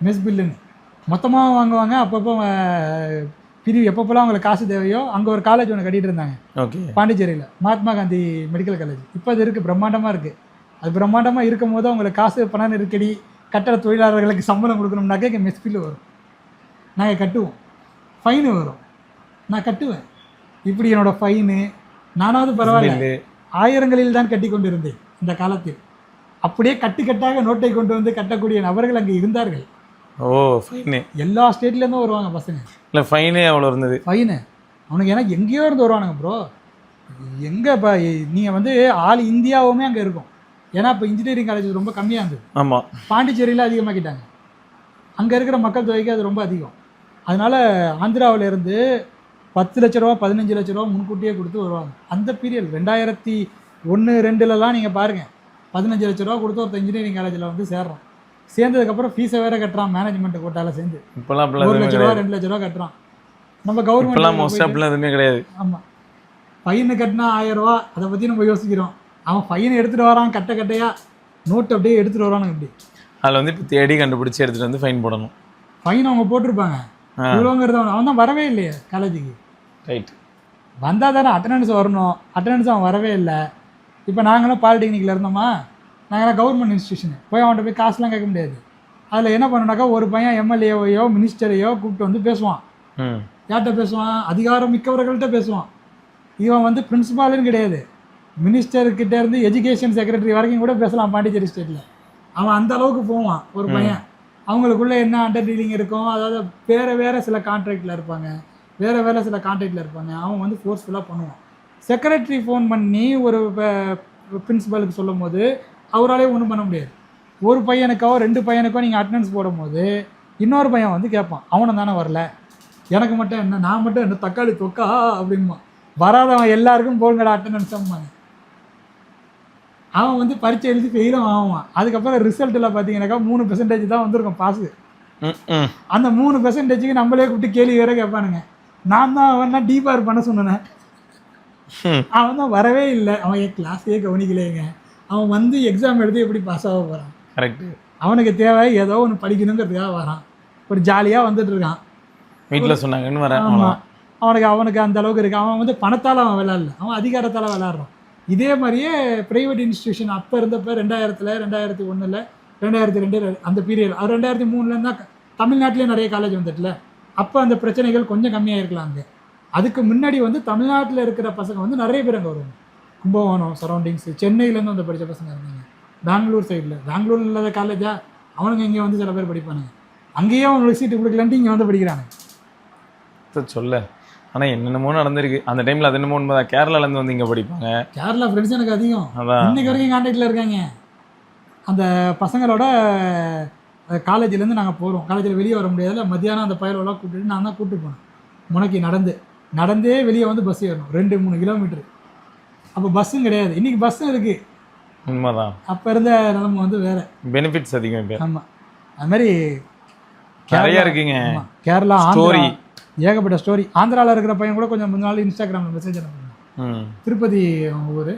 மெஸ் பில்லுன்னு மொத்தமாக வாங்குவாங்க. அப்பப்போ பிரிவு எப்பப்போலாம் அவங்களுக்கு காசு தேவையோ அங்கே ஒரு காலேஜ் ஒன்று கட்டிகிட்டு இருந்தாங்க. ஓகே, பாண்டிச்சேரியில் மகாத்மா காந்தி மெடிக்கல் காலேஜ். இப்போ அது இருக்குது, பிரம்மாண்டமாக இருக்குது. அது பிரம்மாண்டமாக இருக்கும் போது அவங்களுக்கு காசு பண நெருக்கடி, கட்டட தொழிலாளர்களுக்கு சம்பளம் கொடுக்கணும்னாக்கா இங்கே மெஸ் பில்லு வரும், நாங்கள் கட்டுவோம். ஃபைனு வரும், நான் கட்டுவேன். இப்படி என்னோடய ஃபைனு நானாவது பரவாயில்ல ஆயிரங்களில் தான் கட்டி கொண்டு இருந்தேன் இந்த காலத்தில். அப்படியே கட்டுக்கட்டாக நோட்டை கொண்டு வந்து கட்டக்கூடிய நபர்கள் அங்கே இருந்தார்கள். ஃபைனு எல்லா ஸ்டேட்லேருந்தும் வருவாங்க பசங்க. இல்லை ஃபைனே அவ்வளோ இருந்தது. ஃபைனு அவனுக்கு எனக்கு எங்கேயோ இருந்து வருவானுங்க ப்ரோ. எங்கே இப்போ நீங்கள் வந்து ஆல் இந்தியாவுமே அங்கே இருக்கும். ஏன்னா இப்போ இன்ஜினியரிங் காலேஜ் ரொம்ப கம்மியாக இருந்தது. ஆமாம், பாண்டிச்சேரியில் அதிகமாக்கிட்டாங்க. அங்கே இருக்கிற மக்கள் தொகைக்கு அது ரொம்ப அதிகம். அதனால் ஆந்திராவிலேருந்து 10 லட்ச ரூபா 15 லட்ச ரூபா முன்கூட்டியே கொடுத்து வருவாங்க. அந்த பீரியட் 2001-2லலாம் நீங்கள் பாருங்கள், 15 லட்ச ரூபா கொடுத்து ஒருத்தர் இன்ஜினியரிங் காலேஜில் வந்து சேர்றோம். சேர்ந்ததுக்கப்புறம் ஃபீஸை வேறு கட்டுறான், மேனேஜ்மெண்ட் கோட்டாவில் சேர்ந்து 1 லட்ச ரூபா 2 லட்ச ரூபா கட்டுறான். நம்ம கவர்மெண்ட் எதுவுமே கிடையாது. ஆமாம், ஃபைனு கட்டினா 1000 ரூபா, அதை பற்றி நம்ம யோசிக்கிறோம். அவன் ஃபைனை எடுத்துகிட்டு வரான், கட்டையாக நோட்டு அப்படியே எடுத்துகிட்டு வரானுங்க. இப்படி அதில் வந்து இப்போ தேடி கண்டுபிடிச்சி எடுத்துகிட்டு வந்து ஃபைன் போடணும். ஃபைன் அவங்க போட்டிருப்பாங்க இவ்வளோங்கிறது. அவன் தான் வரவே இல்லையே காலேஜுக்கு. ரைட், வந்தால் தானே அட்டண்டன்ஸ் வரணும். அட்டண்டன்ஸ் அவன் வரவே இல்லை. இப்போ நாங்களும் பாலிடெக்னிக்கில் இருந்தோமா, நாங்களாம் கவர்மெண்ட் இன்ஸ்டியூஷனு, போய் அவன்கிட்ட போய் காசுலாம் கேட்க முடியாது. அதில் என்ன பண்ணணுனாக்கா ஒரு பையன் எம்எல்ஏவையோ மினிஸ்டரையோ கூப்பிட்டு வந்து பேசுவான். யார்கிட்ட பேசுவான்? அதிகாரம் மிக்கவர்கள்ட்ட பேசுவான். இவன் வந்து பிரின்சிபாலுன்னு கிடையாது, மினிஸ்டர்கிட்ட இருந்து எஜுகேஷன் செக்ரட்டரி வரைக்கும் கூட பேசலாம் பாண்டிச்சேரி ஸ்டேட்டில். அவன் அந்த அளவுக்கு போவான் ஒரு பையன். அவங்களுக்குள்ளே என்ன அண்டர் டீலிங் இருக்கும், அதாவது வேறு சில கான்ட்ராக்டில் இருப்பாங்க, வேறு சில கான்ட்ராக்டில் இருப்பாங்க. அவன் வந்து ஃபோர்ஸ்ஃபுல்லாக பண்ணுவான். செக்ரட்டரி ஃபோன் பண்ணி ஒரு பிரின்சிபலுக்கு சொல்லும் போது அவராலே ஒன்றும் பண்ண முடியாது. ஒரு பையனுக்கோ 2 பையனுக்கோ நீங்கள் அட்டண்டன்ஸ் போடும்போது இன்னொரு பையன் வந்து கேட்பான், அவனும் தானே வரல, எனக்கு மட்டும் என்ன, நான் மட்டும் என்ன தக்காளி தொக்கா அப்படின்மா. வராதவன் எல்லாருக்கும் போங்கடா அட்டண்டன்ஸ் ஆகுவாங்க. அவன் வந்து பரீட்சை எழுதி ஃபெயிலும் ஆவான். அதுக்கப்புறம் ரிசல்ட்டில் பார்த்தீங்கன்னாக்கா 3% தான் வந்திருக்கும் பாஸு. அந்த 3%க்கு நம்மளே கூப்பிட்டு கேள்வி வேற கேட்பானுங்க. நான் தான் அவன் டீபார் பண்ண சொன்னேன். அவன் தான் வரவே இல்லை, அவன் என் கிளாஸே கவனிக்கலைங்க. அவன் வந்து எக்ஸாம் எழுதி எப்படி பாஸ் ஆக போகிறான்? கரெக்டு. அவனுக்கு தேவை ஏதோ ஒன்று படிக்கணுங்கிறதுக்காக வரான், ஒரு ஜாலியாக வந்துட்டு இருக்கான். வீட்டில் சொன்னாங்கன்னு வரேன். ஆமாம், அவனுக்கு அந்த அளவுக்கு இருக்குது. அவன் வந்து பணத்தால் அவன் விளையாடல, அவன் அதிகாரத்தால் விளையாடுறான். இதே மாதிரியே ப்ரைவேட் இன்ஸ்டியூஷன் அப்போ இருந்தப்போ 2000, 2001, 2002 அந்த பீரியட், 2003 தான் தமிழ்நாட்டிலே நிறைய காலேஜ் வந்துட்டுல, அப்போ அந்த பிரச்சனைகள் கொஞ்சம் கம்மியாக இருக்கலாம் அங்கே. அதுக்கு முன்னாடி வந்து தமிழ்நாட்டில் இருக்கிற பசங்க வந்து நிறைய பேர் அங்கே வருவாங்க. கும்பகோணம் சரௌண்டிங்ஸு, சென்னையிலேருந்து வந்து படித்த பசங்க இருந்தாங்க. பெங்களூர் சைடில், பெங்களூர் இல்லாத காலேஜா அவனுங்க இங்கே வந்து சில பேர் படிப்பானுங்க. அங்கேயே அவங்களுக்கு சீட்டு கொடுக்கலன்ட்டு இங்கே வந்து படிக்கிறாங்க. சொல்ல ஆனால் என்னென்னமோ நடந்திருக்கு அந்த டைமில். அது என்னமோ உண்மைதான். கேரளாலேருந்து வந்து இங்கே படிப்பாங்க. கேரளா ஃப்ரெண்ட்ஸ் எனக்கு அதிகம், அதான் இன்னைக்கு வரைக்கும் கான்டாக்டில் இருக்காங்க. அந்த பசங்களோட காலேஜ்லேருந்து நாங்கள் போகிறோம், காலேஜில் வெளியே வர முடியாதுல, மத்தியானம் அந்த பயலெல்லாம் கூப்பிட்டு நான் தான் கூப்பிட்டு போனேன். முனைக்கு நடந்தே வெளியே வந்து பஸ் ஏறணும் 2-3 கிலோமீட்டரு. அப்போ பஸ்ஸும் கிடையாது, இன்றைக்கி பஸ்ஸும் இருக்குது. உண்மைதான். அப்போ இருந்த நிலைமை வந்து வேறு, பெனிஃபிட்ஸ் அதிகம் இப்போ. ஆமாம், அது மாதிரி நிறையா இருக்குங்க. கேரளா ஸ்டோரி, ஏகப்பட்ட ஸ்டோரி. ஆந்திராவில் இருக்கிற பையன் கூட கொஞ்சம் முன்னாள் இன்ஸ்டாகிராமில் மெசேஜ் அனுப்புனாங்க. திருப்பதி அவங்க ஊர்,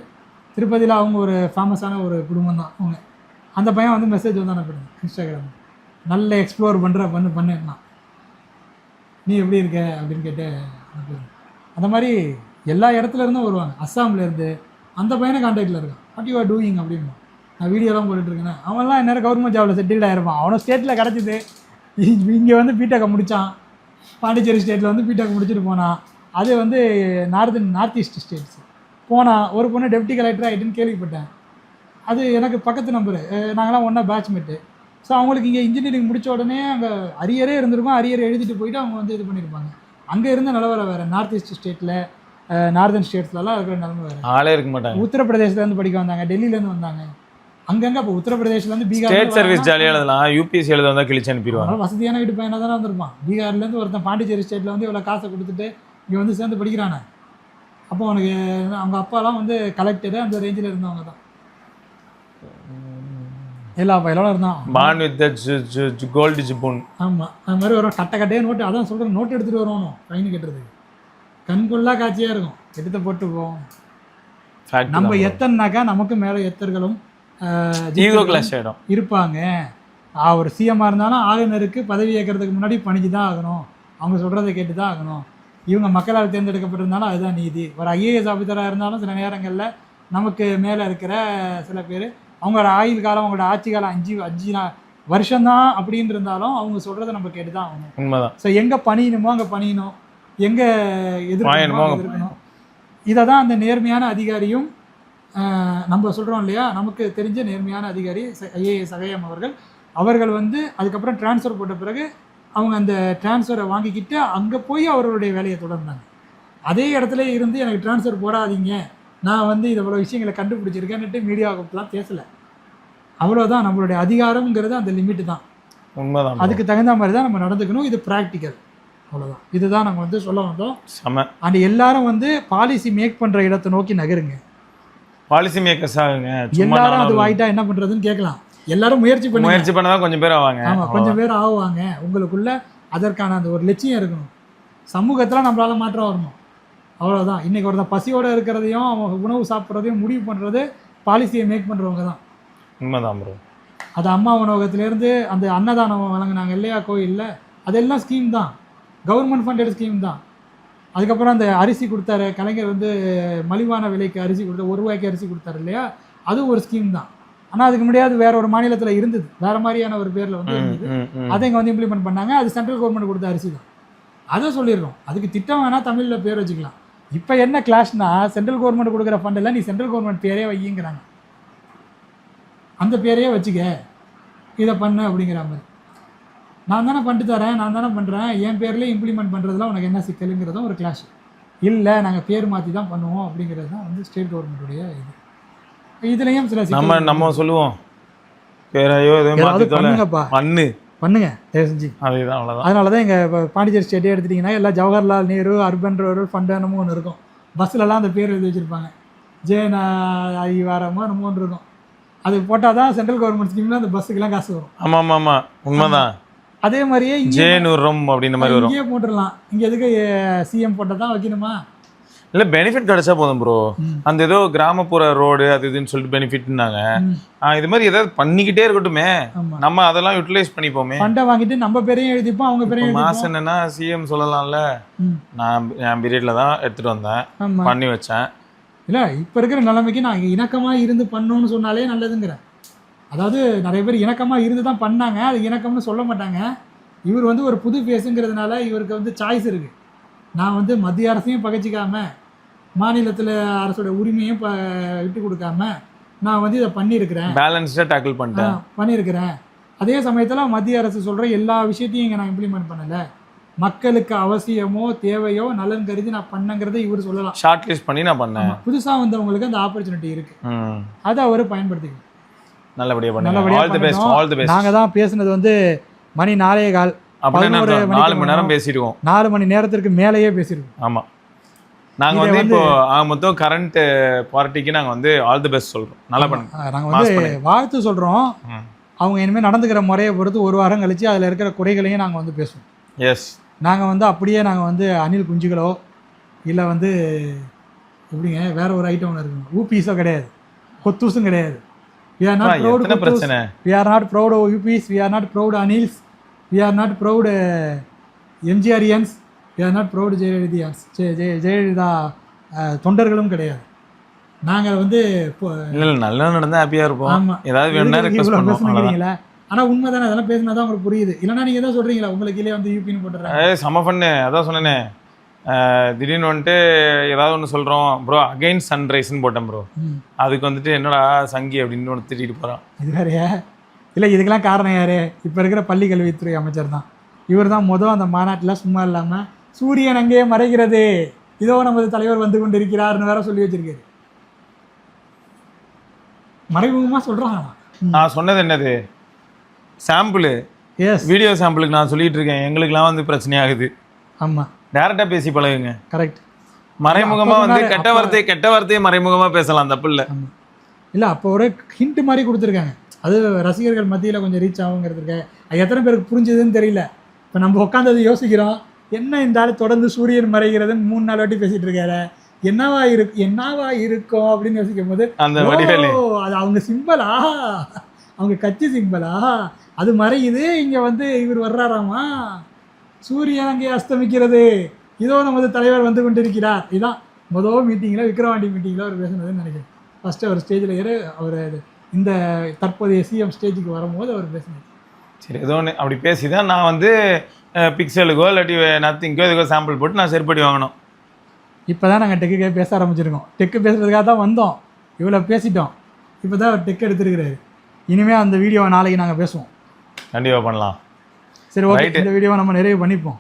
திருப்பதியில் அவங்க ஒரு ஃபேமஸான ஒரு குடும்பம் தான் அவங்க. அந்த பையன் வந்து மெசேஜ் வந்து அனுப்புறேன் இன்ஸ்டாகிராம், நல்ல எக்ஸ்ப்ளோர் பண்ணுன்னா நீ எப்படி இருக்க அப்படின்னு கேட்டு அனுப்புறேன். அந்த மாதிரி எல்லா இடத்துல இருந்தும் வருவாங்க. அஸ்ஸாம்லேருந்து அந்த பையனை கான்டாக்டில் இருக்கான். வாட் யூ ஆர் டூயிங் அப்படின்னு நான் வீடியோலாம் போட்டுட்ருக்கேன். அவன்லாம் நேரம் கவர்மெண்ட் ஜாபில் செட்டில்ட் ஆகிருப்பான். அவனும் ஸ்டேட்டில் கிடச்சிது, இங்கே வந்து பிடெக்கை முடித்தான். பாண்டிச்சேரி ஸ்டேட்டில் வந்து பிடெக் முடிச்சுட்டு போனான். அது வந்து நார்த் ஈஸ்ட் ஸ்டேட்ஸ் போனான். ஒரு பொண்ணு டெப்டி கலெக்டர் ஆகிட்டுன்னு கேள்விப்பட்டேன். அது எனக்கு பக்கத்து நம்பரு, நாங்களாம் ஒன்றா பேட்ச்மேட்டு. ஸோ அவங்களுக்கு இங்கே இன்ஜினியரிங் முடித்த உடனே அங்கே அரியரே இருந்திருக்கும், அரியர் எழுதிட்டு போயிட்டு அவங்க வந்து இது பண்ணியிருப்பாங்க. அங்கே இருந்த நிலவரம் வேறு, நார்த் ஈஸ்ட் ஸ்டேட்டில் நார்தன் ஸ்டேட்ஸ்லாம் இருக்கிற நிலமை வேறு. ஆளே இருக்க மாட்டாங்க. உத்தரப்பிரதேசத்துலேருந்து படிக்க வந்தாங்க, டெல்லியிலேருந்து வந்தாங்க. அங்கங்கே இப்போ உத்தரப்பிரதேசிலேருந்து பீகார் ஸ்டேட் சர்வீஸ் ஜாலியாக எழுதலாம், யூபிஎஸ்சி எழுத வந்தால் கிழிச்சு அனுப்பிடுவாங்க. வசதியான வீட்டு பையனாக தானே வந்திருப்பான். பீகார்லேருந்து ஒருத்தன் பாண்டிச்சேரி ஸ்டேட்டில் வந்து இவ்வளோ காசை கொடுத்துட்டு இங்கே வந்து சேர்ந்து படிக்கிறானே. அப்போ அவனுக்கு அவங்க அப்பாலாம் வந்து கலெக்டரு அந்த ரேஞ்சில் இருந்தவங்க தான். எல்லா பையலோட இருந்தான். Born with gold spoon. ஆமாம், அது மாதிரி வரும் கட்டையே நோட்டு. அதான் சொல்கிறேன், நோட்டு எடுத்துகிட்டு வருவானோ ஃபைன் கட்டுறதுக்கு. கண்கொள்ளா காட்சியாக இருக்கும். எடுத்து போட்டு போவோம். நம்ம எத்தனாக்கா நமக்கு மேலே எத்தர்களும் இருப்பாங்க. ஒரு சிஎம்மாக இருந்தாலும் ஆளுநருக்கு பதவி ஏற்கிறதுக்கு முன்னாடி பணிஞ்சு தான் ஆகணும், அவங்க சொல்கிறத கேட்டு தான் ஆகணும். இவங்க மக்களால் தேர்ந்தெடுக்கப்பட்டிருந்தாலும் அதுதான் நீதி. ஒரு ஐஏஎஸ் ஆஃபீஸராக இருந்தாலும் சில நேரங்களில் நமக்கு மேலே இருக்கிற சில பேர் அவங்களோட ஆயுள் காலம், அவங்களோட ஆட்சி காலம் 5 வருஷம்தான் அப்படின்னு இருந்தாலும் அவங்க சொல்கிறத நம்ம கேட்டு தான் ஆகணும். உண்மைதான். ஸோ எங்கே பணியணுமோ அங்கே பணியணும், எங்கே எதிர்க்கணும். இதை தான் அந்த நேர்மையான அதிகாரியும் நம்ம சொல்கிறோம் இல்லையா, நமக்கு தெரிஞ்ச நேர்மையான அதிகாரி ஐஏஎஸ் அகயம் அவர்கள் வந்து அதுக்கப்புறம் டிரான்ஸ்ஃபர் போட்ட பிறகு அவங்க அந்த டிரான்ஸ்ஃபரை வாங்கிக்கிட்டு அங்கே போய் அவர்களுடைய வேலையை தொடர்ந்தாங்க. அதே இடத்துல இருந்து எனக்கு டிரான்ஸ்ஃபர் போடாதீங்க, நான் வந்து இவ்வளோ விஷயங்களை கண்டுபிடிச்சிருக்கேன்னுட்டு மீடியாவுக்குலாம் பேசலை. அவ்வளோதான். நம்மளுடைய அதிகாரம்ங்கிறது அந்த லிமிட்டு தான். உண்மைதான். அதுக்கு தகுந்த மாதிரி தான் நம்ம நடந்துக்கணும். இது ப்ராக்டிக்கல், அவ்வளோதான். இதுதான் நம்ம வந்து சொல்ல வந்தோம். அண்ட் எல்லாரும் வந்து பாலிசி மேக் பண்ணுற இடத்தை நோக்கி நகருங்க. பாலிசி மேக்கர்ஸ் ஆகுங்க. எல்லாரும் அது வாயிட்டா என்ன பண்ணுறதுன்னு கேட்கலாம். எல்லாரும் முயற்சி பண்ணதான் கொஞ்சம் பேர் ஆவாங்க. ஆமாம், கொஞ்சம் பேர் ஆகுவாங்க. உங்களுக்குள்ள அதற்கான அந்த ஒரு லட்சியம் இருக்கணும். சமூகத்தில் நம்மளால மாற்றம் வரணும், அவ்வளோதான். இன்றைக்கி ஒருத்தன் பசியோடு இருக்கிறதையும் அவங்க உணவு சாப்பிட்றதையும் முடிவு பண்ணுறது பாலிசியை மேக் பண்ணுறவங்க தான். உண்மைதான் ப்ரோ. அது அம்மா உணவகத்துலேருந்து அந்த அன்னதானம் வழங்கினாங்க இல்லையா கோயிலில், அதெல்லாம் ஸ்கீம் தான், கவர்மெண்ட் ஃபண்டட் ஸ்கீம் தான். அதுக்கப்புறம் அந்த அரிசி கொடுத்தாரு கலைஞர் வந்து மலிவான விலைக்கு அரிசி கொடுத்தாரு, 1 ரூபாய்க்கு அரிசி கொடுத்தாரு இல்லையா, அதுவும் ஒரு ஸ்கீம் தான். ஆனால் அதுக்கு முடியாது, வேற ஒரு மாநிலத்தில் இருந்தது, வேற மாதிரியான ஒரு பேரில் வந்து இருந்தது. அதை இங்கே வந்து இம்ப்ளிமெண்ட் பண்ணாங்க. அது சென்ட்ரல் கவர்மெண்ட் கொடுத்த அரிசி தான். அதை சொல்லிடுறோம். அதுக்கு திட்டம் வேணால் தமிழில் பேர் வச்சுக்கலாம். இப்போ என்ன கிளாஷ்னா, சென்ட்ரல் கவர்மெண்ட் கொடுக்குற ஃபண்டில் நீ சென்ட்ரல் கவர்மெண்ட் பேரே வைங்கிறாங்க. அந்த பேரையே வச்சுக்க, இதை பண்ணு அப்படிங்கிற மாதிரி. நான் தானே பண்ணிட்டு தரேன், நான் தானே பண்ணுறேன், என் பேர்லேயே இம்ப்ளிமெண்ட் பண்ணுறதுலாம் உனக்கு என்ன சிக்கலுங்கிறதும் ஒரு கிளாஷ். இல்லை நாங்கள் பேர் மாற்றி தான் பண்ணுவோம் அப்படிங்கிறது தான் வந்து ஸ்டேட் கவர்மெண்ட்டுடைய இது. இதுலேயும் சில நம்ம சொல்லுவோம் பேரையோ பண்ணுங்க தயவு செஞ்சு. அதனால தான் எங்கள் பாண்டிச்சேரி ஸ்டேட்டே எடுத்துட்டிங்கன்னா எல்லாம் ஜவஹர்லால் நேரு அர்பன் ரூரல் ஃபண்டுன்னு ஒன்று இருக்கும். பஸ்ஸிலலாம் அந்த பேர் எழுதி வச்சுருப்பாங்க, ஜேனா வாரமோ என்னமோ ஒன்று இருக்கும். அது போட்டால் தான் சென்ட்ரல் கவர்மெண்ட் ஸ்கீமில் அந்த பஸ்ஸுக்கெல்லாம் காசு வரும். ஆமாம் ஆமாம் உண்மைதான். அதே மாதிரியே இங்கே போட்டுடலாம். இங்கே எதுக்கு சிஎம் போட்டால் தான் வைக்கணுமா? இல்லை, பெனிஃபிட் கிடைச்சா போதும் ப்ரோ. அந்த ஏதோ கிராமப்புற ரோடு அது இதுன்னு சொல்லிட்டு பெனிஃபிட்னாங்க. இது மாதிரி ஏதாவது பண்ணிக்கிட்டே இருக்கட்டுமே, நம்ம அதெல்லாம் யூட்டிலைஸ் பண்ணிப்போமே. ஃபண்டை வாங்கிட்டு நம்ம பேரையும் எழுதிப்போம், அவங்க பேரையும். மாசம் என்னன்னா சிஎம் சொல்லலாம்ல, நான் என் பீரியட்ல தான் எடுத்துட்டு வந்தேன், பண்ணி வச்சேன். இல்லை, இப்போ இருக்கிற நிலைமைக்கு நான் இணக்கமாக இருந்து பண்ணணும்னு சொன்னாலே நல்லதுங்கிறேன். அதாவது நிறைய பேர் இணக்கமாக இருந்து தான் பண்ணாங்க, அது இணக்கம்னு சொல்ல மாட்டாங்க. இவர் வந்து ஒரு புது ஃபேஸுங்கிறதுனால இவருக்கு வந்து சாய்ஸ் இருக்குது. நான் வந்து மத்திய அரசையும் பகைச்சிக்காம மாநிலத்தில் அரசோட உரிமையும் விட்டு கொடுக்காம நான் வந்து இதை பேலன்ஸ்டாக டேக்கிள் பண்ணியிருக்கிறேன். அதே சமயத்தில் மத்திய அரசு சொல்கிற எல்லா விஷயத்தையும் இங்கே நான் இம்ப்ளிமெண்ட் பண்ணலை, மக்களுக்கு அவசியமோ தேவையோ நலன் கருதி நான் பண்ணங்கிறத இவர் சொல்லலாம். ஷார்ட் லிஸ்ட் பண்ணி நான் பண்ணேன். புதுசாக வந்தவங்களுக்கு அந்த ஆப்பர்ச்சுனிட்டி இருக்குது, அதை அவர் பயன்படுத்திக்கணும். நல்லபடியாக பண்ணி நாங்கள் தான் பேசுனது வந்து மணி 4:15 அப்படின்னா 4 மணி நேரம் பேசிடுவோம். 4 மணி நேரத்திற்கு மேலேயே பேசிடுவோம். ஆமாம், நாங்கள் வந்து இப்போ மொத்தம் கரண்ட் பார்ட்டிக்கு நாங்கள் வந்து ஆல் தி பெஸ்ட் சொல்கிறோம். நல்லா பண்ணுங்க. நாங்கள் வந்து வாழ்த்து சொல்கிறோம். அவங்க இனிமேல் நடந்துக்கிற முறையை பொறுத்து ஒரு வாரம் கழிச்சு அதில் இருக்கிற குறைகளையும் நாங்கள் வந்து பேசுவோம். எஸ், நாங்கள் வந்து அப்படியே நாங்கள் வந்து அணில் குஞ்சுகளோ இல்லை வந்து எப்படிங்க வேற ஒரு ஐட்டம் ஒன்று இருக்குங்க, ஊபீஸோ கிடையாது, கொத்தூசும் கிடையாது. We are not proud Kottus. We are not proud of UPs. We are not proud Anils. We are not proud MGRians. We are not proud Jayalalithaa's. Jayalalithaa தொண்டர்களும் கிடையாது. நாங்கள் வந்து இல்லை நல்லா நடந்தால் ஹாப்பியாக இருப்போம். ஆமாம், ஏதாவது வேணும்னா ரெக்வெஸ்ட் பண்ணுவீங்களா? ஆனால் உண்மை தானே, அதெல்லாம் பேசினா தான் உங்களுக்கு புரியுது. இல்லைனா நீங்கள் எதாவது சொல்கிறீங்களா உங்களுக்கு கீழே வந்து யூபின்னு போட்டுறாங்க. செம பண்ணு, அதான் சொன்னேனே. திடீர்னு வந்துட்டு ஏதாவது ஒன்று சொல்கிறோம் ப்ரோ, அகைன்ஸ்ட் சன்ரைஸ்ன்னு போட்டேன் ப்ரோ. அதுக்கு வந்துட்டு என்னடா சங்கி அப்படின்னு ஒன்று திட்டிட்டு போகிறான். இது வேறையா? இல்லை, இதுக்கெல்லாம் காரணம் யார்? இப்போ இருக்கிற பள்ளி கல்வித்துறை அமைச்சர் தான். இவர் தான் அந்த மாநாட்டில் சும்மா இல்லாமல் சூரியன் அங்கேயே மறைகிறது, இதோ நமது தலைவர் வந்து கொண்டு இருக்கிறார்னு வேற சொல்லி வச்சிருக்காரு. மறைமுகமாக சொல்கிறாங்க. நான் சொன்னது என்னது, சாம்பிள் வீடியோ சாம்பிளுக்கு நான் சொல்லிட்டு இருக்கேன். எங்களுக்குலாம் வந்து பிரச்சனையாகுது. ஆமாம், டேரக்டாக பேசி பழகுங்க. கரெக்ட். மறைமுகமாக வந்து கெட்ட வார்த்தையை மறைமுகமாக பேசலாம், தப்பு இல்லை. இல்லை, அப்போ ஒரு ஹிண்ட் மாதிரி கொடுத்துருக்காங்க, அது ரசிகர்கள் மத்தியில் கொஞ்சம் ரீச் ஆகுங்கிறதுக்கு. அது எத்தனை பேருக்கு புரிஞ்சதுன்னு தெரியல. இப்போ நம்ம உட்காந்து யோசிக்கிறோம், என்ன இந்த ஆள் தொடர்ந்து சூரியன் மறைகிறதுன்னு 3-4 வாட்டி பேசிகிட்டு இருக்காரு, என்னவா இருக்கும் அப்படின்னு யோசிக்கும் போது அந்த அது அவங்க சிம்பலா, அவங்க கட்சி சிம்பலா, அது மறையுது. இங்கே வந்து இவர் வர்றாராமா, சூரியன் அங்கே அஸ்தமிக்கிறது, இதோ நமது தலைவர் வந்து கொண்டிருக்கிறார். இதுதான் முதல் மீட்டிங்கில் விக்ரவாண்டி மீட்டிங்கில் அவர் பேசுனதுன்னு நினைக்கிறேன். ஃபஸ்ட்டு அவர் ஸ்டேஜில் அவர் இந்த தற்போதைய சிஎம் ஸ்டேஜுக்கு வரும்போது அவர் பேசினார். சரி, ஏதோ ஒன்று அப்படி பேசி தான் நான் வந்து பிக்சலுக்கோ இல்லாட்டி நத்திங்கோ இதுக்கோ சாம்பிள் போட்டு நான் செருப்படி வாங்கணும். இப்போ தான் நாங்கள் டெக்கு பேச ஆரம்பிச்சிருக்கோம். டெக்கு பேசுகிறதுக்காக தான் வந்தோம், இவ்வளோ பேசிட்டோம். இப்போ தான் அவர் டெக் எடுத்துருக்கிறாரு. இனிமேல் அந்த வீடியோவை நாளைக்கு நாங்கள் பேசுவோம். கண்டிப்பாக பண்ணலாம். சரி, ஓகே, இந்த வீடியோவை நம்ம நிறைவு பண்ணிப்போம்.